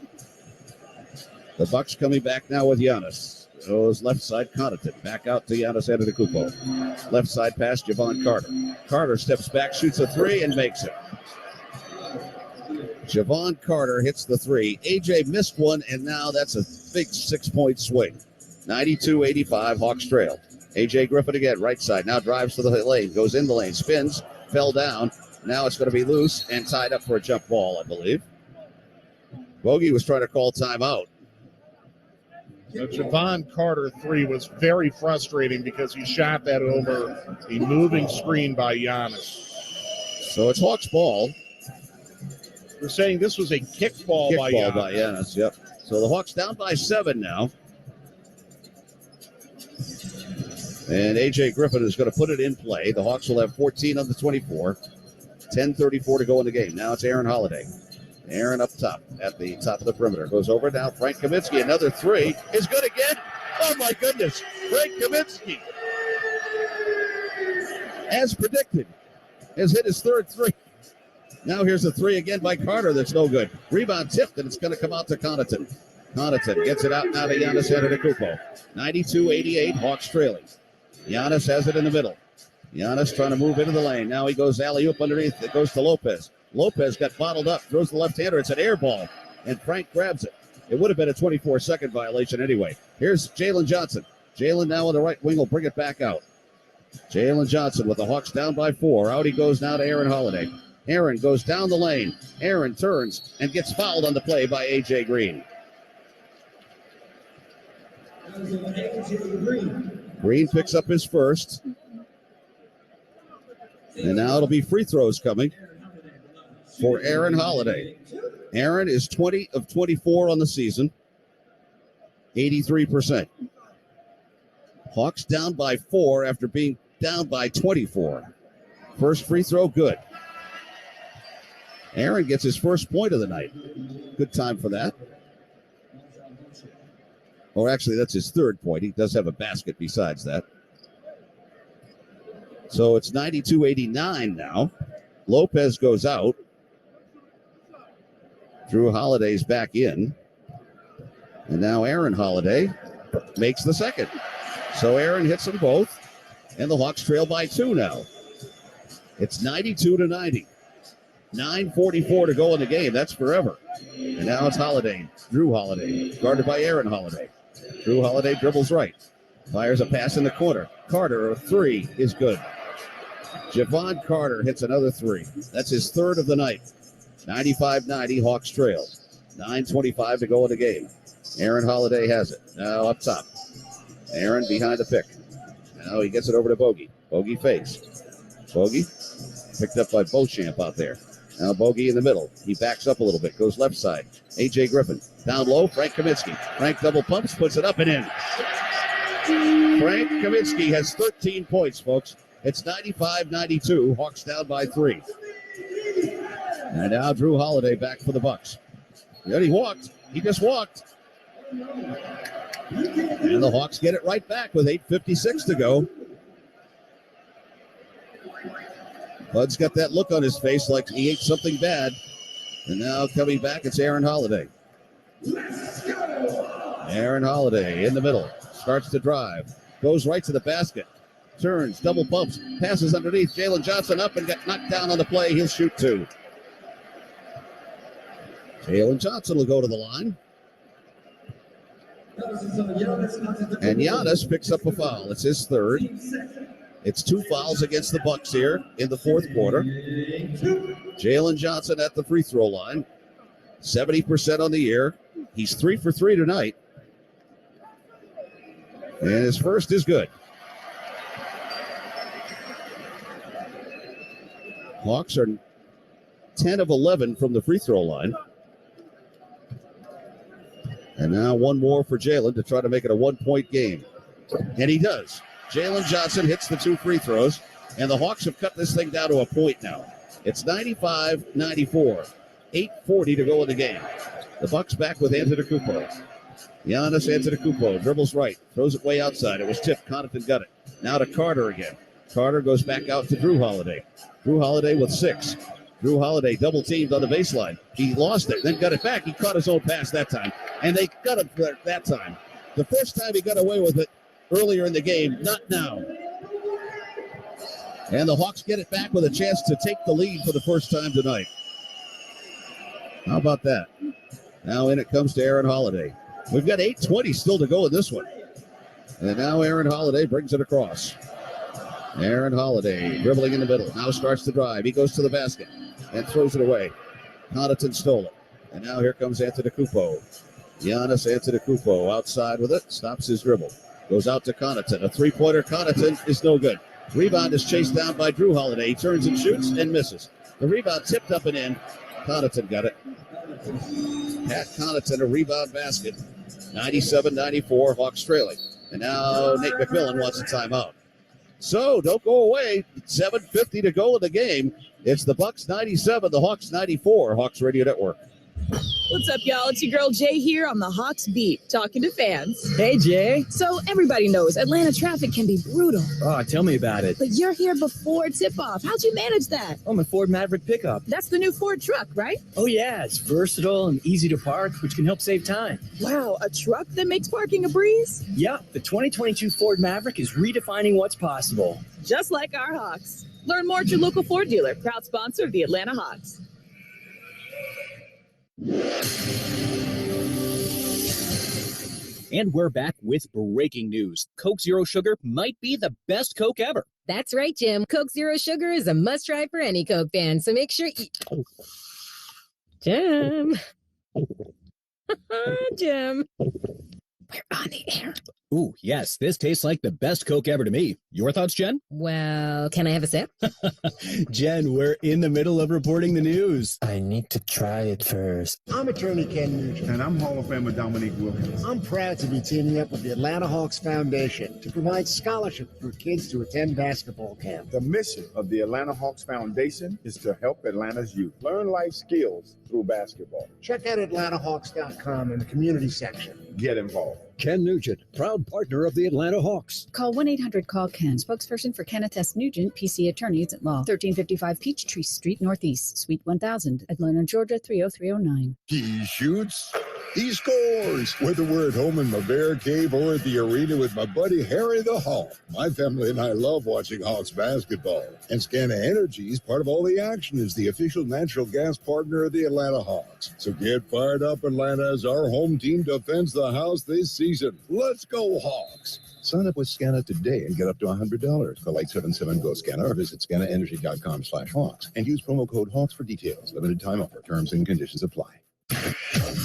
The Bucks coming back now with Giannis. Goes left side, Connaughton. Back out to Giannis Antetokounmpo. Left side pass, Javon Carter. Carter steps back, shoots a three, and makes it. Javon Carter hits the three. AJ missed one, and now that's a big 6-point swing. 92-85, Hawks trail. AJ Griffin again, right side. Now drives to the lane, goes in the lane, spins, fell down. Now it's going to be loose and tied up for a jump ball, I believe. Bogey was trying to call timeout. The Javon Carter three was very frustrating because he shot that over a moving screen by Giannis. So it's Hawks ball. We're saying this was a kick ball by Giannis. Yep. So the Hawks down by 7 now. And A.J. Griffin is going to put it in play. The Hawks will have 14 on the 24. 10:34 to go in the game. Now it's Aaron Holiday. Aaron up top at the top of the perimeter. Goes over now. Frank Kaminsky, another three. Is good again. Oh, my goodness. Frank Kaminsky, as predicted, has hit his third three. Now here's a three again by Carter that's no good. Rebound tipped, and it's going to come out to Connaughton. Connaughton gets it out now to Giannis Antetokounmpo. 92-88, Hawks trailing. Giannis has it in the middle. Giannis trying to move into the lane. Now he goes alley-oop underneath. It goes to Lopez. Lopez got bottled up, throws the left-hander. It's an air ball, and Frank grabs it. It would have been a 24-second violation anyway. Here's Jalen Johnson. Jalen now on the right wing will bring it back out. Jalen Johnson with the Hawks down by 4. Out he goes now to Aaron Holiday. Aaron goes down the lane. Aaron turns and gets fouled on the play by A.J. Green. Green picks up his first. And now it'll be free throws coming for Aaron Holiday. Aaron is 20 of 24 on the season, 83%. Hawks down by 4 after being down by 24. First free throw, good. Aaron gets his first point of the night. Good time for that. Or actually, that's his third point. He does have a basket besides that. So it's 92-89 now. Lopez goes out. Drew Holiday's back in. And now Aaron Holiday makes the second. So Aaron hits them both. And the Hawks trail by 2 now. It's 92-90. 9:44 to go in the game. That's forever. And now it's Holiday. Drew Holiday. Guarded by Aaron Holiday. Drew Holiday dribbles right. Fires a pass in the corner. Carter, a three is good. Javon Carter hits another three. That's his third of the night. 95-90, Hawks trail. 9:25 to go in the game. Aaron Holiday has it. Now up top. Aaron behind the pick. Now he gets it over to Bogey. Bogey face. Bogey picked up by Beauchamp out there. Now Bogey in the middle. He backs up a little bit. Goes left side. A.J. Griffin. Down low, Frank Kaminsky. Frank double pumps, puts it up and in. Frank Kaminsky has 13 points, folks. It's 95-92. Hawks down by 3. And now Drew Holiday back for the Bucks. And he walked. He just walked. And the Hawks get it right back with 8:56 to go. Bud's got that look on his face like he ate something bad. And now coming back, it's Aaron Holiday. Aaron Holiday in the middle. Starts to drive. Goes right to the basket. Turns, double pumps, passes underneath. Jalen Johnson up and got knocked down on the play. He'll shoot 2. Jalen Johnson will go to the line. And Giannis picks up a foul. It's his third. It's 2 fouls against the Bucks here in the fourth quarter. Jalen Johnson at the free throw line. 70% on the year. He's 3 for 3 tonight. And his first is good. Hawks are 10 of 11 from the free throw line. And now one more for Jalen to try to make it a 1-point game. And he does. Jalen Johnson hits the 2 free throws, and the Hawks have cut this thing down to a point now. It's 95-94. 8:40 to go in the game. The Bucks back with Antetokounmpo. Giannis Antetokounmpo dribbles right, throws it way outside. It was tipped. Connaughton got it. Now to Carter again. Carter goes back out to Drew Holiday. Drew Holiday with 6. Drew Holiday double teamed on the baseline. He lost it, then got it back. He caught his own pass that time, and they got it that time. The first time he got away with it earlier in the game, not now. And the Hawks get it back with a chance to take the lead for the first time tonight. How about that? Now in it comes to Aaron Holiday. We've got 8:20 still to go in this one. And now Aaron Holiday brings it across. Aaron Holiday dribbling in the middle. Now starts to drive. He goes to the basket and throws it away. Connaughton stole it. And now here comes Antetokounmpo. Giannis Antetokounmpo outside with it. Stops his dribble. Goes out to Connaughton. A three-pointer. Connaughton is no good. Rebound is chased down by Drew Holiday. He turns and shoots and misses. The rebound tipped up and in. Connaughton got it. Pat Connaughton, a rebound basket. 97-94, Hawks trailing. And now Nate McMillan wants a timeout. So don't go away. 7:50 to go in the game. It's the Bucks 97, the Hawks 94. Hawks Radio Network. What's up, y'all? It's your girl Jay here on the Hawks Beat, talking to fans. Hey, Jay. So everybody knows Atlanta traffic can be brutal. Oh, tell me about it. But you're here before tip-off. How'd you manage that? Oh, my Ford Maverick pickup. That's the new Ford truck, right? Oh, yeah. It's versatile and easy to park, which can help save time. Wow, a truck that makes parking a breeze? Yeah, the 2022 Ford Maverick is redefining what's possible. Just like our Hawks. Learn more at your local Ford dealer, proud sponsor of the Atlanta Hawks. And we're back with breaking news. Coke Zero Sugar might be the best Coke ever. That's right, Jim. Coke Zero Sugar is a must-try for any Coke fan, so make sure you... Jim. Jim. We're on the air. Ooh, yes, this tastes like the best Coke ever to me. Your thoughts, Jen? Well, can I have a sip? Jen, we're in the middle of reporting the news. I need to try it first. I'm attorney Ken Nugent. And I'm Hall of Famer Dominique Wilkins. I'm proud to be teaming up with the Atlanta Hawks Foundation to provide scholarship for kids to attend basketball camp. The mission of the Atlanta Hawks Foundation is to help Atlanta's youth learn life skills through basketball. Check out AtlantaHawks.com in the community section. Get involved. Ken Nugent, proud partner of the Atlanta Hawks. Call 1-800-CALL-KEN, spokesperson for Kenneth S. Nugent, PC Attorneys at Law, 1355 Peachtree Street Northeast, Suite 1000, Atlanta, Georgia 30309. He shoots, he scores. Whether we're at home in my bear cave or at the arena with my buddy Harry the Hawk. My family and I love watching Hawks basketball. And Scana Energy is part of all the action as the official natural gas partner of the Atlanta Hawks. So get fired up, Atlanta, as our home team defends the house this season. Let's go, Hawks. Sign up with Scana today and get up to $100. Call 877-GO-SCANA or visit scanaenergy.com/Hawks and use promo code Hawks for details. Limited time offer. Terms and conditions apply.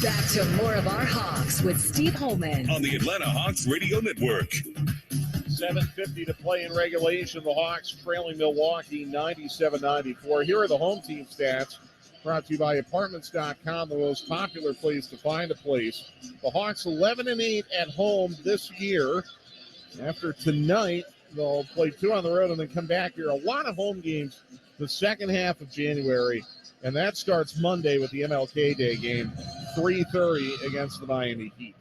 Back to more of our Hawks with Steve Holman on the Atlanta Hawks Radio Network. 7:50 to play in regulation. The Hawks trailing Milwaukee 97-94. Here are the home team stats. Brought to you by Apartments.com, the most popular place to find a place. The Hawks 11-8 at home this year. After tonight, they'll play 2 on the road and then come back here. A lot of home games the second half of January, and that starts Monday with the MLK Day game, 3:30 against the Miami Heat.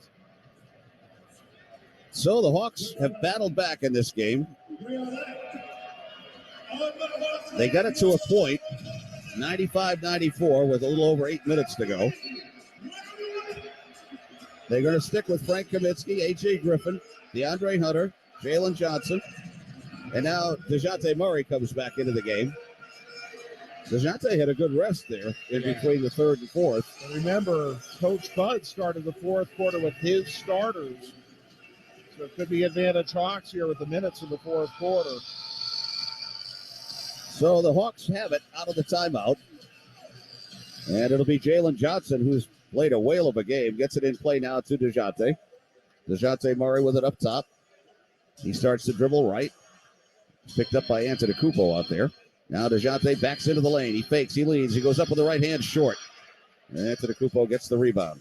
So the Hawks have battled back in this game. They got it to a point, 95-94, with a little over 8 minutes to go. They're going to stick with Frank Kaminsky, A.J. Griffin, DeAndre Hunter, Jalen Johnson, and now DeJounte Murray comes back into the game. DeJounte had a good rest there in between the third and fourth. And remember, Coach Bud started the fourth quarter with his starters. So it could be advantage Hawks here with the minutes in the fourth quarter. So the Hawks have it out of the timeout. And it'll be Jalen Johnson, who's played a whale of a game, gets it in play now to DeJounte. DeJounte Murray with it up top. He starts to dribble right. Picked up by Antetokounmpo out there. Now DeJounte backs into the lane. He fakes, he leads, he goes up with the right hand short. And Antetokounmpo gets the rebound.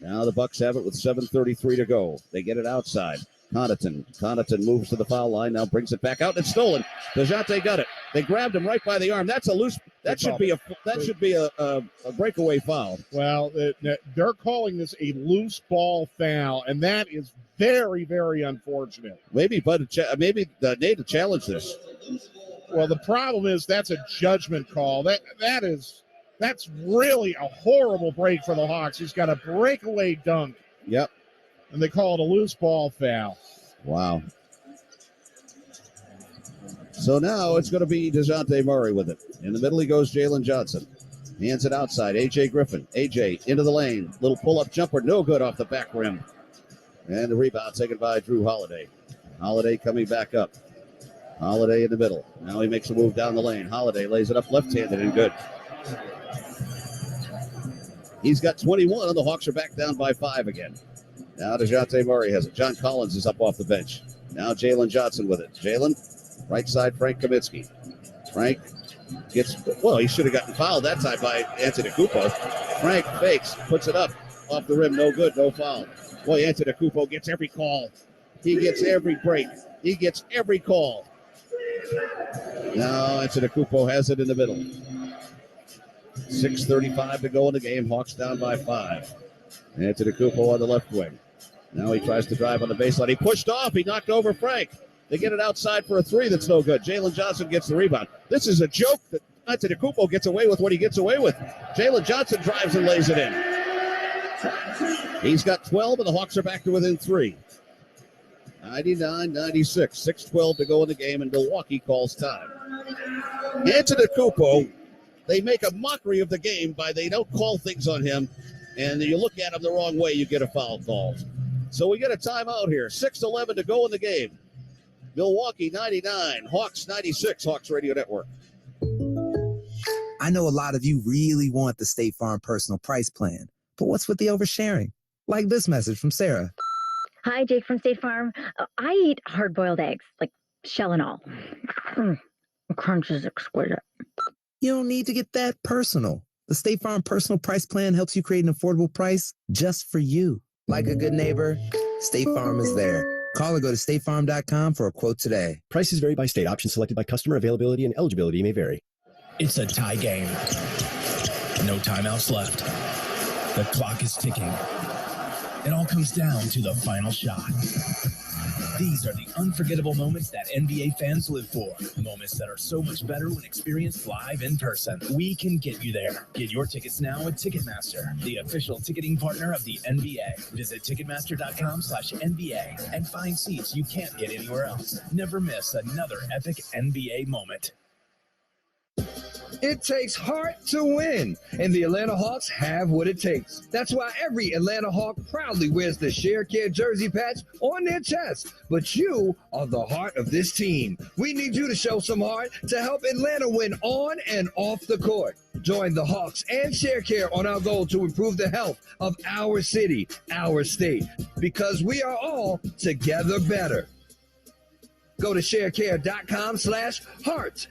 Now the Bucks have it with 7:33 to go. They get it outside. Connaughton moves to the foul line, now brings it back out. It's stolen. DeJounte got it. They grabbed him right by the arm. That's a loose. That should be a breakaway foul. Well, they're calling this a loose ball foul, and that is very, very unfortunate. Maybe maybe Nate to challenge this. Well, the problem is that's a judgment call. That's really a horrible break for the Hawks. He's got a breakaway dunk. Yep. And they call it a loose ball foul. Wow. So now it's going to be DeJounte Murray with it. In the middle he goes Jalen Johnson. Hands it outside. A.J. Griffin. A.J. into the lane. Little pull-up jumper. No good off the back rim. And the rebound taken by Drew Holiday. Holiday coming back up. Holiday in the middle. Now he makes a move down the lane. Holiday lays it up left-handed and good. He's got 21, and the Hawks are back down by 5 again. Now DeJounte Murray has it. John Collins is up off the bench. Now Jalen Johnson with it. Jalen, right side, Frank Kaminsky. Frank gets, he should have gotten fouled that time by Antetokounmpo. Frank fakes, puts it up off the rim. No good, no foul. Boy, Antetokounmpo gets every call. He gets every break. He gets every call. Now Antetokounmpo has it in the middle. 6:35 to go in the game. Hawks down by 5. Antetokounmpo on the left wing. Now he tries to drive on the baseline. He pushed off. He knocked over Frank. They get it outside for a 3 that's no good. Jalen Johnson gets the rebound. This is a joke that Antetokounmpo gets away with what he gets away with. Jalen Johnson drives and lays it in. He's got 12, and the Hawks are back to within 3. 99-96. 6:12 to go in the game, and Milwaukee calls time. Antetokounmpo, they make a mockery of the game by they don't call things on him, and you look at him the wrong way, you get a foul call. So we get a timeout here. 6:11 to go in the game. Milwaukee 99, Hawks 96, Hawks Radio Network. I know a lot of you really want the State Farm personal price plan, but what's with the oversharing? Like this message from Sarah. Hi, Jake from State Farm. I eat hard-boiled eggs, like shell and all. The crunch is exquisite. You don't need to get that personal. The State Farm personal price plan helps you create an affordable price just for you. Like a good neighbor, State Farm is there. Call or go to statefarm.com for a quote today. Prices vary by state. Options selected by customer. Availability and eligibility may vary. It's a tie game. No timeouts left. The clock is ticking. It all comes down to the final shot. These are the unforgettable moments that NBA fans live for. Moments that are so much better when experienced live in person. We can get you there. Get your tickets now at Ticketmaster, the official ticketing partner of the NBA. Visit Ticketmaster.com/NBA and find seats you can't get anywhere else. Never miss another epic NBA moment. It takes heart to win, and the Atlanta Hawks have what it takes. That's why every Atlanta Hawk proudly wears the ShareCare jersey patch on their chest. But you are the heart of this team. We need you to show some heart to help Atlanta win on and off the court. Join the Hawks and ShareCare on our goal to improve the health of our city, our state, because we are all together better. Go to sharecare.com/heart.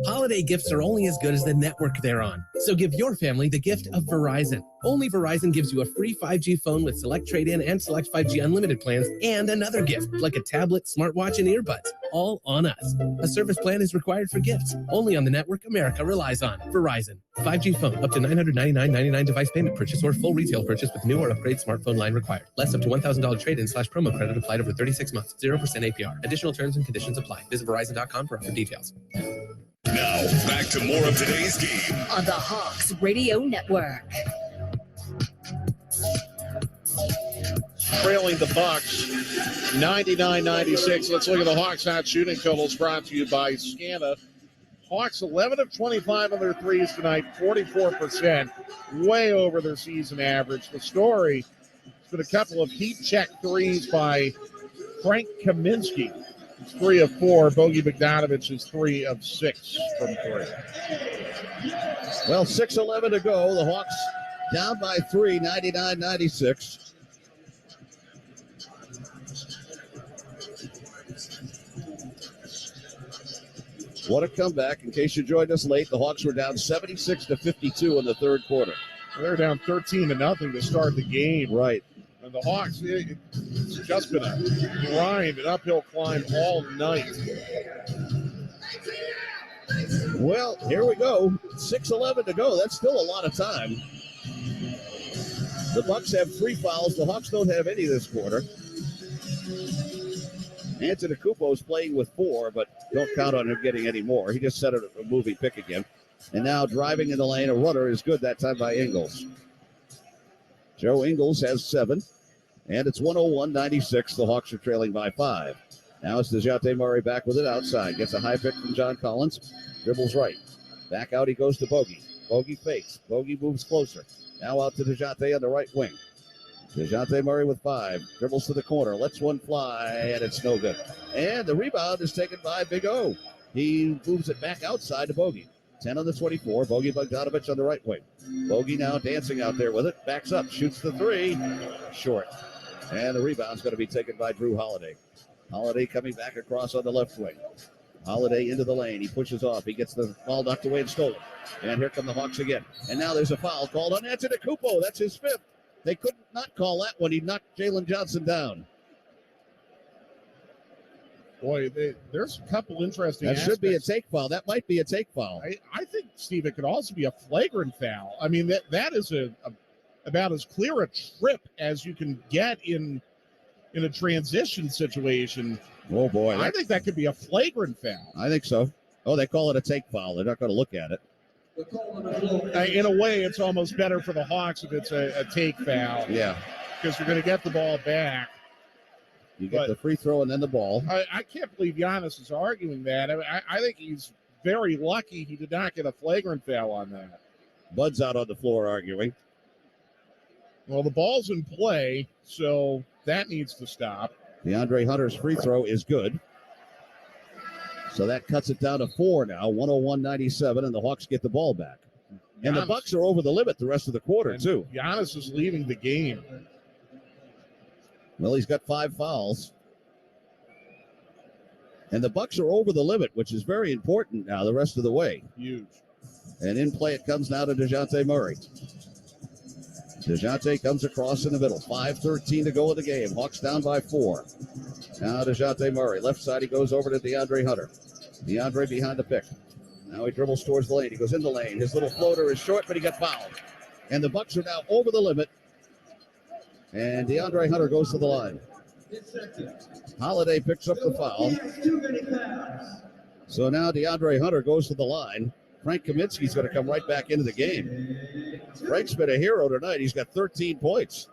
Holiday gifts are only as good as the network they're on. So give your family the gift of Verizon. Only Verizon gives you a free 5G phone with select trade-in and select 5G unlimited plans, and another gift like a tablet, smartwatch, and earbuds. All on us. A service plan is required for gifts. Only on the network America relies on. Verizon. 5G phone up to $999.99 device payment purchase or full retail purchase with new or upgrade smartphone line required. Less up to $1,000 trade-in/promo credit applied over 36 months. 0% APR. Additional terms and conditions apply. Visit Verizon.com for offer details. Now, back to more of today's game on the Hawks Radio Network. Trailing the Bucks 99-96. Let's look at the Hawks not shooting totals brought to you by Scana. Hawks 11 of 25 on their threes tonight, 44%, way over their season average. The story has been a couple of heat check threes by Frank Kaminsky. It's 3 of 4. Bogey Bogdanovic is 3 of 6 from 3. Well, 6:11 to go. The Hawks down by 3, 99-96. What a comeback. In case you joined us late, the Hawks were down 76-52 in the third quarter. They're down 13-0 to start the game. Right. And the Hawks, it's just been a grind, an uphill climb all night. Well, here we go. 6:11 to go. That's still a lot of time. The Bucks have 3 fouls. The Hawks don't have any this quarter. Antetokounmpo is playing with 4, but don't count on him getting any more. He just set a moving pick again. And now driving in the lane, a runner is good that time by Ingles. Joe Ingles has 7, and it's 101-96. The Hawks are trailing by 5. Now it's DeJounte Murray back with it outside. Gets a high pick from John Collins. Dribbles right. Back out he goes to Bogey. Bogey fakes. Bogey moves closer. Now out to DeJounte on the right wing. DeJounte Murray with 5. Dribbles to the corner. Lets one fly, and it's no good. And the rebound is taken by Big O. He moves it back outside to Bogey. 10 on the 24. Bogey Bogdanovich on the right wing. Bogey now dancing out there with it. Backs up. Shoots the 3. Short. And the rebound's going to be taken by Drew Holiday. Holiday coming back across on the left wing. Holiday into the lane. He pushes off. He gets the ball knocked away and stolen. And here come the Hawks again. And now there's a foul called on Antetokounmpo. That's his 5th. They could not call that when he knocked Jalen Johnson down. Boy, there's a couple interesting That aspects. should be a take foul. That might be a take foul. I think, Steve, it could also be a flagrant foul. I mean, that is about as clear a trip as you can get in a transition situation. Oh, boy. I think that could be a flagrant foul. I think so. Oh, they call it a take foul. They're not going to look at it. In a way, it's almost better for the Hawks if it's a take foul. Yeah. Because you're going to get the ball back. You get the free throw and then the ball. I can't believe Giannis is arguing that. I think he's very lucky he did not get a flagrant foul on that. Bud's out on the floor arguing. Well, the ball's in play, so that needs to stop. DeAndre Hunter's free throw is good. So that cuts it down to 4 now, 101-97, and the Hawks get the ball back. And the Bucks are over the limit the rest of the quarter, too. Giannis is leaving the game. Well, he's got 5 fouls. And the Bucks are over the limit, which is very important now the rest of the way. Huge. And in play it comes now to DeJounte Murray. DeJounte comes across in the middle. 5:13 to go in the game. Hawks down by 4. Now DeJounte Murray. Left side, he goes over to DeAndre Hunter. DeAndre behind the pick. Now he dribbles towards the lane. He goes in the lane. His little floater is short, but he got fouled. And the Bucks are now over the limit. And DeAndre Hunter goes to the line. Holiday picks up the foul. So now DeAndre Hunter goes to the line. Frank Kaminsky's going to come right back into the game. Frank's been a hero tonight. He's got 13 points.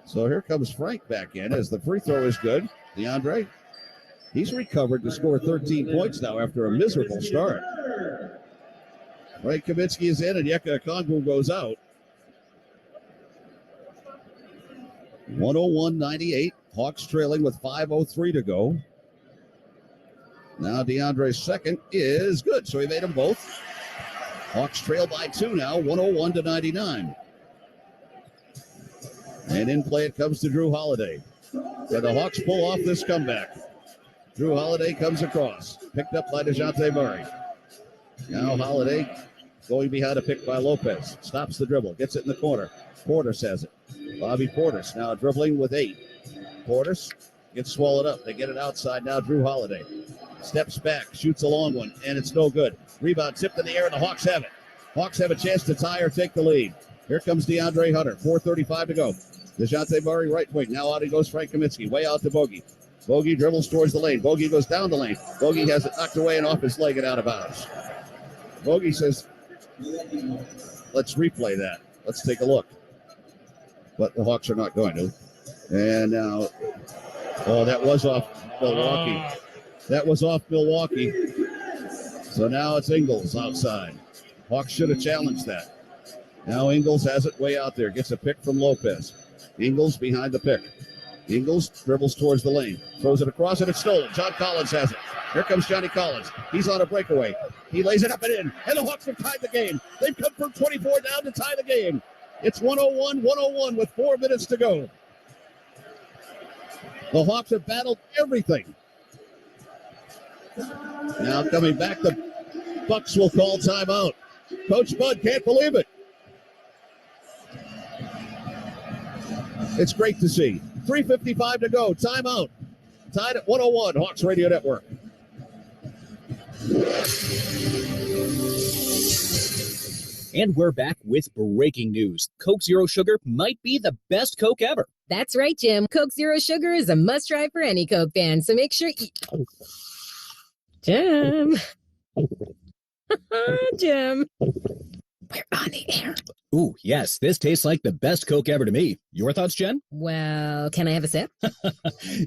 So here comes Frank back in as the free throw is good. DeAndre, he's recovered to score 13 points now after a miserable start. Frank Kaminsky is in and Yeka Okongwu goes out. 101-98. Hawks trailing with 5:03 to go. Now DeAndre's second is good, so he made them both. Hawks trail by 2 now, 101-99. And in play it comes to Drew Holiday. So the Hawks pull off this comeback. Drew Holiday comes across, picked up by DeJounte Murray. Now Holiday going behind a pick by Lopez. Stops the dribble, gets it in the corner. Portis has it. Bobby Portis now dribbling with 8. Portis gets swallowed up. They get it outside now. Drew Holiday steps back, shoots a long one, and it's no good. Rebound tipped in the air, and the Hawks have it. Hawks have a chance to tie or take the lead. Here comes DeAndre Hunter. 4:35 to go. DeJounte Murray right wing. Now out he goes Frank Kaminsky. Way out to Bogey. Bogey dribbles towards the lane. Bogey goes down the lane. Bogey has it knocked away and off his leg and out of bounds. Bogey says, let's replay that. Let's take a look. But the Hawks are not going to. And now, that was off Milwaukee. That was off Milwaukee. So now it's Ingles outside. Hawks should have challenged that. Now Ingles has it way out there. Gets a pick from Lopez. Ingles behind the pick. Ingles dribbles towards the lane. Throws it across and it's stolen. John Collins has it. Here comes Johnny Collins. He's on a breakaway. He lays it up and in. And the Hawks have tied the game. They've come from 24 down to tie the game. It's 101 with 4 minutes to go. The Hawks have battled everything. Now coming back, the Bucks will call timeout. Coach Bud can't believe it. It's great to see. 3:55 to go. Timeout. Tied at 101. Hawks Radio Network. And we're back with breaking news. Coke Zero Sugar might be the best Coke ever. That's right, Jim. Coke Zero Sugar is a must-try for any Coke fan, so make sure you... Jim. Jim. We're on the air. Ooh, yes, this tastes like the best Coke ever to me. Your thoughts, Jen? Well, can I have a sip?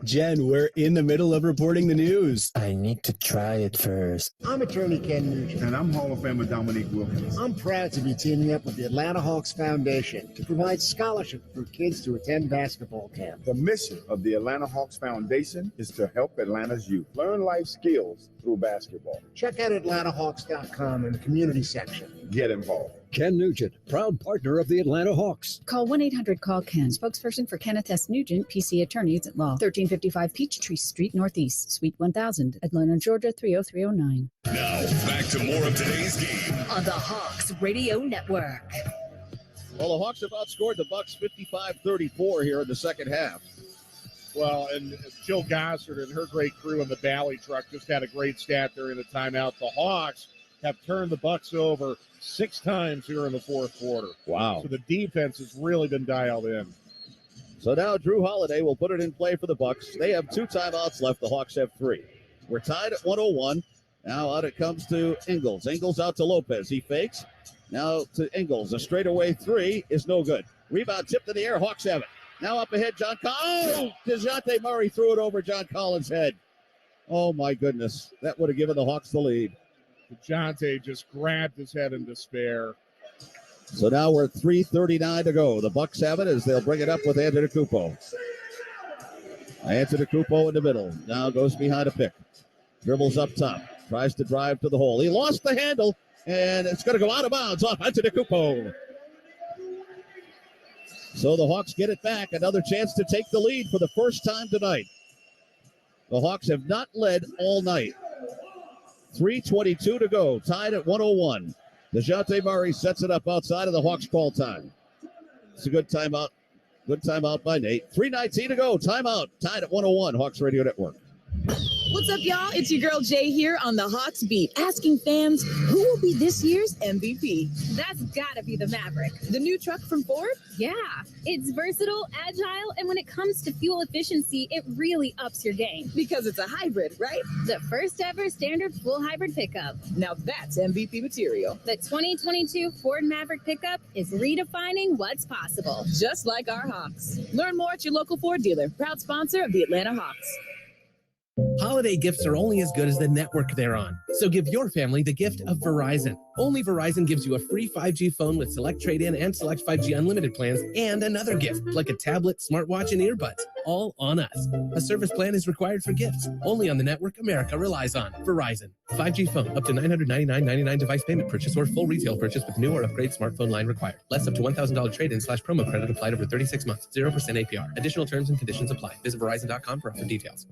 Jen, we're in the middle of reporting the news. I need to try it first. I'm attorney Ken Nugent. And I'm Hall of Famer Dominique Wilkins. I'm proud to be teaming up with the Atlanta Hawks Foundation to provide scholarships for kids to attend basketball camp. The mission of the Atlanta Hawks Foundation is to help Atlanta's youth learn life skills through basketball. Check out AtlantaHawks.com in the community section. Get involved. Ken Nugent, proud partner of the Atlanta Hawks. Call 1-800-CALL-KEN, spokesperson for Kenneth S. Nugent, PC Attorneys at Law, 1355 Peachtree Street Northeast, Suite 1000, Atlanta, Georgia 30309. Now, back to more of today's game on the Hawks Radio Network. Well, the Hawks have outscored the Bucks 55-34 here in the second half. Well, and Jill Gossard and her great crew in the Valley truck just had a great stat during the timeout. The Hawks have turned the Bucks over 6 times here in the fourth quarter. Wow. So the defense has really been dialed in. So now Drew Holiday will put it in play for the Bucks. They have 2 timeouts left. The Hawks have 3. We're tied at 101. Now out it comes to Ingles. Ingles out to Lopez. He fakes. Now to Ingles. A straightaway 3 is no good. Rebound tipped in the air. Hawks have it. Now up ahead, John Collins. Oh, DeJounte Murray threw it over John Collins' head. Oh, my goodness. That would have given the Hawks the lead. DeJounte just grabbed his head in despair. So now we're at 3:39 to go. The Bucks have it as they'll bring it up with Antetokounmpo. Antetokounmpo in the middle. Now goes behind a pick. Dribbles up top. Tries to drive to the hole. He lost the handle, and it's going to go out of bounds off Antetokounmpo. So the Hawks get it back. Another chance to take the lead for the first time tonight. The Hawks have not led all night. 3:22 to go. Tied at 101. DeJounte Murray sets it up outside of the Hawks call time. It's a good timeout. Good timeout by Nate. 3:19 to go. Timeout. Tied at 101. Hawks Radio Network. What's up, y'all? It's your girl Jay here on the Hawks Beat, asking fans who will be this year's MVP. That's gotta be the Maverick. The new truck from Ford? Yeah, it's versatile, agile, and when it comes to fuel efficiency, it really ups your game. Because it's a hybrid, right? The first ever standard full hybrid pickup. Now that's MVP material. The 2022 Ford Maverick pickup is redefining what's possible. Just like our Hawks. Learn more at your local Ford dealer, proud sponsor of the Atlanta Hawks. Holiday gifts are only as good as the network they're on. So give your family the gift of Verizon. Only Verizon gives you a free 5G phone with select trade-in and select 5G unlimited plans, and another gift like a tablet, smartwatch, and earbuds. All on us. A service plan is required for gifts. Only on the network America relies on. Verizon. 5G phone up to $999.99 device payment purchase or full retail purchase with new or upgrade smartphone line required. Less up to $1,000 trade-in/promo credit applied over 36 months. 0% APR. Additional terms and conditions apply. Visit Verizon.com for offer details.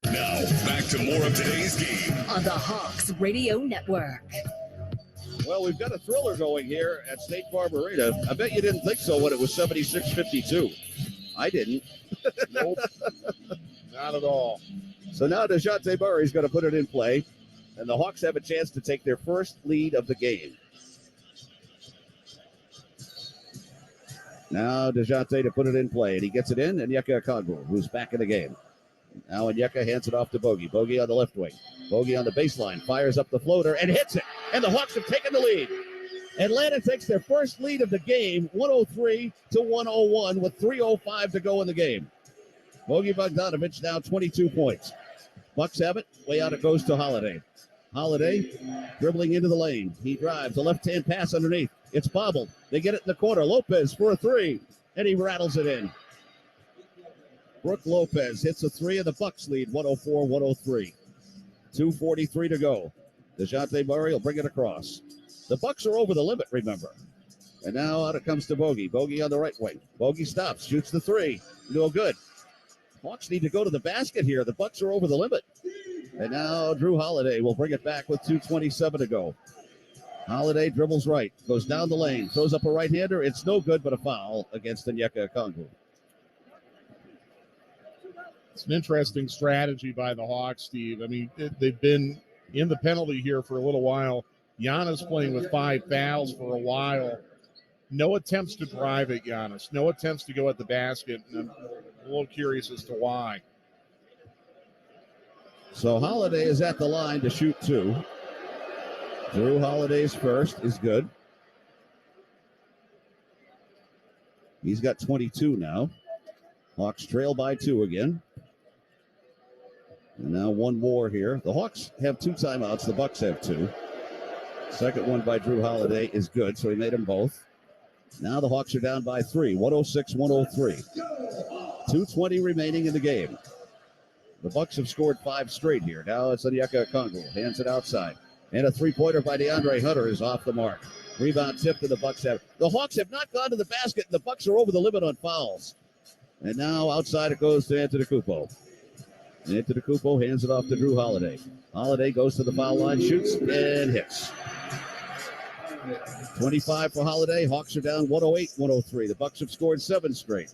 Now, back to more of today's game on the Hawks Radio Network. Well, we've got a thriller going here at State Farm Arena. I bet you didn't think so when it was 76-52. I didn't. Nope. Not at all. So now DeJounte Murray's going to put it in play, and the Hawks have a chance to take their first lead of the game. Now DeJounte to put it in play, and he gets it in, and Onyeka Okongwu, who's back in the game. Now Onyeka hands it off to Bogey. Bogey on the left wing. Bogey on the baseline. Fires up the floater and hits it. And the Hawks have taken the lead. Atlanta takes their first lead of the game, 103-101 with 3:05 to go in the game. Bogey Bogdanovic now 22 points. Bucks have it. Way out it goes to Holiday. Holiday dribbling into the lane. He drives. A left-hand pass underneath. It's bobbled. They get it in the corner. Lopez for a 3. And he rattles it in. Brooke Lopez hits a 3 and the Bucks lead 104-103. 2:43 to go. DeJounte Murray will bring it across. The Bucks are over the limit, remember. And now out it comes to Bogey. Bogey on the right wing. Bogey stops, shoots the 3. No good. Hawks need to go to the basket here. The Bucks are over the limit. And now Drew Holiday will bring it back with 2:27 to go. Holiday dribbles right, goes down the lane, throws up a right-hander. It's no good, but a foul against Onyeka Okongwu. It's an interesting strategy by the Hawks, Steve. I mean, they've been in the penalty here for a little while. Giannis playing with 5 fouls for a while. No attempts to drive at Giannis. No attempts to go at the basket. And I'm a little curious as to why. So Holiday is at the line to shoot 2. Drew Holiday's first is good. He's got 22 now. Hawks trail by 2 again. And now one more here. The Hawks have 2 timeouts. The Bucks have 2. Second one by Drew Holiday is good, so he made them both. Now the Hawks are down by 3, 106-103. 2:20 remaining in the game. The Bucks have scored 5 straight here. Now it's Onyeka Okongwu. Hands it outside. And a 3-pointer by DeAndre Hunter is off the mark. Rebound tip to the Bucks. The Hawks have not gone to the basket, and the Bucks are over the limit on fouls. And now outside it goes to Antetokounmpo. Antetokounmpo hands it off to Drew Holiday. Holiday goes to the foul line, shoots, and hits. 25 for Holiday. Hawks are down 108-103. The Bucks have scored 7 straight.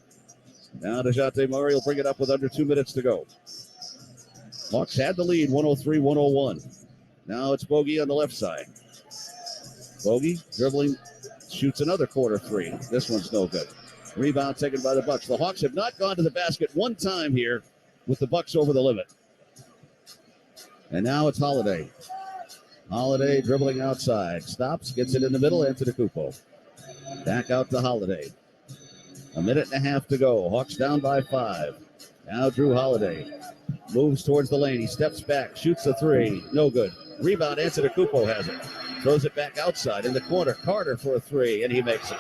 Now DeJounte Murray will bring it up with under 2 minutes to go. Hawks had the lead, 103-101. Now it's Bogey on the left side. Bogey dribbling, shoots another corner 3. This one's no good. Rebound taken by the Bucks. The Hawks have not gone to the basket one time here with the Bucks over the limit. And now it's Holiday. Holiday dribbling outside. Stops, gets it in the middle, Antetokounmpo. Back out to Holiday. 1.5 minutes to go. Hawks down by 5. Now Drew Holiday moves towards the lane. He steps back, shoots a 3. No good. Rebound, Antetokounmpo has it. Throws it back outside in the corner. Carter for a 3, and he makes it.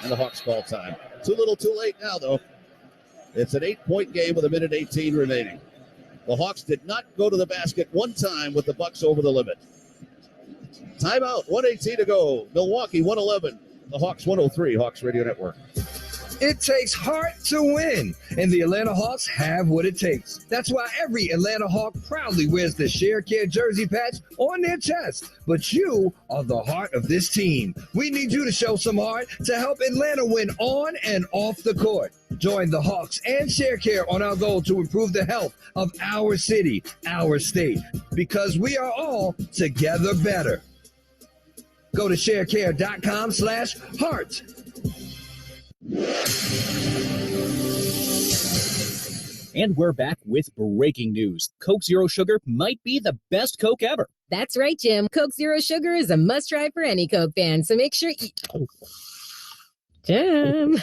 And the Hawks call time. Too little, too late now, though. It's an 8-point game with 1:18 remaining. The Hawks did not go to the basket one time with the Bucks over the limit. Timeout, 1:18 to go. Milwaukee 111. The Hawks 103. Hawks Radio Network. It takes heart to win, and the Atlanta Hawks have what it takes. That's why every Atlanta Hawk proudly wears the ShareCare jersey patch on their chest. But you are the heart of this team. We need you to show some heart to help Atlanta win on and off the court. Join the Hawks and ShareCare on our goal to improve the health of our city, our state, because we are all together better. Go to sharecare.com/heart. And we're back with breaking news. Coke Zero Sugar might be the best Coke ever. That's right, Jim. Coke Zero Sugar is a must-try for any Coke fan, so make sure you... Jim.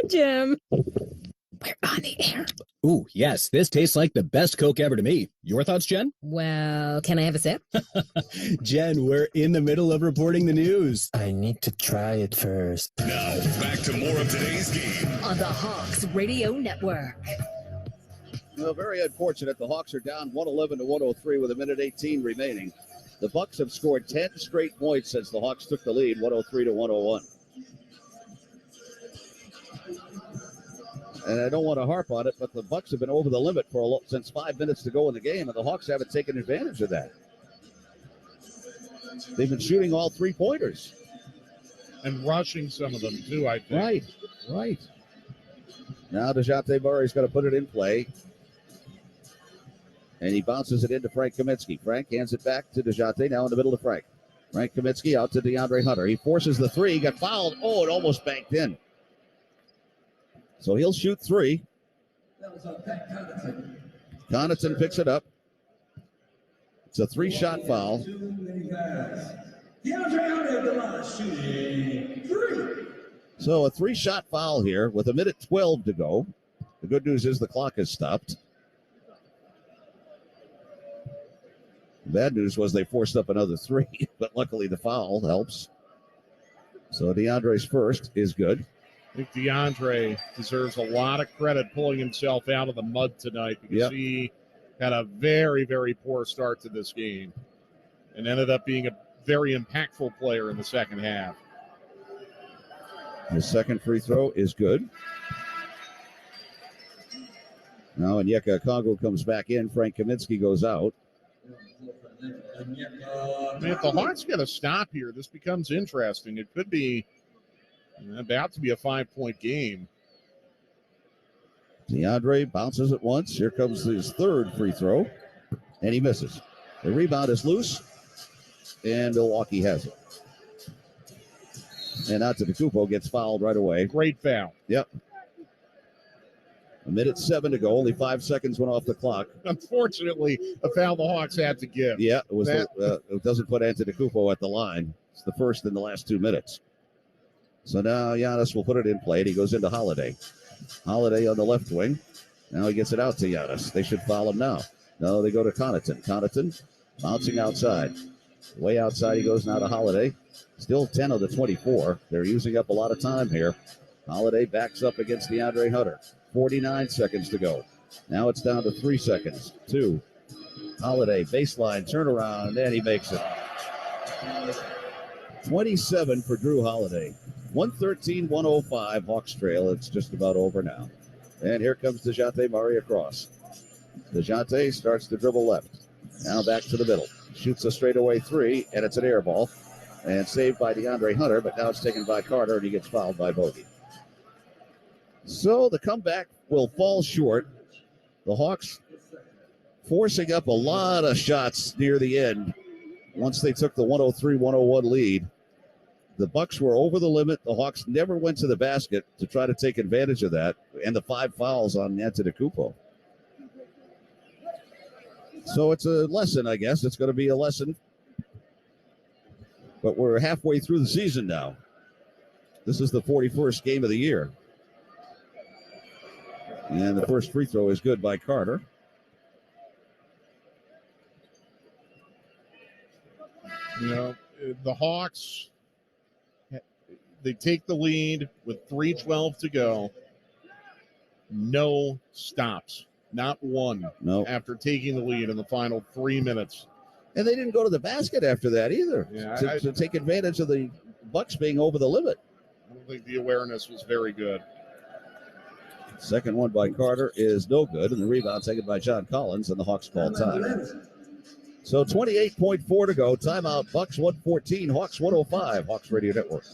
Jim. We're on the air. Ooh, yes, this tastes like the best Coke ever to me. Your thoughts, Jen? Well, can I have a sip? Jen, we're in the middle of reporting the news. I need to try it first. Now, back to more of today's game on the Hawks Radio Network. Well, very unfortunate. The Hawks are down 111-103 with 1:18 remaining. The Bucks have scored 10 straight points since the Hawks took the lead, 103-101. And I don't want to harp on it, but the Bucks have been over the limit for since 5 minutes to go in the game, and the Hawks haven't taken advantage of that. They've been shooting all 3-pointers. And rushing some of them, too, I think. Right. Now DeJounte Murray's going to put it in play. And he bounces it into Frank Kaminsky. Frank hands it back to DeJounte, now in the middle of Frank. Frank Kaminsky out to DeAndre Hunter. He forces the 3, got fouled. Oh, it almost banked in. So he'll shoot 3. Connaughton picks it up. It's a 3-shot foul. So a 3-shot foul here with 1:12 to go. The good news is the clock has stopped. The bad news was they forced up another 3, but luckily the foul helps. So DeAndre's first is good. I think DeAndre deserves a lot of credit pulling himself out of the mud tonight because he had a very, very poor start to this game and ended up being a very impactful player in the second half. His second free throw is good. Now Onyeka Okongwu comes back in. Frank Kaminsky goes out. I mean, if the Hawks get a stop here, this becomes interesting. It could be about to be a 5-point game. DeAndre bounces it once. Here comes his third free throw, and he misses. The rebound is loose, and Milwaukee has it. And Antetokounmpo gets fouled right away. Great foul. Yep. 1:07 to go. Only 5 seconds went off the clock. Unfortunately, a foul the Hawks had to give. Yeah, it was. It doesn't put Antetokounmpo at the line. It's the first in the last 2 minutes. So now Giannis will put it in play, and he goes into Holiday. Holiday on the left wing. Now he gets it out to Giannis. They should foul him now. No, they go to Connaughton. Connaughton bouncing outside. Way outside he goes now to Holiday. Still 10 of the 24. They're using up a lot of time here. Holiday backs up against DeAndre Hunter. 49 seconds to go. Now it's down to 3 seconds. 2. Holiday, baseline, turnaround, and he makes it. 27 for Drew Holiday. 113-105, Hawks trail. It's just about over now. And here comes DeJounte Murray across. DeJounte starts to dribble left. Now back to the middle. Shoots a straightaway three, and it's an air ball. And saved by DeAndre Hunter, but now it's taken by Carter, and he gets fouled by Bogey. So the comeback will fall short. The Hawks forcing up a lot of shots near the end once they took the 103-101 lead. The Bucks were over the limit. The Hawks never went to the basket to try to take advantage of that, and the 5 fouls on Antetokounmpo. So it's a lesson, I guess. It's going to be a lesson. But we're halfway through the season now. This is the 41st game of the year. And the first free throw is good by Carter. You know, the Hawks, they take the lead with 3:12 to go. No stops. Not one. No. After taking the lead in the final 3 minutes. And they didn't go to the basket after that either. Yeah, to take advantage of the Bucks being over the limit. I don't think the awareness was very good. Second one by Carter is no good, and the rebound taken by John Collins, and the Hawks call time. So 28.4 to go. Timeout. Bucks 114, Hawks 105. Hawks Radio Network.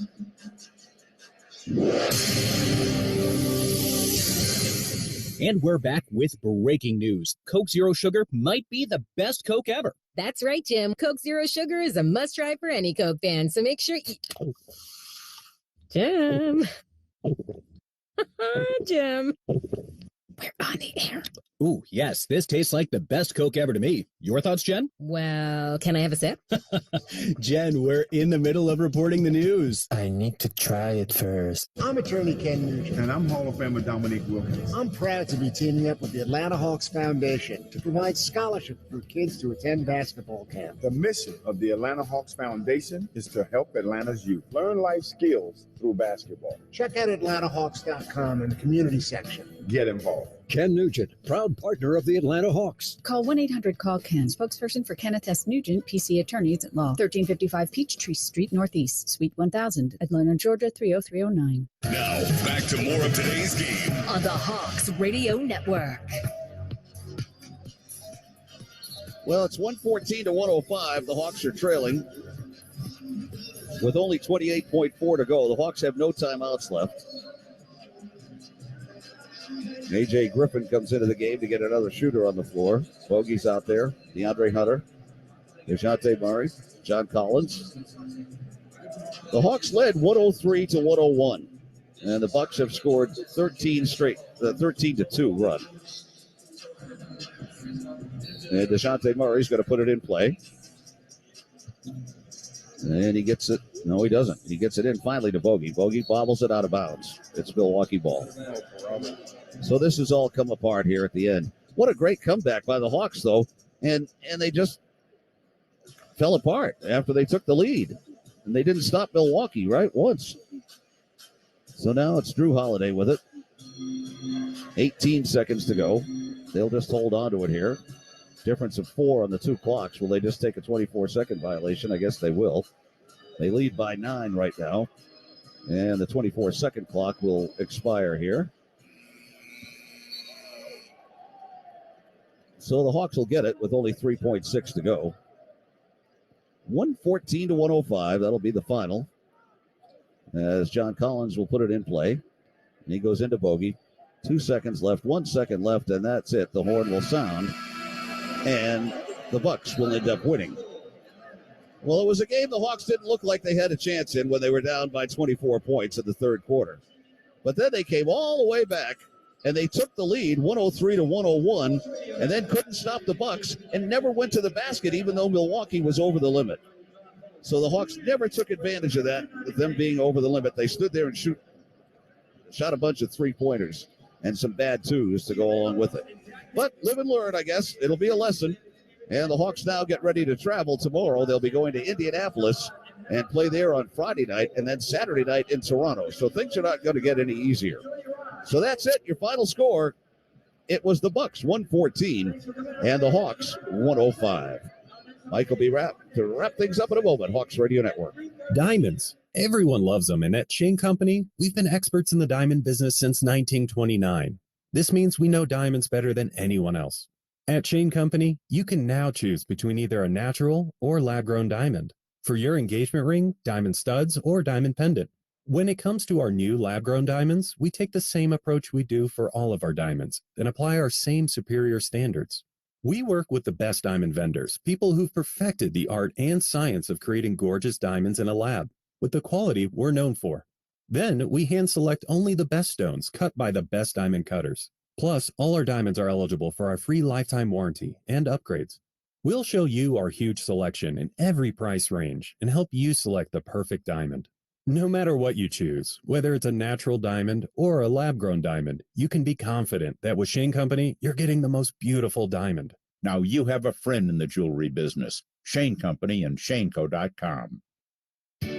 And we're back with breaking news. Coke Zero Sugar might be the best Coke ever. That's right, Jim. Coke Zero Sugar is a must-try for any Coke fan, so make sure you... Jim. Jim. We're on the air. Ooh, yes, this tastes like the best Coke ever to me. Your thoughts, Jen? Well, can I have a sip? Jen, we're in the middle of reporting the news. I need to try it first. I'm attorney Ken Nugent. And I'm Hall of Famer Dominique Wilkins. I'm proud to be teaming up with the Atlanta Hawks Foundation to provide scholarships for kids to attend basketball camp. The mission of the Atlanta Hawks Foundation is to help Atlanta's youth learn life skills through basketball. Check out AtlantaHawks.com in the community section. Get involved. Ken Nugent, proud partner of the Atlanta Hawks. Call 1-800-CALL-KEN, spokesperson for Kenneth S. Nugent, PC Attorneys at Law, 1355 Peachtree Street, Northeast, Suite 1000, Atlanta, Georgia, 30309. Now, back to more of today's game On the Hawks Radio Network. Well, it's 114 to 105. The Hawks are trailing with only 28.4 to go. The Hawks have no timeouts left. A.J. Griffin comes into the game to get another shooter on the floor. Bogey's out there. DeAndre Hunter. DeJounte Murray. John Collins. The Hawks led 103 to 101. And the Bucks have scored 13 straight, 13-2 run. And DeJounte Murray's going to put it in play. And he gets it. No, he doesn't. He gets it in finally to Bogey. Bogey bobbles it out of bounds. It's Milwaukee ball. So this has all come apart here at the end. What a great comeback by the Hawks, though. And they just fell apart after they took the lead. And they didn't stop Milwaukee, right, once. So now it's Drew Holiday with it. 18 seconds to go. They'll just hold on to it here. Difference of 4 on the 2 clocks. Will they just take a 24-second violation? I guess they will. They lead by 9 right now. And the 24-second clock will expire here. So the Hawks will get it with only 3.6 to go. 114 to 105. That'll be the final. As John Collins will put it in play. And he goes into Bogey. 2 seconds left, 1 second left, and that's it. The horn will sound, and the Bucks will end up winning. Well, it was a game the Hawks didn't look like they had a chance in when they were down by 24 points in the third quarter. But then they came all the way back, and they took the lead 103-101, and then couldn't stop the Bucks and never went to the basket, even though Milwaukee was over the limit. So the Hawks never took advantage of that, with them being over the limit. They stood there and shot a bunch of three-pointers and some bad twos to go along with it. But live and learn, I guess. It'll be a lesson. And the Hawks now get ready to travel tomorrow. They'll be going to Indianapolis and play there on Friday night and then Saturday night in Toronto. So things are not going to get any easier. So that's it. Your final score, it was the Bucks 114 and the Hawks 105. Mike will be to wrap things up in a moment. Hawks Radio Network. Diamonds. Everyone loves them. And at Shane Company, we've been experts in the diamond business since 1929. This means we know diamonds better than anyone else. At Shane Company, you can now choose between either a natural or lab-grown diamond. For your engagement ring, diamond studs, or diamond pendant. When it comes to our new lab-grown diamonds, we take the same approach we do for all of our diamonds and apply our same superior standards. We work with the best diamond vendors, people who've perfected the art and science of creating gorgeous diamonds in a lab, with the quality we're known for. Then we hand select only the best stones cut by the best diamond cutters. Plus, all our diamonds are eligible for our free lifetime warranty and upgrades. We'll show you our huge selection in every price range and help you select the perfect diamond. No matter what you choose, whether it's a natural diamond or a lab-grown diamond, you can be confident that with Shane Company, you're getting the most beautiful diamond. Now you have a friend in the jewelry business. Shane Company and ShaneCo.com.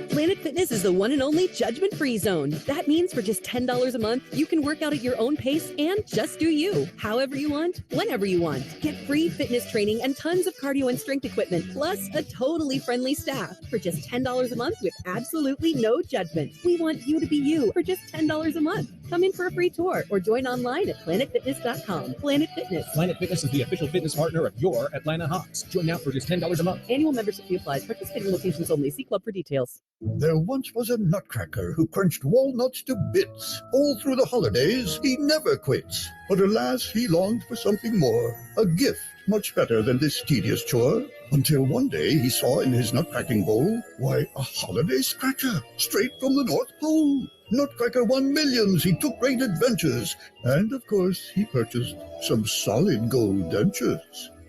Planet Fitness is the one and only judgment-free zone. That means for just $10 a month, you can work out at your own pace and just do you, however you want, whenever you want. Get free fitness training and tons of cardio and strength equipment, plus a totally friendly staff for just $10 a month with absolutely no judgment. We want you to be you for just $10 a month. Come in for a free tour or join online at planetfitness.com. Planet Fitness. Planet Fitness is the official fitness partner of your Atlanta Hawks. Join now for just $10 a month. Annual membership fee applies. Participating locations only. See club for details. There once was a nutcracker who crunched walnuts to bits. All through the holidays, he never quits. But alas, he longed for something more. A gift much better than this tedious chore. Until one day he saw in his nutcracking bowl, why, a holiday scratcher, straight from the North Pole. Nutcracker won millions, he took great adventures, and of course he purchased some solid gold dentures.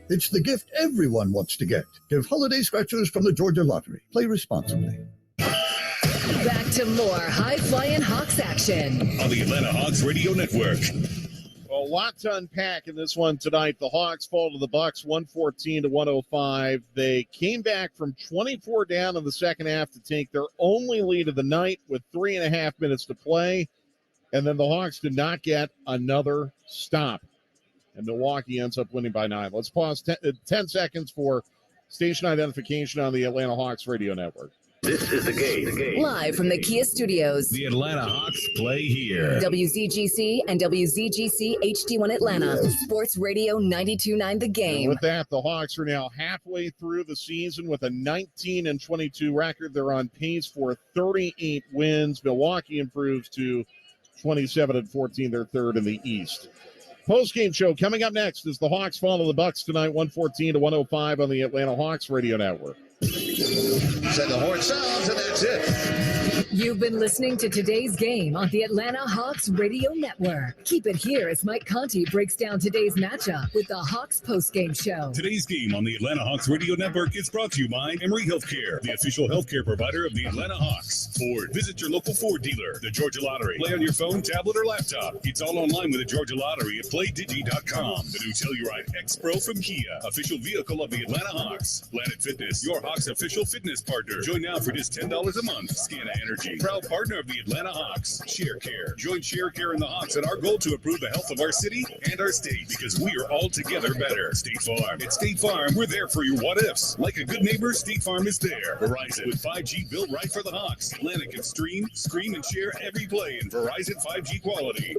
It's the gift everyone wants to get. Give holiday scratchers from the Georgia Lottery. Play responsibly. Back to more high-flying Hawks action on the Atlanta Hawks Radio Network. A lot to unpack in this one tonight. The Hawks fall to the Bucks 114-105. They came back from 24 down in the second half to take their only lead of the night with 3.5 minutes to play. And then the Hawks did not get another stop. And Milwaukee ends up winning by 9. Let's pause 10 seconds for station identification on the Atlanta Hawks Radio Network. This is the game. Live from the Kia Studios. The Atlanta Hawks play here. WZGC and WZGC HD1 Atlanta. Sports Radio 92.9 The Game. And with that, the Hawks are now halfway through the season with a 19-22 record. They're on pace for 38 wins. Milwaukee improves to 27-14. They're third in the East. Post-game show coming up next as the Hawks follow the Bucks tonight, 114-105 on the Atlanta Hawks Radio Network. Said the horn sounds, and that's it. You've been listening to today's game on the Atlanta Hawks Radio Network. Keep it here as Mike Conti breaks down today's matchup with the Hawks post-game show. Today's game on the Atlanta Hawks Radio Network is brought to you by Emory Healthcare, the official healthcare provider of the Atlanta Hawks. Ford. Visit your local Ford dealer. The Georgia Lottery. Play on your phone, tablet, or laptop. It's all online with the Georgia Lottery at PlayDigi.com. The new Telluride X Pro from Kia, official vehicle of the Atlanta Hawks. Planet Fitness, your Hawks official fitness partner. Join now for just $10 a month. Scana Energy, proud partner of the Atlanta Hawks. ShareCare. Join ShareCare and the Hawks in our goal to improve the health of our city and our state, because we are all together better. State Farm. At State Farm, we're there for your what-ifs. Like a good neighbor, State Farm is there. Verizon. With 5G built right for the Hawks. Atlanta can stream, scream, and share every play in Verizon 5G quality.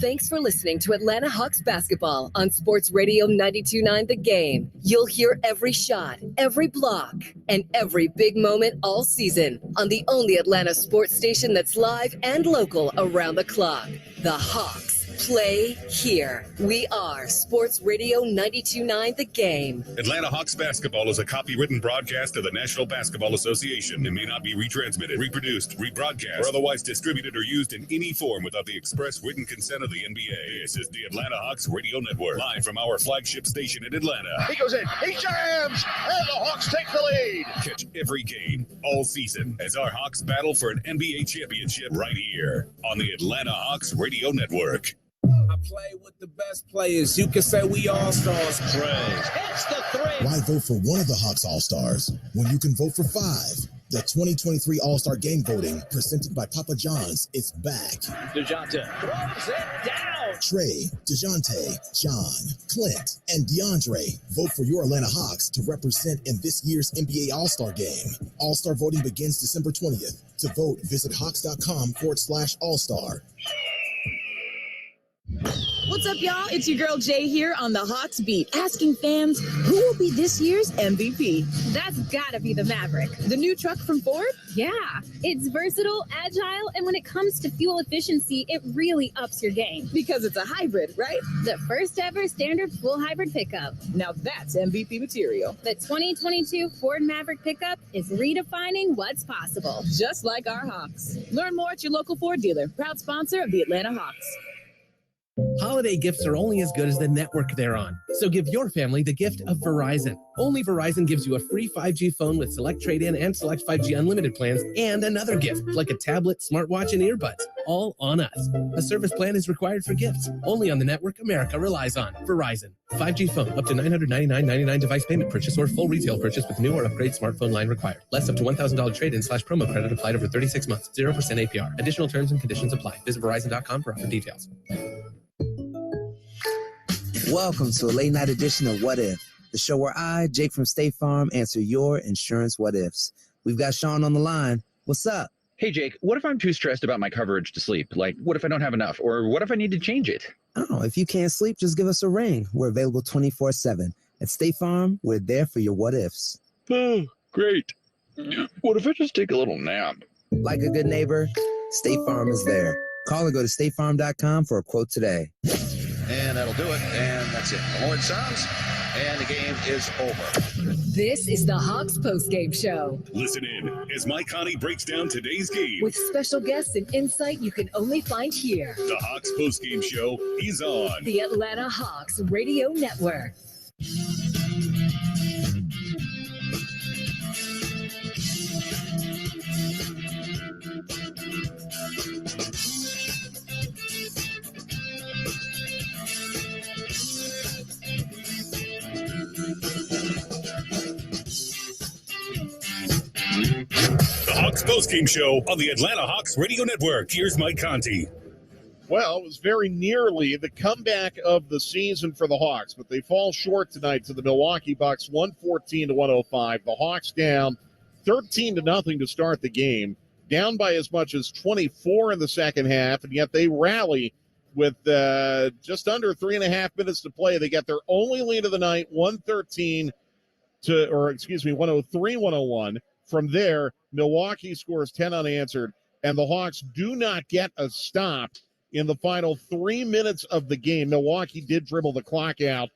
Thanks for listening to Atlanta Hawks basketball on Sports Radio 92.9 The Game. You'll hear every shot, every block, and every big moment all season on the only Atlanta sports station that's live and local around the clock. The Hawks play here. We are Sports Radio 92.9 The Game. Atlanta Hawks basketball is a copywritten broadcast of the National Basketball Association and may not be retransmitted, reproduced, rebroadcast, or otherwise distributed or used in any form without the express written consent of the NBA. This is the Atlanta Hawks Radio Network, live from our flagship station in Atlanta. He goes in, he jams, and the Hawks take the lead. Catch every game all season as our Hawks battle for an NBA championship right here on the Atlanta Hawks Radio Network. I play with the best players. You can say we all stars. It's the three. Why vote for one of the Hawks All-Stars when you can vote for five? The 2023 All-Star Game Voting, presented by Papa John's, is back. DeJounte throws it down. Trey, DeJounte, John, Clint, and DeAndre vote for your Atlanta Hawks to represent in this year's NBA All-Star Game. All-Star voting begins December 20th. To vote, visit hawks.com/all-star. What's up, y'all? It's your girl Jay here on the Hawks Beat, asking fans who will be this year's MVP. That's gotta be the Maverick. The new truck from Ford? Yeah, it's versatile, agile, and when it comes to fuel efficiency, it really ups your game. Because it's a hybrid, right? The first ever standard full hybrid pickup. Now that's MVP material. The 2022 Ford Maverick pickup is redefining what's possible. Just like our Hawks. Learn more at your local Ford dealer, proud sponsor of the Atlanta Hawks. Holiday gifts are only as good as the network they're on. So give your family the gift of Verizon. Only Verizon gives you a free 5G phone with select trade-in and select 5G unlimited plans, and another gift, like a tablet, smartwatch, and earbuds, all on us. A service plan is required for gifts, only on the network America relies on. Verizon. 5G phone, up to $999.99 device payment purchase or full retail purchase with new or upgrade smartphone line required. Less up to $1,000 trade-in/promo credit applied over 36 months. 0% APR. Additional terms and conditions apply. Visit Verizon.com for offer details. Welcome to a late night edition of What If, the show where I, Jake from State Farm, answer your insurance what ifs. We've got Sean on the line. What's up? Hey, Jake, what if I'm too stressed about my coverage to sleep? Like, what if I don't have enough? Or what if I need to change it? Oh, if you can't sleep, just give us a ring. We're available 24/7. At State Farm, we're there for your what ifs. Oh, great. What if I just take a little nap? Like a good neighbor, State Farm is there. Call or go to statefarm.com for a quote today. And that'll do it. And that's it. The horn sounds, and the game is over. This is the Hawks postgame show. Listen in as Mike Connie breaks down today's game. With special guests and insight you can only find here. The Hawks postgame show is on the Atlanta Hawks Radio Network. The Hawks postgame show on the Atlanta Hawks Radio Network. Here's Mike Conti. Well, it was very nearly the comeback of the season for the Hawks, but they fall short tonight to the Milwaukee Bucks, 114-105. The Hawks down 13-0 to start the game, down by as much as 24 in the second half, and yet they rally with just under 3.5 minutes to play. They get their only lead of the night, 103-101. From there, Milwaukee scores 10 unanswered, and the Hawks do not get a stop in the final 3 minutes of the game. Milwaukee did dribble the clock out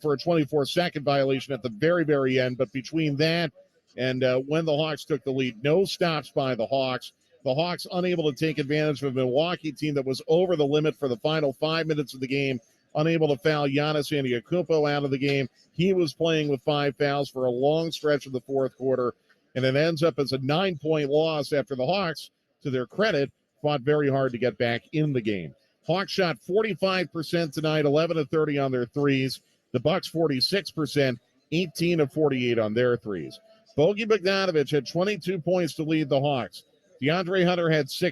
for a 24-second violation at the very, very end, but between that and when the Hawks took the lead, no stops by the Hawks. The Hawks unable to take advantage of a Milwaukee team that was over the limit for the final 5 minutes of the game, unable to foul Giannis Antetokounmpo out of the game. He was playing with 5 fouls for a long stretch of the fourth quarter, and it ends up as a 9-point loss after the Hawks, to their credit, fought very hard to get back in the game. Hawks shot 45% tonight, 11 of 30 on their threes. The Bucks 46%, 18 of 48 on their threes. Bogey Bogdanović had 22 points to lead the Hawks. DeAndre Hunter had 16.